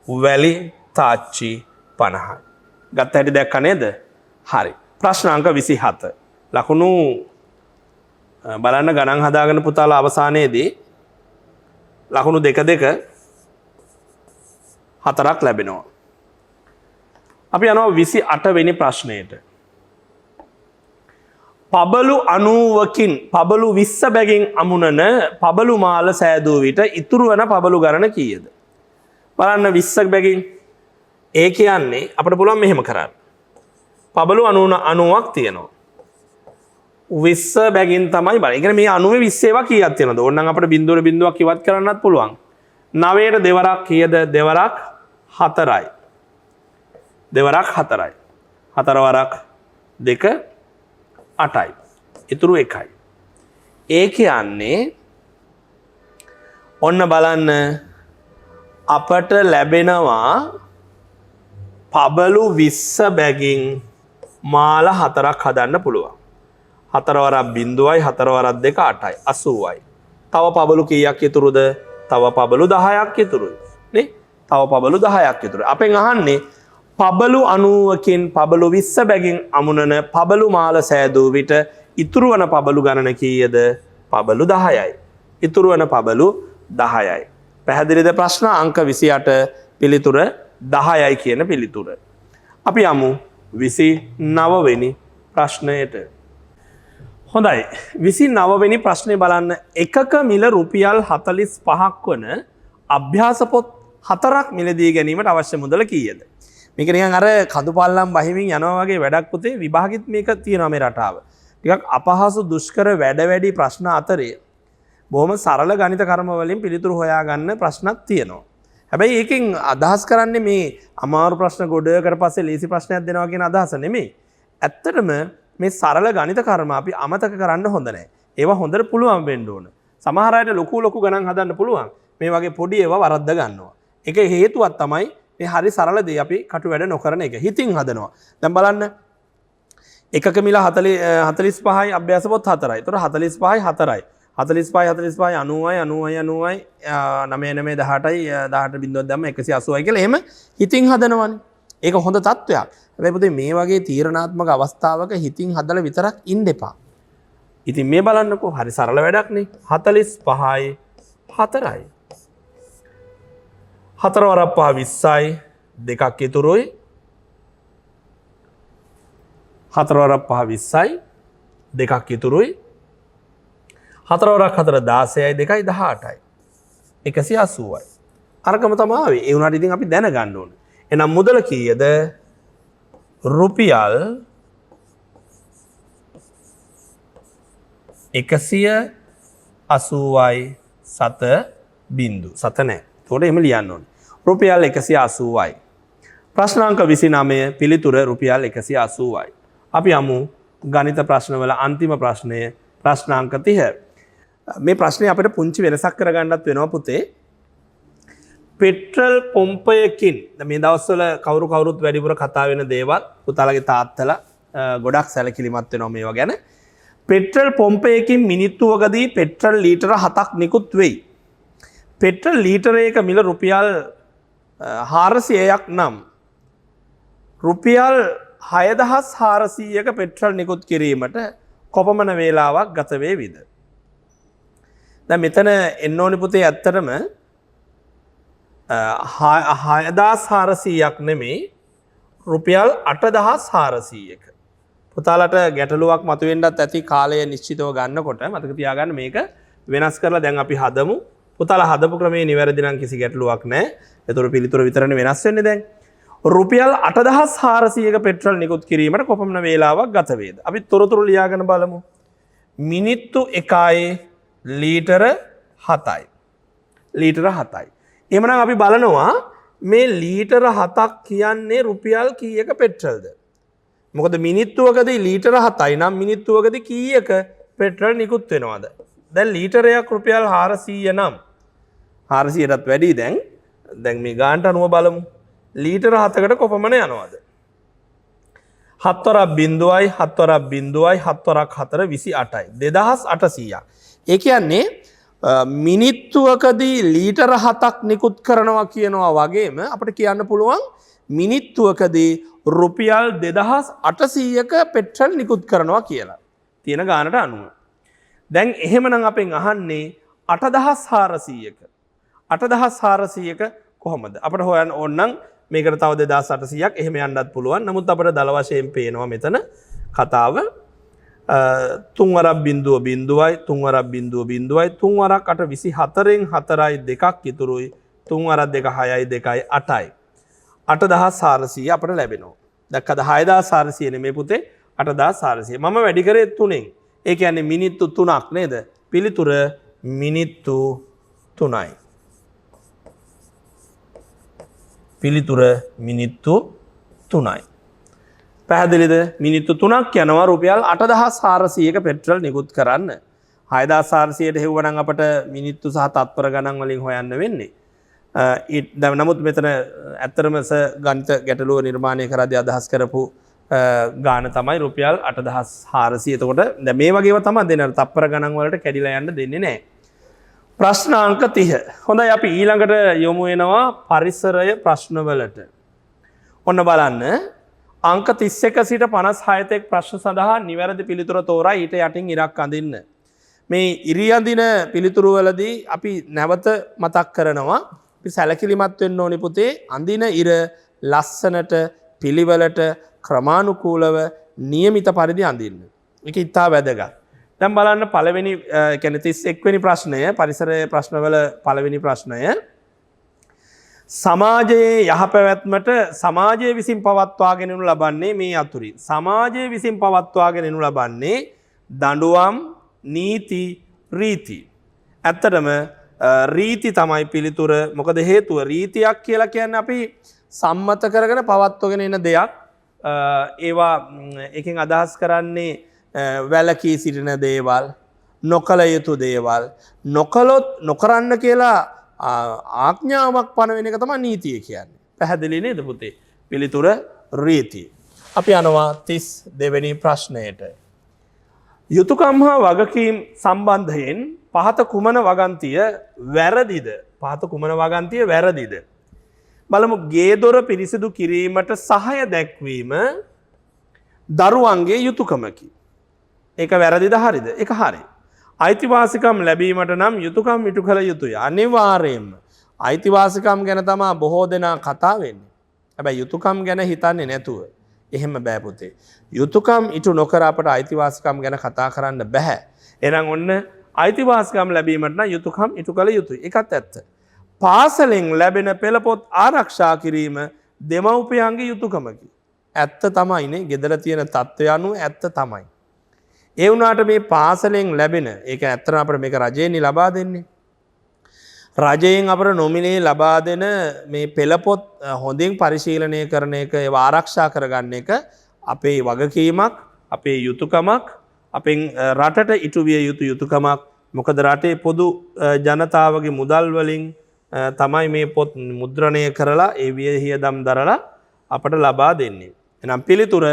වැලි තාච්චි 50යි. ගත්ත හැටි දැක්ක නේද? හරි. ප්‍රශ්න අංක 27. ලකුණු බලන්න ගණන් හදාගෙන පුතාලා අවසානයේදී ලකුණු 2 2 4ක් ලැබෙනවා. අපි යනවා 28 වෙනි ප්‍රශ්නයට. පබළු 90කින් පබළු 20 බැගින් අමුණන පබළු මාල සෑදූ විට ඉතුරු වන පබළු ගණන කීයද? බලන්න 20 බැගින් ඒ කියන්නේ අපිට පුළුවන් මෙහෙම කරන්න. පබළු 90ක් තියෙනවා. 20 බැගින් තමයි බලන්න. ඒ කියන්නේ මේ 90 20 ඒවා කීයක් තියෙනවද? ඕනනම් අපිට බිඳුවර බිඳුවක් ඉවත් කරන්නත් පුළුවන්. 9ට දෙවරක් කීයද? දෙවරක් 4යි. දෙවරක් 4යි. 4 වරක් 2 8යි. ඉතුරු 1යි. ඒ කියන්නේ ඔන්න බලන්න අපට ලැබෙනවා පබළු 20 බැගින් මාල 4ක් හදන්න පුළුවන්. 4 වරක් 0යි 4 වරක් 2 8යි 80යි. තව පබළු කීයක් ඉතුරුද? තව පබළු 10ක් ඉතුරුයි. නේ? තව පබළු 10ක් ඉතුරුයි. අපෙන් අහන්නේ පබළු 90කින් පබළු 20 බැගින් අමුණන පබළු මාල සෑදූ විට ඉතුරු වන පබළු ගණන කීයද? පබළු 10යි. ඉතුරු වන පබළු 10යි. පැහැදිලිද? ප්‍රශ්න අංක 28 පිළිතුර 10යි කියන පිළිතුර. අපි යමු 29 වෙනි ප්‍රශ්නයට. හොඳයි. 29 වෙනි ප්‍රශ්නේ බලන්න. එකක මිල රුපියල් 45ක් වන අභ්‍යාස පොත් 4ක් මිලදී ගැනීමට අවශ්‍ය මුදල කීයද? මේක නිකන් අර කඳු පල්ලම් බහිමින් යනවා වගේ වැඩක් පුතේ. විභාගෙත් මේක තියෙනවා මේ රටාව. ටිකක් අපහසු දුෂ්කර වැඩ වැඩි ප්‍රශ්න අතරේ බොහොම සරල ගණිත කර්ම වලින් පිළිතුරු හොයාගන්න ප්‍රශ්නක් තියෙනවා. හැබැයි ඒකෙන් අදහස් කරන්නේ මේ අමාරු ප්‍රශ්න ගොඩකට පස්සේ ලීසි ප්‍රශ්නයක් දෙනවා කියන අදහස නෙමෙයි. ඇත්තටම මේ සරල ගණිත කර්ම අපි අමතක කරන්න හොඳ නැහැ. ඒවා හොඳට පුළුවන් වෙන්න ඕන. සමහර අයට ලොකු ගණන් හදන්න පුළුවන්. මේ වගේ පොඩි ඒවා වරද්ද ගන්නවා. ඒක හේතුවක් තමයි මේ හරි සරල දේ අපි කටු වැඩ නොකරන එක. හිතින් හදනවා. දැන් බලන්න එකක මිල 45යි අභ්‍යාස පොත් 4යි. ඒතර 45යි 4යි. 45යි 90යි 90යි 99 18යි 18 බිඳුවක් දැම්ම 180යි කියලා එහෙම හිතින් හදනවනේ. ඒක හොඳ තත්වයක්. හැබැයි පුතේ මේ වගේ තීරණාත්මක අවස්ථාවක හිතින් හදලා විතරක් ඉන්න එපා. ඉතින් මේ බලන්නකෝ හරි සරල වැඩක් නේ. 45යි 4යි. 4 වරක් 5 20යි දෙකක් ඉතුරුයි. 4 වරක් 5 20යි දෙකක් ඉතුරුයි. 4 වරක් 4 16යි දෙකයි 18යි. 180යි. අරකම තමයි ආවේ. ඒ වුණාට ඉතින් අපි දැනගන්න ඕනේ. එහෙනම් මුදල කීයද? රුපියල් 180යි 7 බිංදු. 7 නැහැ. ඒකට එහෙම ලියන්න ඕනේ. රුපියල් 180යි. ප්‍රශ්නාංක 29 පිළිතුර රුපියල් 180යි. අපි යමු ගණිත ප්‍රශ්නවල අන්තිම ප්‍රශ්නය ප්‍රශ්නාංක 30. මේ ප්‍රශ්නේ අපිට පුංචි වෙනසක් කරගන්නත් වෙනවා පුතේ. පෙට්‍රල් පොම්පයකින් මේ දවස්වල කවුරුත් වැඩිපුර කතා වෙන දේවල් පුතාලගේ තාත්තලා ගොඩක් සැලකිලිමත් වෙනවා මේවා ගැන. පෙට්‍රල් පොම්පයකින් මිනිත්තුවකදී පෙට්‍රල් ලීටර 7ක් නිකුත් වෙයි. පෙට්‍රල් ලීටරයක මිල රුපියල් 400ක් නම් රුපියල් 6400ක පෙට්‍රල් නිකුත් කිරීමට කොපමණ වේලාවක් ගත වේවිද? දැන් මෙතන එන්න ඕනි පුතේ ඇත්තටම 6400ක් නෙමෙයි රුපියල් 8400ක. පුතාලට ගැටලුවක් මතුවෙන්නත් ඇති කාලය නිශ්චිතව ගන්නකොට මතක තියාගන්න මේක වෙනස් කරලා දැන් අපි හදමු. පුතාලා හදපු ක්‍රමේ නිවැරදි නම් කිසි ගැටලුවක් නැහැ. ඒතර පිළිතුර විතරනේ වෙනස් වෙන්නේ දැන්. රුපියල් 8400ක පෙට්‍රල් නිකුත් කිරීමට කොපමණ වේලාවක් ගත වේද? අපි තොරතුරු ලියාගෙන බලමු. මිනිත්තු 1යි ලීටර 7යි. ලීටර 7යි. එහෙමනම් අපි බලනවා මේ ලීටර 7ක් කියන්නේ රුපියල් කීයක පෙට්‍රල්ද? මොකද මිනිත්තුවකදී ලීටර 7යි නම් මිනිත්තුවකදී කීයක පෙට්‍රල් නිකුත් වෙනවද? දැන් ලීටරයක් රුපියල් 400 නම් 400ටත් වැඩි දැන් මේ ගානට අනුව බලමු. ලීටර 7කට කොපමණ යනවද? 7 වරක් බිංදුවයි 7 වරක් බිංදුවයි 7 වරක් 4 28යි 2800ක්. ඒ කියන්නේ මිනිත්තුවකදී ලීටර 7ක් නිකුත් කරනවා කියනවා වගේම අපිට කියන්න පුළුවන් මිනිත්තුවකදී රුපියල් 2800ක පෙට්‍රල් නිකුත් කරනවා කියලා. තියෙන ගානට අනුව. දැන් එහෙමනම් අපෙන් අහන්නේ 8400ක. 8400ක කොහොමද? අපිට හොයන්න ඕන නම් මේකට තව 2800ක් එහෙම යන්නත් පුළුවන්. නමුත් අපිට දල වශයෙන් පේනවා මෙතන කතාව 3 වරක් බිංදුව බිංදුවයි 3 වරක් බිංදුව බිංදුවයි 3 වරක් 8 24න් 4යි දෙකක් ඉතුරුයි 3 වරක් 2 6යි 2යි 8යි 8400 අපිට ලැබෙනවා. දැක්කද 6400 නෙමෙයි පුතේ 8400. මම වැඩි කරේ 3ෙන්. ඒ කියන්නේ මිනිත්තු 3ක් නේද? පිළිතුර මිනිත්තු 3යි. පිළිතුර මිනිත්තු 3යි. පැහැදිලිද? මිනිත්තු 3ක් යනවා රුපියල් 8400ක පෙට්‍රල් නිකුත් කරන්න. 6400ට හෙව්වනම් අපට මිනිත්තු සහ තත්පර ගණන් වලින් හොයන්න වෙන්නේ. නමුත් මෙතන ඇත්තරම ගණිත ගැටලුව නිර්මාණය කරද්දී අදහස් කරපු ගාන තමයි රුපියල් 8400. එතකොට දැන් මේ වගේව තමයි දෙන්නේ. තත්පර ගණන් වලට කැඩිලා යන්න දෙන්නේ නැහැ. ප්‍රශ්නාංක 30. හොඳයි අපි ඊළඟට යොමු වෙනවා පරිසරය ප්‍රශ්නවලට. ඔන්න බලන්න අංක 31 සිට 56 තෙක් ප්‍රශ්න සඳහා නිවැරදි පිළිතුර තෝරා ඊට යටින් ඉරක් අඳින්න. මේ ඉරි අඳින පිළිතුරු වලදී අපි නැවත මතක් කරනවා අපි සැලකිලිමත් වෙන්න ඕනි පුතේ අඳින ඉර ලස්සනට පිළිවෙලට ක්‍රමානුකූලව નિયમિત පරිදි අඳින්න. මේක ඉතා වැදගත්. දැන් බලන්න පළවෙනි කියන්නේ 31 වෙනි ප්‍රශ්නය පරිසරයේ ප්‍රශ්නවල පළවෙනි ප්‍රශ්නය සමාජයේ යහපැවැත්මට සමාජය විසින් පවත්වාගෙන යනු ලබන්නේ මේ අතුරින් සමාජය විසින් පවත්වාගෙන යනු ලබන්නේ දඬුවම්, නීති, රීති. ඇත්තටම රීති තමයි පිළිතුර. මොකද හේතුව රීතියක් කියලා කියන්නේ අපි සම්මත කරගෙන පවත්වගෙන එන දෙයක්. ඒවා එකෙන් අදහස් කරන්නේ වැලකී සිටින දේවල්, නොකළ යුතු දේවල්, නොකළොත් නොකරන්න කියලා ආඥාවක් පනවෙන එක තමයි නීතිය කියන්නේ. පැහැදිලි නේද පුතේ? පිළිතුර රීති. අපි යනවා 32 වෙනි ප්‍රශ්නයට. යුතුයකම් හා වගකීම් සම්බන්ධයෙන් පහත කුමන වගන්තිය වැරදිද? පහත කුමන වගන්තිය වැරදිද? බලමු. ගේ දොර පිරිසිදු කිරීමට සහාය දැක්වීම දරුවන්ගේ යුතුයකමකි. ඒක වැරදිද හරිද? ඒක හරි. අයිතිවාසිකම් ලැබීමට නම් යුතුයකම් ඉටු කළ යුතුය. අනිවාර්යයෙන්ම අයිතිවාසිකම් ගැන තමයි බොහෝ දෙනා කතා වෙන්නේ. හැබැයි යුතුයකම් ගැන හිතන්නේ නැතුව එහෙම බෑ පුතේ. යුතුයකම් ඉටු නොකර අපට අයිතිවාසිකම් ගැන කතා කරන්න බෑ. එහෙනම් ඔන්න අයිතිවාසිකම් ලැබීමට නම් යුතුයකම් ඉටු කළ යුතුයි. ඒකත් ඇත්ත. පාසලෙන් ලැබෙන පෙළපොත් ආරක්ෂා කිරීම දෙමව්පියන්ගේ යුතුයකමකි. ඇත්ත තමයිනේ. ගෙදර තියෙන තත්ත්වය අනුව ඇත්ත තමයි. ඒ වුණාට මේ පාසලෙන් ලැබෙන, ඒක ඇත්තටම අපිට මේක රජයෙන් ලබා දෙන්නේ. රජයෙන් අපට නොමිලේ ලබා දෙන මේ පෙළපොත් හොඳින් පරිශීලනය කරන එක, ඒවා ආරක්ෂා කරගන්න එක අපේ වගකීමක්, අපේ යුතුයකමක්, අපෙන් රටට ඉටු විය යුතු යුතුයකමක්. මොකද රටේ පොදු ජනතාවගේ මුදල් වලින් තමයි මේ පොත් මුද්‍රණය කරලා ඒ වියහියදම් දරලා අපට ලබා දෙන්නේ. එහෙනම් පිළිතුර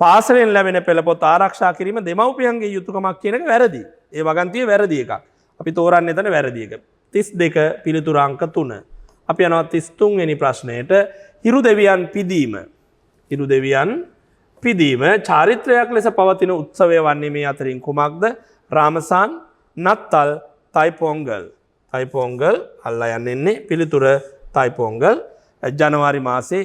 පාසලෙන් ලැබෙන පෙළපොත් ආරක්ෂා කිරීම දෙමව්පියන්ගේ යුතුයකමක් කියන එක වැරදි. ඒ වගන්තිය වැරදි එකක්. අපි තෝරන්නේ එතන වැරදි එක. 32 පිළිතුර අංක 3. අපි යනවා 33 වෙනි ප්‍රශ්නයට. හිරු දෙවියන් පිදීම. හිරු දෙවියන් පිදීම චාරිත්‍රයක් ලෙස පවතින උත්සවය වන්නේ මේ අතරින් කුමක්ද? රාමසාන්, නත්තල්, තයිපොංගල්. තයිපොංගල් අල්ලා යන්නේ පිළිතුර තයිපොංගල්. ජනවාරි මාසේ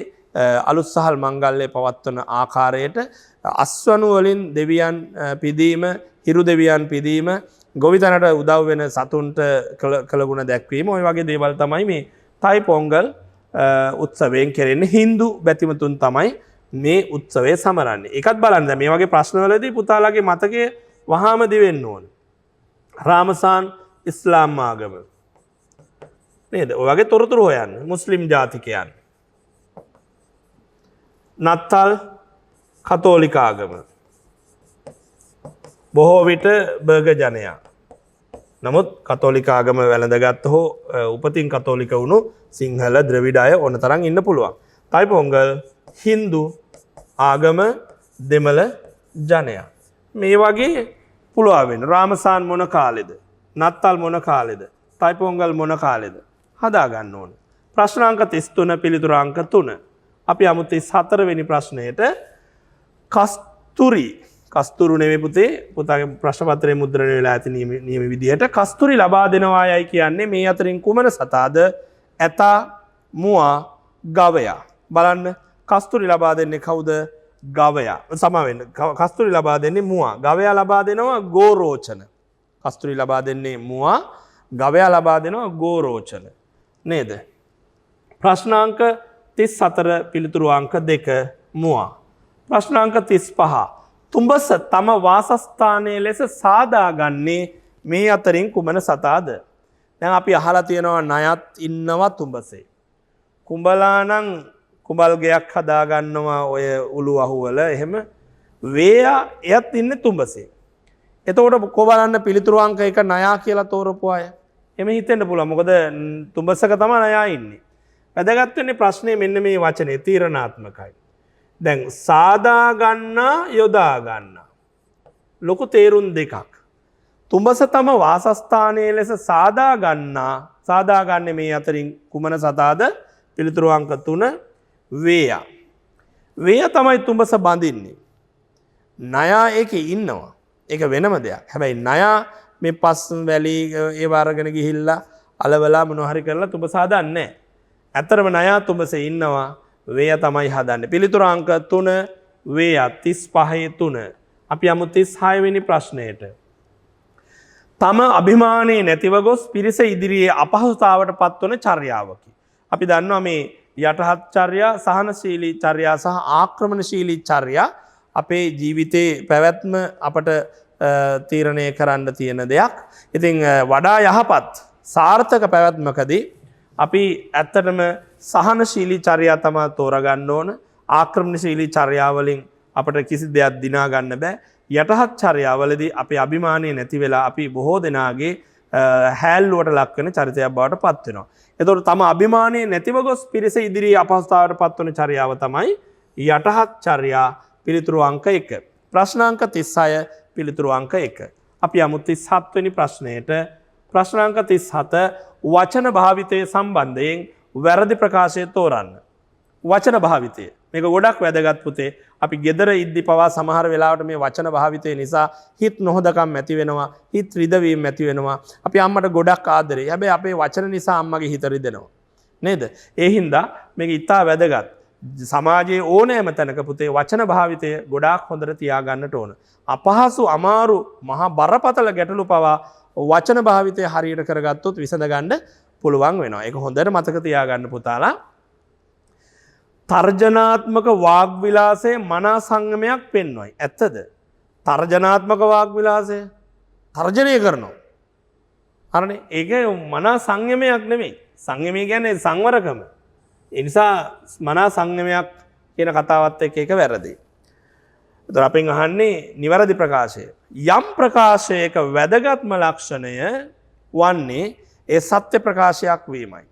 අලුත් සහල් මංගල්‍යය පවත්වන ආකාරයට අස්වනු වලින් දෙවියන් පිදීම, හිරු දෙවියන් පිදීම, ගොවිතැනට උදව් වෙන සතුන්ට කළ ගුණ දැක්වීම, ඔය වගේ දේවල් තමයි මේ තයිපොංගල් උත්සවයෙන් කෙරෙන්නේ. හින්දු බැතිමතුන් තමයි මේ උත්සවය සමරන්නේ. ඒකත් බලන්න. මේ වගේ ප්‍රශ්නවලදී පුතාලාගේ මතකය වහාම දිවෙන්න ඕන. රාමසාන් ඉස්ලාම් ආගම නේද? ඔය වගේ තොරතුරු හොයන්න. මුස්ලිම් ජාතිකයන්. නත්තල් කතෝලික ආගම. බොහෝ විට බර්ග ජනයා. නමුත් කතෝලික ආගම වැළඳගත් හෝ උපතින් කතෝලික වුණු සිංහල ද්‍රවිඩ අය ඕන තරම් ඉන්න පුළුවන්. තයිපොංගල් හින්දු ආගම දෙමළ ජනයා. මේ වගේ පුළුවන් වෙන. රාමසාන් මොන කාලෙද? නත්තල් මොන කාලෙද? තයිපොංගල් මොන කාලෙද? හදා ගන්න ඕන. ප්‍රශ්නාංක 33 පිළිතුර අංක 3. අපි යමු 34 වෙනි ප්‍රශ්නයට. කස්තුරි. කස්තුරු නෙමෙයි පුතේ. පුතාගේ ප්‍රශ්න පත්‍රයේ මුද්‍රණය වෙලා ඇති නියම විදිහට කස්තුරි ලබා දෙනවා යයි කියන්නේ මේ අතරින් කුමන සතාද? ඇතා, මුවා, ගවයා. බලන්න. කස්තුරි ලබා දෙන්නේ කවුද? ගවයා. සමා වෙන්න. කස්තුරි ලබා දෙන්නේ මුවා. ගවයා ලබා දෙනවා ගෝරෝචන. කස්තුරි ලබා දෙන්නේ මුවා. ගවයා ලබා දෙනවා ගෝරෝචන. නේද? ප්‍රශ්නාංක 34 පිළිතුරු අංක 2 මුවා. ප්‍රශ්නාංක 35 තුඹස තම වාසස්ථානයේ ලෙස සාදාගන්නේ මේ අතරින් කුමන සතාද? දැන් අපි අහලා තියෙනවා ණයත් ඉන්නවා තුඹසේ. කුඹලා නම් කුඹල් ගෙයක් හදාගන්නවා ඔය උළු අහුවල එහෙම. වේයා එයත් ඉන්නේ තුඹසේ. එතකොට කො බලන්න පිළිතුරු අංක 1 ණයා කියලා තෝරපු අය. එමෙ හිතෙන්න පුළුවන්. මොකද තුඹසක තමයි ණයා ඉන්නේ. වැදගත් වෙන්නේ ප්‍රශ්නේ මෙන්න මේ වචනේ තීරණාත්මකයි. දැන් සාදා ගන්නා යොදා ගන්නා ලොකු තේරුම් දෙකක්. තුඹස තම වාසස්ථානයේ ලෙස සාදා ගන්නේ මේ අතරින් කුමන සතාද? පිළිතුරු අංක 3 වේයා. වේයා තමයි තුඹස බඳින්නේ. ණයා ඒකේ ඉන්නවා. ඒක වෙනම දෙයක්. හැබැයි ණයා මේ පස් වැලි ඒව අරගෙන ගිහිල්ලා අලවලා මොනවා හරි කරලා තුඹස හදන්නේ නැහැ. ඇත්තරම ණයා තුඹසේ ඉන්නවා. වේයා තමයි හදන්නේ. පිළිතුරු අංක 3 වේයා 35 3. අපි යමු 36 වෙනි ප්‍රශ්නයට. තම අභිමානයේ නැතිව ගොස් පිරිස ඉදිරියේ අපහසුතාවට පත්වන චර්යාවකි. අපි දන්නවා මේ යටහත් චර්යා, සහනශීලී චර්යා සහ ආක්‍රමණශීලී චර්යා අපේ ජීවිතේ පැවැත්ම අපට තීරණය කරන්න තියෙන දෙයක්. ඉතින් වඩා යහපත් සාර්ථක පැවැත්මකදී අපි ඇත්තටම සහනශීලී චර්යා තමයි තෝරගන්න ඕන. ආක්‍රමණශීලී චර්යාවලින් අපට කිසි දෙයක් දිනා ගන්න බෑ. යටහත් චර්යාවලදී අපේ අභිමානය නැති වෙලා අපි බොහෝ දෙනාගේ හැල්ලුවට ලක් වෙන චරිතයක් බවට පත් වෙනවා. එතකොට තම අභිමානය නැතිව ගොස් පිරිස ඉදිරියේ අපහසුතාවයට පත් වෙන චර්යාව තමයි යටහත් චර්යා පිළිතුරු අංක 1. ප්‍රශ්නාංක 36 පිළිතුරු අංක 1. අපි යමු 37 වෙනි ප්‍රශ්නයට. ප්‍රශ්නාංක 37 වචන භාවිතය සම්බන්ධයෙන් වැරදි ප්‍රකාශය තෝරන්න. වචන භාවිතය. මේක ගොඩක් වැදගත් පුතේ. අපි ගෙදර ඉද්දි පවා සමහර වෙලාවට මේ වචන භාවිතය නිසා හිත නොහොදකම් ඇති වෙනවා. හිත රිදවීම ඇති වෙනවා. අපි අම්මට ගොඩක් ආදරේ. හැබැයි අපේ වචන නිසා අම්මගේ හිත රිදෙනවා. නේද? ඒ හින්දා මේක ඉතා වැදගත්. සමාජයේ ඕනෑම තැනක පුතේ වචන භාවිතය ගොඩාක් හොඳට තියාගන්නට ඕන. අපහසු අමාරු මහා බරපතල ගැටලු පවා වචන භාවිතය හරියට කරගත්තොත් විසඳගන්න පුළුවන් වෙනවා. ඒක හොඳට මතක තියාගන්න පුතාලා. තර්ජනාත්මක වාග් විලාසය මනා සංගමයක් පෙන්වයි. ඇත්තද? තර්ජනාත්මක වාග් විලාසය තර්ජනය කරනවා. හරිනේ. ඒක මනා සංයමයක් නෙමෙයි. සංයමය කියන්නේ සංවරකම. ඒ නිසා මනා සංයමයක් කියන කතාවත් එක්ක ඒක වැරදි. ඒතර අපෙන් අහන්නේ නිවැරදි ප්‍රකාශය. යම් ප්‍රකාශයක වැදගත්ම ලක්ෂණය වන්නේ ඒ සත්‍ය ප්‍රකාශයක් වීමයි.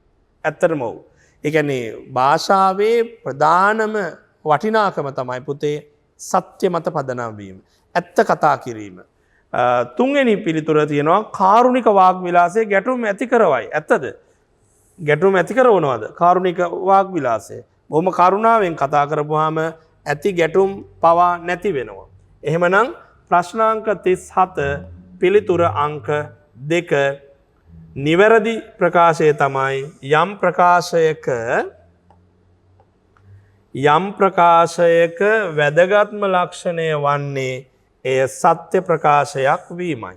ඇත්තටම ඔව්. ඒ කියන්නේ භාෂාවේ ප්‍රධානම වටිනාකම තමයි පුතේ සත්‍ය මත පදනම් වීම. ඇත්ත කතා කිරීම. තුන්වෙනි පිළිතුර තියෙනවා කාරුණික වාග් විලාසය ගැටුම් ඇති කරවයි. ඇත්තද? ගැටුම් ඇති කරනවද? කාරුණික වාග් විලාසය. බොහොම කරුණාවෙන් කතා කරපුවාම ඇති ගැටුම් පවා නැති වෙනවා. එහෙමනම් ප්‍රශ්නාංක 37 පිළිතුර අංක 2 නිවැරදි ප්‍රකාශය තමයි යම් ප්‍රකාශයක වැදගත්ම ලක්ෂණය වන්නේ එය සත්‍ය ප්‍රකාශයක් වීමයි.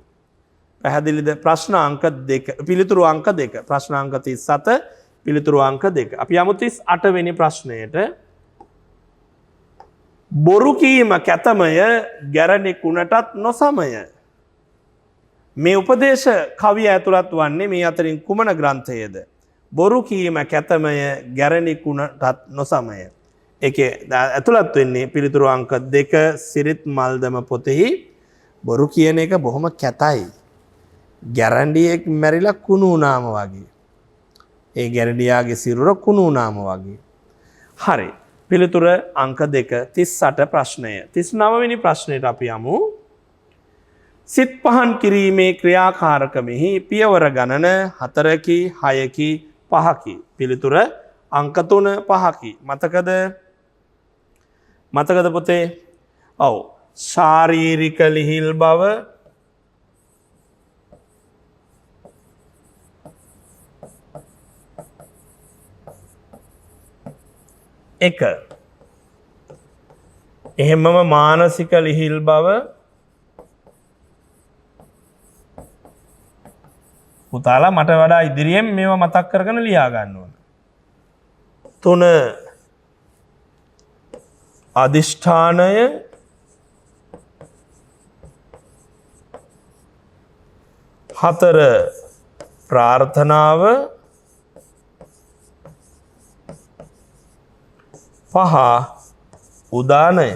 පැහැදිලිද? ප්‍රශ්න අංක 2 පිළිතුරු අංක 2. ප්‍රශ්න අංක 37 පිළිතුරු අංක 2. අපි යමු 38 වෙනි ප්‍රශ්නයට. බොරු කීම කැතමය ගැරණෙකුණටත් නොසමය. මේ උපදේශ කවිය ඇතුළත් වන්නේ මේ අතරින් කුමන ග්‍රන්ථයේද? බොරු කීම කැතමය ගැරණෙකුණටත් නොසමය. ඒකේ ඇතුළත් වෙන්නේ පිළිතුරු අංක 2 සිරිත් මල්දම පොතෙහි. බොරු කියන එක බොහොම කැතයි. ගැරන්ඩියෙක් මැරිලා කුණු වුණාම වගේ. ඒ ගැරන්ඩියාගේ සිරුර කුණු වුණාම වගේ. හරි. පිළිතුර අංක 2 38 ප්‍රශ්නය. 39 වෙනි ප්‍රශ්නයට අපි යමු. සිත් පහන් කිරීමේ ක්‍රියාකාරකමෙහි පියවර ගණන 4කි 6කි 5කි. පිළිතුර අංක 3 5කි. මතකද පුතේ? ඔව්. ශාරීරික ලිහිල් බව, එක. එහෙමම මානසික ලිහිල් බව, පුතාලා මට වඩා ඉදිරියෙන් මේවා මතක් කරගෙන ලියා ගන්න ඕන. 3 අදිෂ්ඨානය, 4 ප්‍රාර්ථනාව, 5 උදානය.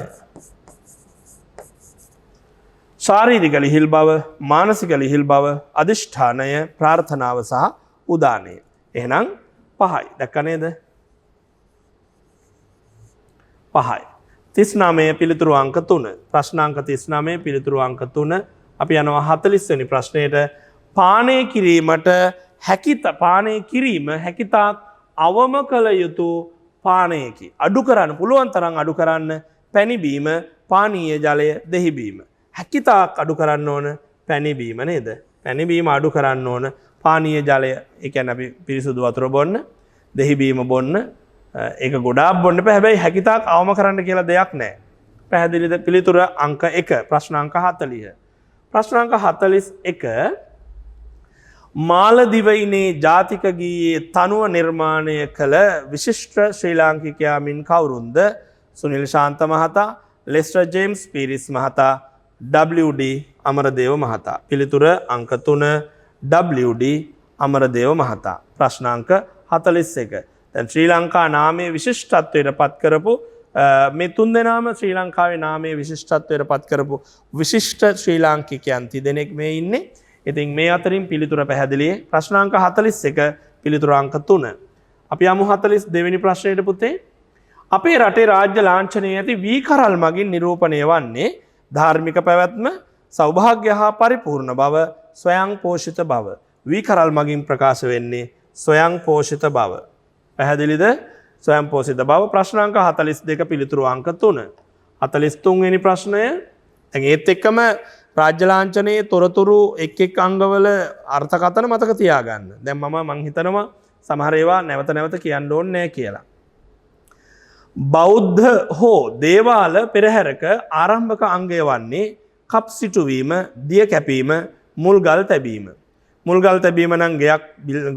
ශාරීරික ලිහිල් බව, මානසික ලිහිල් බව, අදිෂ්ඨානය, ප්‍රාර්ථනාව සහ උදානය. එහෙනම් 5යි. දැක්ක නේද? 5යි. 39 පිළිතුරු අංක 3. ප්‍රශ්නාංක 39 පිළිතුරු අංක 3. අපි යනවා 40 වෙනි ප්‍රශ්නයට. පානය කිරීමට පානය කිරීම හැකිතාක් අවම කළ යුතු පානයකි. අඩු කරන්න පුළුවන් තරම් අඩු කරන්න පැණි පානීය ජලය දෙහි බීම. හැකිතාක් අඩු කරන්න ඕන පැණි බීම නේද? පැණි බීම අඩු කරන්න ඕන පානීය ජලය. ඒ කියන්නේ අපි පිරිසුදු වතුර බොන්න, දෙහි බීම බොන්න. ඒක ගොඩාක් බොන්න බෑ. හැබැයි හැකිතාක් අවම කරන්න කියලා දෙයක් නැහැ. පැහැදිලිද? පිළිතුර අංක 1 ප්‍රශ්න අංක 40. ප්‍රශ්න අංක 41 මාලදිවයිනේ ජාතික ගීයේ තනුව නිර්මාණය කළ විශිෂ්ට ශ්‍රී ලාංකිකයා මින් කවුරුන්ද? සුනිල් ශාන්ත මහතා, ලෙස්ටර් ජේම්ස් පීරිස් මහතා, WD අමරදේව මහතා. පිළිතුර අංක 3 WD අමරදේව මහතා. ප්‍රශ්නාංක 41. දැන් ශ්‍රී ලංකා නාමයේ විශිෂ්ටත්වයට පත් කරපු මේ තුන් දෙනාම ශ්‍රී ලංකාවේ නාමයේ විශිෂ්ටත්වයට පත් කරපු විශිෂ්ට ශ්‍රී ලාංකිකයන් තිදෙනෙක් මේ ඉන්නේ. ඉතින් මේ අතරින් පිළිතුර පැහැදිලියි. ප්‍රශ්නාංක 41 පිළිතුර අංක 3. අපි යමු 42 වෙනි ප්‍රශ්නයට පුතේ. අපේ රටේ රාජ්‍ය ලාංඡනයේ ඇති වී කරල් මගින් නිරූපණය වන්නේ ධාර්මික පැවැත්ම, සෞභාග්‍ය හා පරිපූර්ණ බව, ස්වයං පෝෂිත බව. වී කරල් මගින් ප්‍රකාශ වෙන්නේ ස්වයං පෝෂිත බව. පැහැදිලිද? ස්වයං පෝෂිත බව. ප්‍රශ්නාංක 42 පිළිතුරු අංක 3. 43 වෙනි ප්‍රශ්නය. දැන් ඒත් එක්කම රාජ්‍ය ලාංඡනයේ තොරතුරු එක් එක් අංගවල අර්ථකථන මතක තියාගන්න. දැන් මම හිතනවා සමහර ඒවා නැවත නැවත කියන්න ඕනේ නැහැ කියලා. බෞද්ධ හෝ දේවාල පෙරහැරක ආරම්භක අංගය වන්නේ කප් සිටුවීම, දිය කැපීම, මුල්ගල් තැබීම. මුල්ගල් තැබීම නම් ගෙයක්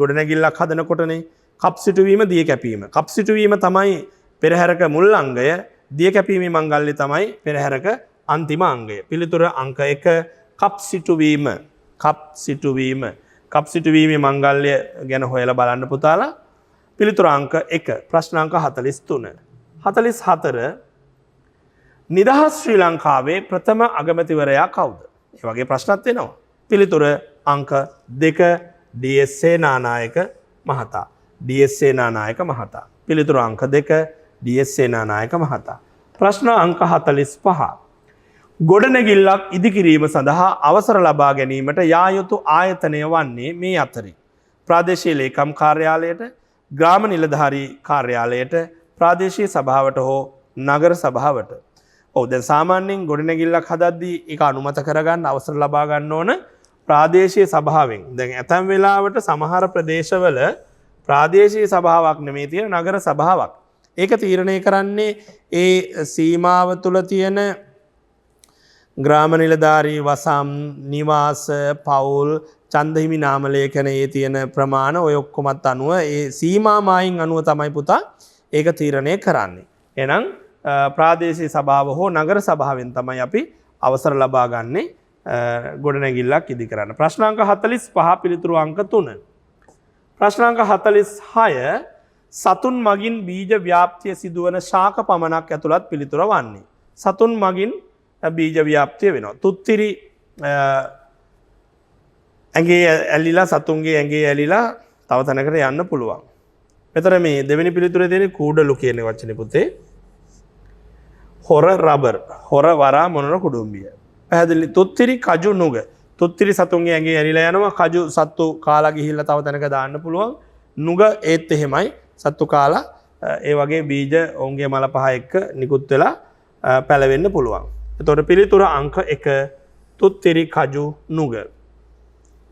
ගොඩනැගිල්ලක් හදනකොටනේ. කප් සිටුවීම, දිය කැපීම. කප් සිටුවීම තමයි පෙරහැරක මුල් අංගය. දිය කැපීමේ මංගල්‍ය තමයි පෙරහැරක අන්තිම අංගය. පිළිතුර අංක 1 කප් සිටුවීම. කප් සිටුවීම. කප් සිටුවීමේ මංගල්‍ය ගැන හොයලා බලන්න පුතාලා. පිළිතුර අංක 1. ප්‍රශ්නාංක 43. 44 නිදහස් ශ්‍රී ලංකාවේ ප්‍රථම අගමැතිවරයා කවුද? ඒ වගේ ප්‍රශ්නත් එනවා. පිළිතුර අංක 2 DS සේනානායක මහතා. DS සේනානායක මහතා. පිළිතුර අංක 2 DS සේනානායක මහතා. ප්‍රශ්න අංක 45. ගොඩනැගිල්ලක් ඉදිකිරීම සඳහා අවසර ලබා ගැනීමට යා යුතු ආයතනය වන්නේ මේ අතරින් ප්‍රාදේශීය ලේකම් කාර්යාලයට, ග්‍රාම නිලධාරී කාර්යාලයට, ප්‍රාදේශීය සභාවට හෝ නගර සභාවට. ඔව් දැන් සාමාන්‍යයෙන් ගොඩනැගිල්ලක් හදද්දී ඒක අනුමත කරගන්න අවසර ලබා ගන්න ඕන ප්‍රාදේශීය සභාවෙන්. දැන් ඇතැම් වෙලාවට සමහර ප්‍රදේශවල ප්‍රාදේශීය සභාවක් නෙමෙයි තියෙන නගර සභාවක්. ඒක තීරණය කරන්නේ ඒ සීමාව තුළ තියෙන ග්‍රාම නිලධාරී වසම්, නිවාස, පවුල්, ඡන්දහිමි නාම ලේඛනයේ තියෙන ප්‍රමාණ ඔය ඔක්කොමත් අනුව ඒ සීමා මායින් අනුව තමයි පුතා ඒක තීරණය කරන්නේ. එහෙනම් ප්‍රාදේශීය සභාව හෝ නගර සභාවෙන් තමයි අපි අවසර ලබා ගන්නේ ගොඩනැගිල්ලක් ඉදි කරන්න. ප්‍රශ්නාංක 45 පිළිතුරු අංක 3. ප්‍රශ්නාංක 46 සතුන් මගින් බීජ ව්‍යාප්තිය සිදුවන ශාක පමණක් ඇතුළත් පිළිතුර වන්නේ. සතුන් මගින් බීජ ව්‍යාප්තිය වෙනවා. තුත්තිරි ඇඟේ ඇලිලා, සතුන්ගේ ඇඟේ ඇලිලා තව තැනකට යන්න පුළුවන්. මෙතන මේ දෙවෙනි පිළිතුරේ තියෙන කූඩලු කියන වචනේ පුතේ. හොර රබර්, හොර වරා මොනර කුඩුම්බිය. පැහැදිලි. තුත්තිරි කජු නුග. තුත්තිරි සතුන්ගේ ඇඟේ ඇලිලා යනවා. කජු සත්තු කාලා ගිහිල්ලා තව තැනක දාන්න පුළුවන්. නුග ඒත් එහෙමයි. සත්තු කාලා ඒ වගේ බීජ ඔවුන්ගේ මල පහ එක්ක නිකුත් වෙලා පැලවෙන්න පුළුවන්. එතකොට පිළිතුර අංක 1 තුත්තිරි කජු නුග.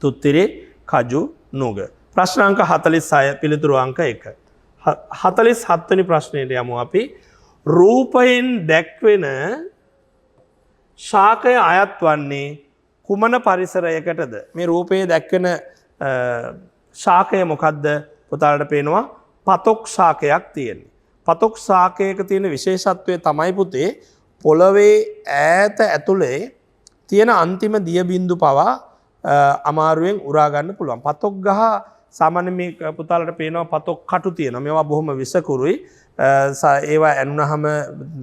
තුත්තිරි කජු නුග. ප්‍රශ්නාංක 46 පිළිතුරු අංක 1. 47 වෙනි ප්‍රශ්නයට යමු අපි. රූපයෙන් දැක්වෙන ශාකය අයත් වන්නේ කුමන පරිසරයකටද? මේ රූපයේ දැක්වෙන ශාකය මොකද්ද? පුතාලට පේනවා පතොක් ශාකයක් තියෙන්නේ. පතොක් ශාකයක තියෙන විශේෂත්වය තමයි පුතේ පොළවේ ඈත ඇතුලේ තියෙන අන්තිම දිය බිඳු පවා අමාරුවෙන් උරා ගන්න පුළුවන්. පතොක් ගහ සාමාන්‍ය මේ පුතාලට පේනවා පතොක් කටු තියෙනවා. මේවා බොහොම විසකුරුයි. ඒවා ඇනුනහම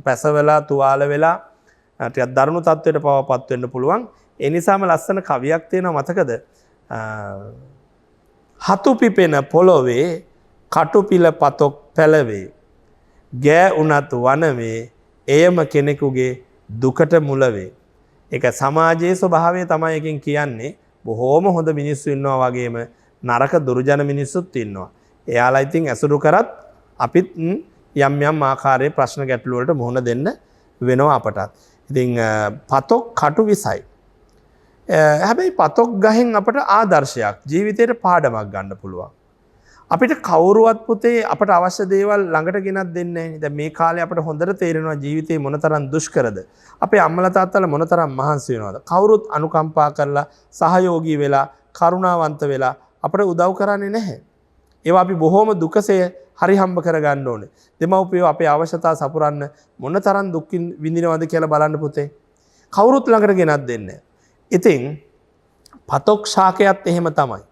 පැසවලා තුවාල වෙලා ටිකක් දරුණු තත්ත්වයට පවපත් වෙන්න පුළුවන්. ඒ නිසාම ලස්සන කවියක් තියෙනවා මතකද? හතු පිපෙන පොළොවේ කටුපිල පතොක් පැලවේ. ගෑ උනත් වනවේ එයම කෙනෙකුගේ දුකට මුල වේ. ඒක සමාජයේ ස්වභාවය තමයි එකෙන් කියන්නේ. බොහෝම හොඳ මිනිස්සු ඉන්නවා වගේම නරක දුර්ජන මිනිස්සුත් ඉන්නවා. එයාලා ඉතින් ඇසුරු කරත් අපිත් යම් යම් ආකාරයේ ප්‍රශ්න ගැටලු වලට මුහුණ දෙන්න වෙනවා අපටත්. ඉතින් පතොක් කටු විසයි. හැබැයි පතොක් ගහෙන් අපට ආදර්ශයක්, ජීවිතේට පාඩමක් ගන්න පුළුවන්. අපිට කවුරුවත් පුතේ අපට අවශ්‍ය දේවල් ළඟට ගෙනත් දෙන්නේ නැහැ. දැන් මේ කාලේ අපට හොඳට තේරෙනවා ජීවිතේ මොනතරම් දුෂ්කරද. අපේ අම්මලා තාත්තලා මොනතරම් මහන්සි වෙනවද. කවුරුත් අනුකම්පා කරලා සහයෝගී වෙලා කරුණාවන්ත වෙලා අපට උදව් කරන්නේ නැහැ. ඒවා අපි බොහොම දුකසේ හරි හම්බ කරගන්න ඕනේ. දෙමව්පියෝ අපේ අවශ්‍යතා සපුරන්න මොන තරම් දුක් විඳිනවද කියලා බලන්න පුතේ. කවුරුත් ළඟට ගෙනත් දෙන්නේ. ඉතින් පතොක් ශාකයත් එහෙම තමයි.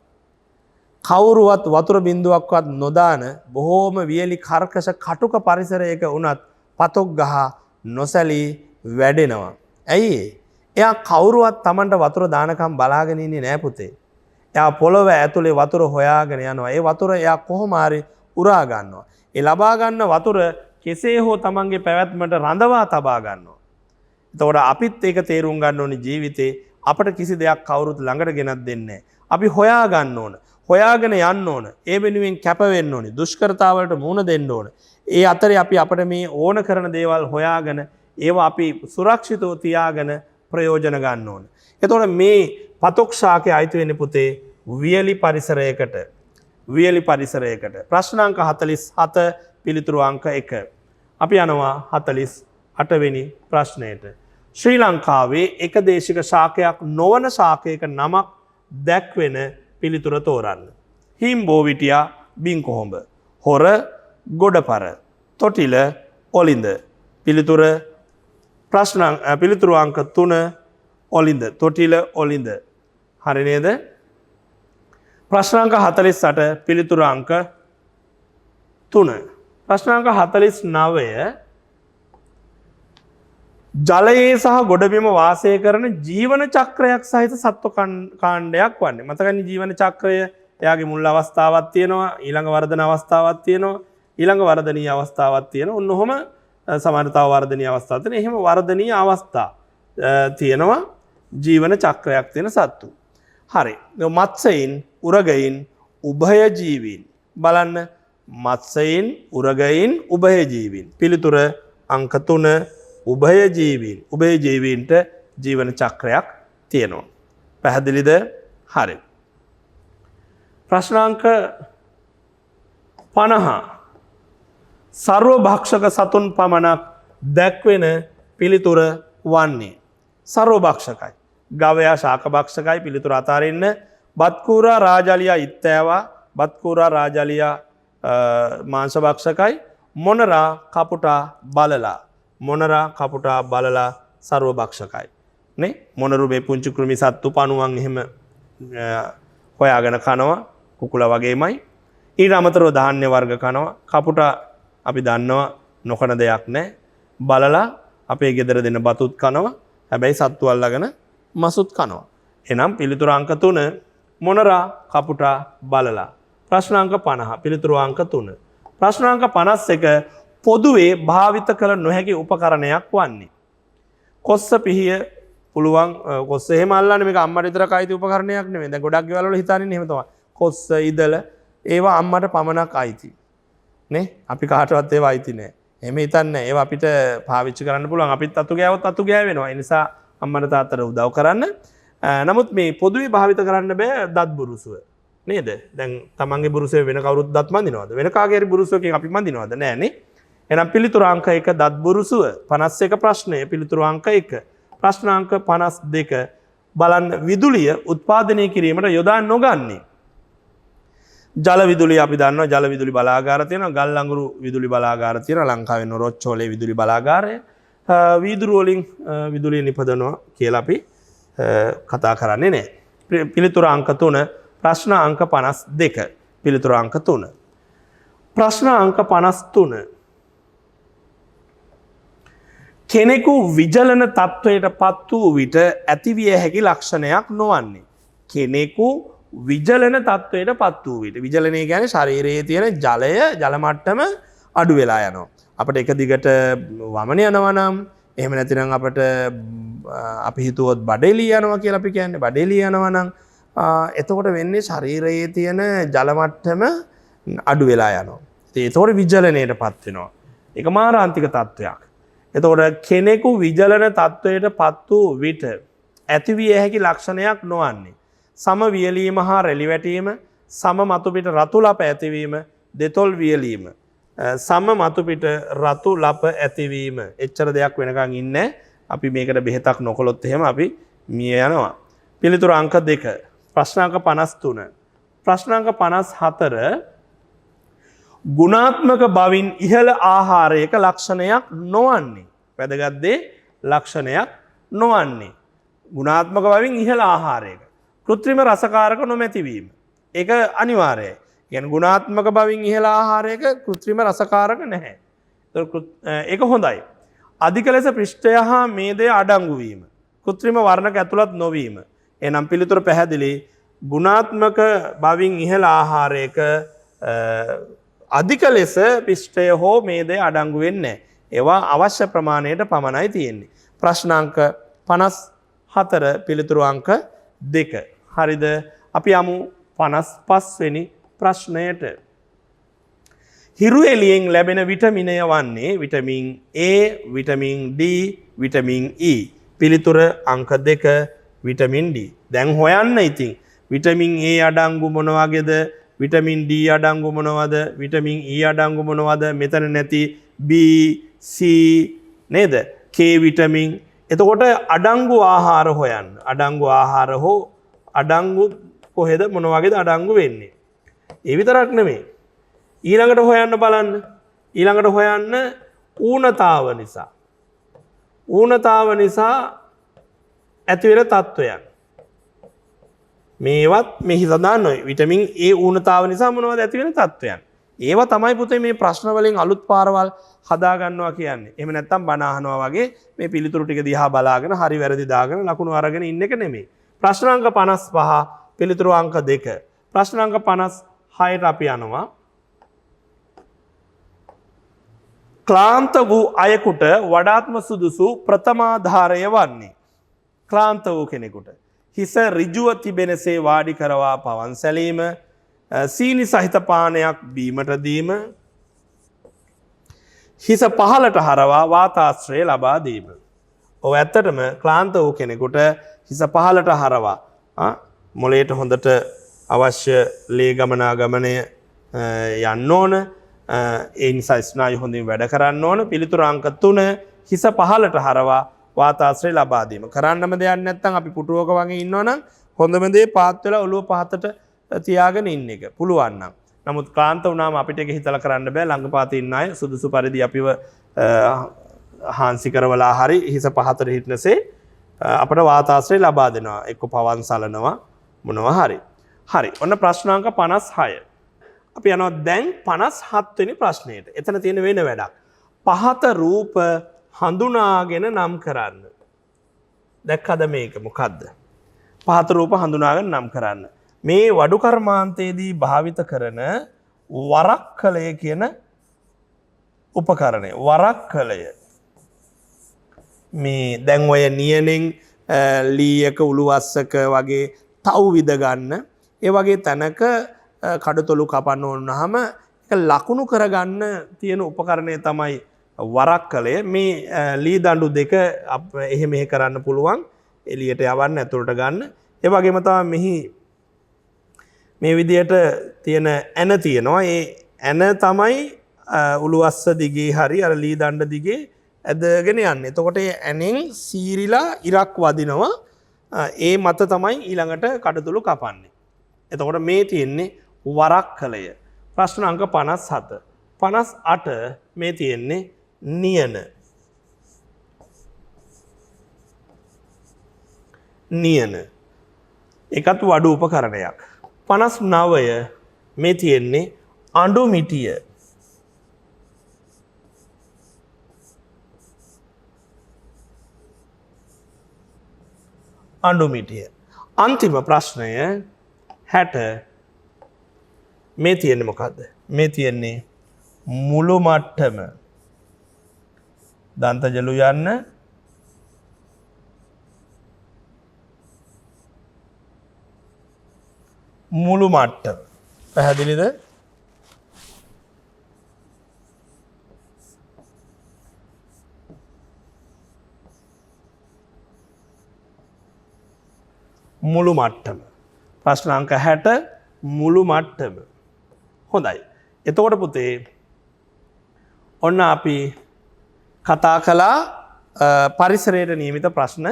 කවුරුවත් වතුර බින්දුවක්වත් නොදාන බොහෝම වියලි කර්කශ කටුක පරිසරයක වුණත් පතොක් ගහ නොසැලී වැඩෙනවා. ඇයි? එයා කවුරුවත් Tamanට වතුර දානකම් බලාගෙන ඉන්නේ නෑ පුතේ. එයා පොළොව ඇතුලේ වතුර හොයාගෙන යනවා. ඒ වතුර එයා කොහොම හරි උරා ගන්නවා. ඒ ලබා ගන්න වතුර කෙසේ හෝ Tamanගේ පැවැත්මට රඳවා තබා ගන්නවා. එතකොට අපිත් ඒක තේරුම් ගන්න ඕනේ ජීවිතේ අපට කිසි දෙයක් කවුරුත් ළඟට ගෙනත් දෙන්නේ නැහැ. අපි හොයා ගන්න ඕන. හොයාගෙන යන්න ඕන. ඒ වෙනුවෙන් කැප වෙන්න ඕනේ. දුෂ්කරතාවලට මුහුණ දෙන්න ඕන. ඒ අතරේ අපි අපිට මේ ඕන කරන දේවල් හොයාගෙන ඒවා අපි සුරක්ෂිතව තියාගෙන ප්‍රයෝජන ගන්න ඕන. එතකොට මේ පතොක් ශාකයේ අයිති වෙන්නේ පුතේ වියලි පරිසරයකට. වියලි පරිසරයකට. ප්‍රශ්න අංක 47 පිළිතුරු අංක 1. අපි යනවා 48 වෙනි ප්‍රශ්නයට. ශ්‍රී ලංකාවේ එක දේශික ශාකයක් නොවන ශාකයක නමක් දැක්වෙන පිළිතුර තෝරන්න. හිම්බෝවිටියා බිංකොහොඹ. හොර ගොඩපර. තොටිල ඔලින්ද. පිළිතුරු අංක 3 ඔලින්ද. තොටිල ඔලින්ද. හරි නේද? ප්‍රශ්න අංක 48 පිළිතුරු අංක 3. ප්‍රශ්න අංක 49 ජලයේ සහ ගොඩබිම වාසය කරන ජීවන චක්‍රයක් සහිත සත්ව කාණ්ඩයක් වන්නේ. මතකනේ ජීවන චක්‍රය එයාගේ මුල් අවස්ථාවක් තියෙනවා, ඊළඟ වර්ධන අවස්ථාවක් තියෙනවා, ඊළඟ වර්ධනීය අවස්ථාවක් තියෙනවා. ඔන්න ඔහොම සමානතාව වර්ධනීය අවස්ථාවක් තියෙන. එහෙම වර්ධනීය අවස්ථා තියෙනවා ජීවන චක්‍රයක් තියෙන සත්තු. හරි. මත්ස්‍යයින්, උරගයින්, උභයජීවීන්. බලන්න මත්ස්‍යයින්, උරගයින්, උභයජීවීන්. පිළිතුර අංක 3 උභයජීවීන්. උභයජීවීන්ට ජීවන චක්‍රයක් තියෙනවා. පැහැදිලිද? හරි. ප්‍රශ්නාංක 50. සර්ව භක්ෂක සතුන් පමණක් දැක්වෙන පිළිතුර වන්නේ. සර්ව භක්ෂකයි. ගවයා ශාක භක්ෂකයි. පිළිතුර අතාරින්න. බත්කූරා රාජලියා ඉත්තෑවා. බත්කූරා රාජලියා මාංශ භක්ෂකයි. මොනරා කපුටා බලලා. මොනරා කපුටා බලලා සර්ව භක්ෂකයි. නේ? මොනරු මේ පුංචි කෘමි සත්තු පණුවන් එහෙම හොයාගෙන කනවා. කුකුලා වගේමයි. ඊට අමතරව ධාන්‍ය වර්ග කනවා. කපුටා අපි දන්නවා නොකන දෙයක් නැහැ. බලලා අපේ ගෙදර දෙන බතුත් කනවා. හැබැයි සත්තු අල්ලගෙන මසුත් කනවා. එහෙනම් පිළිතුරු අංක 3 මොනරා කපුටා බලලා. ප්‍රශ්න අංක 50 පිළිතුරු අංක 3. ප්‍රශ්න අංක 51 පොදුවේ භාවිත කළ නොහැකි උපකරණයක් වන්නේ. කොස්ස පිහිය පුළුවන් කොස්ස එහෙම අල්ලන්නේ මේක අම්මට විතරක් අයිති උපකරණයක් නෙමෙයි. දැන් ගොඩක් ගෙවල් වල හිතන්නේ එහෙම තමයි. කොස්ස ඉදල ඒවා අම්මට පමණක් අයිති. නේ? අපි කාටවත් ඒවා අයිති නෑ. එහෙම හිතන්නේ. ඒවා අපිට පාවිච්චි කරන්න පුළුවන්. අපිත් අතු ගෑවොත් අතු ගෑවෙනවා. ඒ නිසා අම්මට තාත්තට උදව් කරන්න. නමුත් මේ පොදුවේ භාවිත කරන්න බෑ දත් බුරුසුව. නේද? දැන් තමන්ගේ බුරුසුවේ වෙන කවුරුත් දත් මන්දිනවද? වෙන කාගේ හරි බුරුසුවකින් අපි මන්දිනවද? නෑනේ. එහෙනම් පිළිතුරු අංක 1 දත් බුරුසුව 51 ප්‍රශ්නය පිළිතුරු අංක 1. ප්‍රශ්න අංක 52 බලන්න විදුලිය උත්පාදනය කිරීමට යොදා නොගන්නේ. ජල විදුලිය අපි දන්නවා ජල විදුලි බලාගාර තියෙනවා. ගල් අඟුරු විදුලි බලාගාර තියෙනවා. ලංකාවේ නොරොච්චෝලේ විදුලි බලාගාරය. වීදුරු වලින් විදුලිය නිපදවනවා කියලා අපි කතා කරන්නේ නැහැ. පිළිතුරු අංක 3 ප්‍රශ්න අංක 52 පිළිතුරු අංක 3. ප්‍රශ්න අංක 53 කෙනෙකු විජලන තත්ත්වයට පත් වූ විට ඇතිවිය හැකි ලක්ෂණයක් නොවන්නේ. කෙනෙකු විජලන තත්ත්වයට පත් වූ විට. විජලනය කියන්නේ ශරීරයේ තියෙන ජලය ජල මට්ටම අඩු වෙලා යනවා. අපිට එක දිගට වමන යනවා නම් එහෙම නැතිනම් අපිට අපි හිතුවොත් බඩේලිය යනවා කියලා අපි කියන්නේ. බඩේලිය යනවා නම් එතකොට වෙන්නේ ශරීරයේ තියෙන ජල මට්ටම අඩු වෙලා යනවා. ඉතින් ඒතකොට විජලනයට පත් වෙනවා. ඒක මාරාන්තික තත්ත්වයක්. එතකොට කෙනෙකු විජලන තත්ත්වයට පත් වූ විට ඇතිවිය හැකි ලක්ෂණයක් නොවන්නේ. සම වියලීම හා රැලි වැටීම, සම මතුපිට රතු ලප ඇතිවීම, දෙතොල් වියලීම, සම මතුපිට රතු ලප ඇතිවීම. එච්චර දෙයක් වෙනකන් ඉන්නේ. අපි මේකට බෙහෙතක් නොකළොත් එහෙම අපි මිය යනවා. පිළිතුරු අංක 2. ප්‍රශ්න අංක 53. ප්‍රශ්න අංක 54 ගුණාත්මක බවින් ඉහළ ආහාරයක ලක්ෂණයක් නොවන්නේ. වැදගත් දේ ලක්ෂණයක් නොවන්නේ. ගුණාත්මක බවින් ඉහළ ආහාරයක. කෘත්‍රිම රසකාරක නොමැතිවීම. ඒක අනිවාර්යයි. කියන්නේ ගුණාත්මක බවින් ඉහළ ආහාරයක කෘත්‍රිම රසකාරක නැහැ. ඒක හොඳයි. අධික ලෙස පෘෂ්ඨය හා මේදය අඩංගු වීම. කෘත්‍රිම වර්ණක ඇතුළත් නොවීම. එනම් පිළිතුර පැහැදිලි. ගුණාත්මක බවින් ඉහළ ආහාරයක අධික ලෙස පිෂ්ඨය හෝ මේදය අඩංගු වෙන්නේ නැහැ. ඒවා අවශ්‍ය ප්‍රමාණයට පමණයි තියෙන්නේ. ප්‍රශ්න අංක 54 පිළිතුරු අංක 2. හරිද? අපි යමු 55 වෙනි ප්‍රශ්නයට. හිරු එළියෙන් ලැබෙන විටමිනය වන්නේ vitamin A, vitamin D, vitamin E. පිළිතුර අංක 2 විටමින් D. දැන් හොයන්න ඉතින් විටමින් A අඩංගු මොන වගේද? විටමින් D අඩංගු මොනවද? විටමින් E අඩංගු මොනවද? මෙතන නැති B, C නේද? K vitamin. එතකොට අඩංගු ආහාර හොයන්න. අඩංගු ආහාර හෝ අඩංගු කොහෙද මොන වගේද අඩංගු වෙන්නේ? ඒ විතරක් නෙමෙයි. ඊළඟට හොයන්න බලන්න. ඊළඟට හොයන්න ඌනතාව නිසා. ඌනතාව නිසා ඇතිවෙන තත්වයන්. මේවත් මෙහි සඳහන් නොයි. විටමින් A ඌනතාව නිසා මොනවද ඇතිවෙන තත්වයන්? ඒවා තමයි පුතේ මේ ප්‍රශ්න වලින් අලුත් පාරවල් හදා ගන්නවා කියන්නේ. එහෙම නැත්නම් බණ අහනවා වගේ මේ පිළිතුරු ටික දිහා බලාගෙන හරි වැරදි දාගෙන ලකුණු අරගෙන ඉන්න එක නෙමෙයි. ප්‍රශ්න අංක 55 පිළිතුරු අංක 2. ප්‍රශ්න අංක 56ට අපි යනවා. ක්ලාන්ත වූ අයෙකුට වඩාත්ම සුදුසු ප්‍රථමාධාරය වන්නේ. ක්ලාන්ත වූ කෙනෙකුට හිස ඍජුව තිබෙනසේ වාඩි කරවා පවන් සැලීම, සීනි සහිත පානයක් බීමට දීම, හිස පහළට හරවා වාතාශ්‍රය ලබා දීම. ඔව් ඇත්තටම ක්ලාන්ත වූ කෙනෙකුට හිස පහළට හරවා මොළයට හොඳට අවශ්‍ය ලේ ගමනාගමනය යන්න ඕන. ඒ නිසා ස්නායු හොඳින් වැඩ කරන්න ඕන. පිළිතුරු අංක 3 හිස පහළට හරවා වාතාශ්‍රය ලබා දීම. කරන්නම දෙයක් නැත්නම් අපි පුටුවක වගේ ඉන්නවනම් හොඳම දේ පාත් වෙලා ඔළුව පහතට තියාගෙන ඉන්න එක. පුළුවන් නම්. නමුත් ක්ලාන්ත වුණාම අපිට ඒක හිතලා කරන්න බෑ. ළඟපාත ඉන්න අය සුදුසු පරිදි අපිව හාන්සි කරවලා හරි හිස පහතට හිටනසේ අපට වාතාශ්‍රය ලබා දෙනවා. එක්ක පවන් සලනවා මොනවා හරි. හරි. ඔන්න ප්‍රශ්න අංක 56. අපි යනවා දැන් 57 වෙනි ප්‍රශ්නයට. එතන තියෙන වෙන වැඩක්. පහත රූප හඳුනාගෙන නම් කරන්න. දැක්කද මේක මොකද්ද? පහත රූප හඳුනාගෙන නම් කරන්න. මේ වඩු කර්මාන්තයේදී භාවිත කරන වරක්කලය කියන උපකරණය. වරක්කලය. මේ දැන් ඔය නියනෙන් ලීයක උළුවස්සක වගේ තව් විද ගන්න ඒ වගේ තැනක කඩතොලු කපන්න ඕනහම ඒක ලකුණු කරගන්න තියෙන උපකරණය තමයි වරක්කලය. මේ ලී දඬු දෙක එහෙම මෙහෙ කරන්න පුළුවන්. එළියට යවන්න ඇතුළට ගන්න. ඒ වගේම තමයි මෙහි මේ විදියට තියෙන ඇන තියෙනවා. ඒ ඇන තමයි උළුවස්ස දිගේ හරි අර ලී දඬ දිගේ ඇදගෙන යන්නේ. එතකොට ඒ ඇනෙන් සීරිලා ඉරක් වදිනවා. ඒ මත තමයි ඊළඟට කඩතොලු කපන්නේ. එතකොට මේ තියෙන්නේ වරක්කලය. ප්‍රශ්න අංක 57. 58 මේ තියෙන්නේ නියන. නියන. ඒකත් වඩු උපකරණයක්. 59 මේ තියෙන්නේ අඬු මිටිය. අඬු මිටිය. අන්තිම ප්‍රශ්නය 60 මේ තියෙන්නේ මොකද්ද? මේ තියෙන්නේ මුළු මට්ටම. දන්තජලු යන්න මුළු මට්ටම. පැහැදිලිද? මුළු මට්ටම. ප්‍රශ්න අංක 60 මුළු මට්ටම. හොඳයි. එතකොට පුතේ ඔන්න අපි කතා කළා පරිසරයට නියමිත ප්‍රශ්න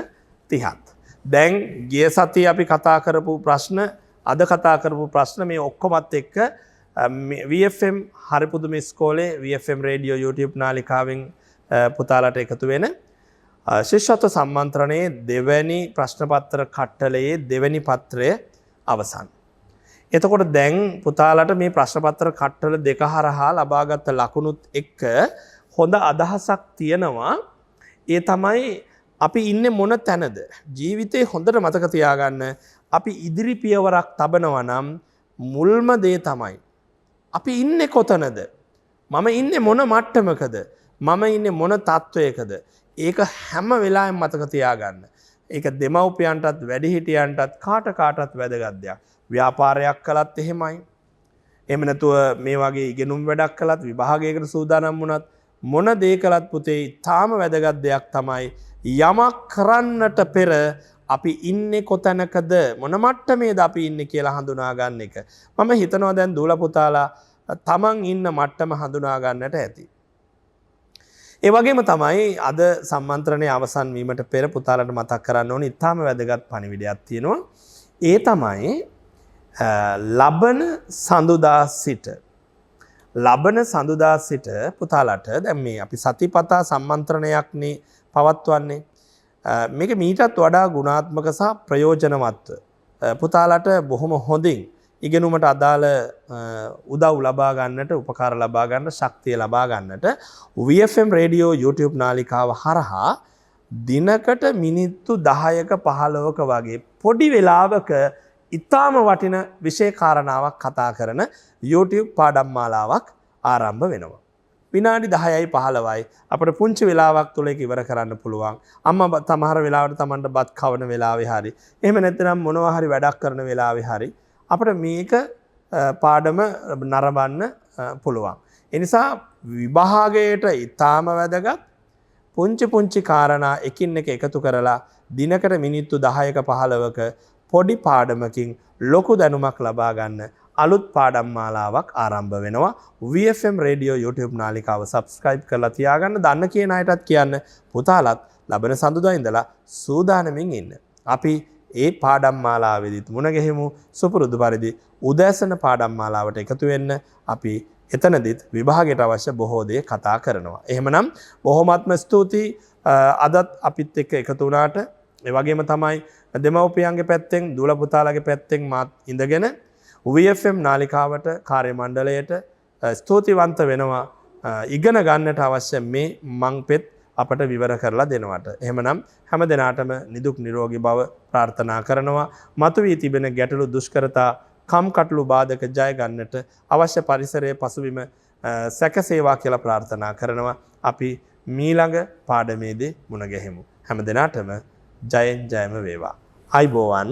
30ක්. දැන් ගිය සතියේ අපි කතා කරපු ප්‍රශ්න අද කතා කරපු ප්‍රශ්න මේ ඔක්කොමත් එක්ක VFM හරිපුදුම ඉස්කෝලේ VFM රේඩියෝ YouTube නාලිකාවෙන් පුතාලට එකතු වෙන ශිෂ්‍යත්ව සම්මන්ත්‍රණයේ දෙවැනි ප්‍රශ්න පත්‍ර කට්ටලයේ දෙවැනි පත්‍රය අවසන්. එතකොට දැන් පුතාලට මේ ප්‍රශ්න පත්‍ර කට්ටල දෙක හරහා ලබාගත් ලකුණුත් එක්ක හොඳ අදහසක් තියෙනවා. ඒ තමයි අපි ඉන්නේ මොන තැනද? ජීවිතේ හොඳට මතක තියාගන්න. අපි ඉදිරි පියවරක් තබනවා නම් මුල්ම දේ තමයි අපි ඉන්නේ කොතනද? මම ඉන්නේ මොන මට්ටමකද? මම ඉන්නේ මොන තත්වයකද? ඒක හැම වෙලාවෙම මතක තියාගන්න. ඒක දෙමව්පියන්ටත් වැඩිහිටියන්ටත් කාටත් වැදගත් දෙයක්. ව්‍යාපාරයක් කළත් එහෙමයි. එහෙම නැතුව මේ වගේ ඉගෙනුම් වැඩක් කළත් විභාගයකට සූදානම් වුණත් මොන දේ කළත් පුතේ ඊටාම වැදගත් දෙයක් තමයි යමක් කරන්නට පෙර අපි ඉන්නේ කොතැනකද මොන මට්ටමේද අපි ඉන්නේ කියලා හඳුනා ගන්න එක. මම හිතනවා දැන් දූල පුතාලා තමන් ඉන්න මට්ටම හඳුනා ගන්නට ඇති. ඒ වගේම තමයි අද සම්මන්ත්‍රණයේ අවසන් වීමට පෙර පුතාලට මතක් කරන්න ඕනේ ඊටාම වැදගත් පණිවිඩයක් තියෙනවා. ඒ තමයි ලබන සඳුදා සිට පුතාලට දැන් මේ අපි සතිපතා සම්මන්ත්‍රණයක්නේ පවත්වන්නේ. මේක මීටත් වඩා ගුණාත්මක සහ ප්‍රයෝජනවත්ව පුතාලට බොහොම හොඳින් ඉගෙනුමට අදාළ උදව් ලබා ගන්නට උපකාර ලබා ගන්න ශක්තිය ලබා ගන්නට VFM රේඩියෝ YouTube නාලිකාව හරහා දිනකට මිනිත්තු 10ක 15ක වගේ පොඩි වෙලාවක ඊටාම වටින විෂය කාරණාවක් කතා කරන YouTube පාඩම් මාලාවක් ආරම්භ වෙනවා. විනාඩි 10යි 15යි අපිට පුංචි වෙලාවක් තුල ඒක ඉවර කරන්න පුළුවන්. අම්මා තමහර වෙලාවට Tamanට බත් කවන වෙලාවේ හරි එහෙම නැත්නම් මොනවා හරි වැඩක් කරන වෙලාවේ හරි අපිට මේක පාඩම නරඹන්න පුළුවන්. ඒ නිසා විභාගයට ඊටාම වැදගත් පුංචි කාරණා එකින් එක එකතු කරලා දිනකට මිනිත්තු 10ක 15ක පොඩි පාඩමකින් ලොකු දැනුමක් ලබා ගන්න අලුත් පාඩම් මාලාවක් ආරම්භ වෙනවා. VFM රේඩියෝ YouTube නාලිකාව subscribe කරලා තියාගන්න. දන්න කියන අයටත් කියන්න පුතාලත් ලබන සඳුදා ඉඳලා සූදානමින් ඉන්න. අපි ඒ පාඩම් මාලාවේදීත් මුණ ගැහිමු. සුපුරුදු පරිදි උදෑසන පාඩම් මාලාවට එකතු වෙන්න. අපි එතනදිත් විභාගයට අවශ්‍ය බොහෝ දේ කතා කරනවා. එහෙමනම් බොහොමත්ම ස්තුතියි අදත් අපිත් එක්ක එකතු වුණාට. ඒ වගේම තමයි දෙමව්පියන්ගේ පැත්තෙන් දූල පුතාලගේ පැත්තෙන් මාත් ඉඳගෙන VFM නාලිකාවට කාර්ය මණ්ඩලයට ස්තුතිවන්ත වෙනවා ඉගෙන ගන්නට අවශ්‍ය මේ මංපෙත් අපට විවර කරලා දෙනවට. එහෙමනම් හැම දිනාටම නිදුක් නිරෝගී බව ප්‍රාර්ථනා කරනවා. මතුවී තිබෙන ගැටලු දුෂ්කරතා කම්කටොළු බාධක ජය ගන්නට අවශ්‍ය පරිසරයේ පසුබිම සැකසේවා කියලා ප්‍රාර්ථනා කරනවා. අපි මීළඟ පාඩමේදී මුණ ගැහෙමු. හැම දිනාටම ජයෙන් ජයම වේවා. අයිබෝවන්.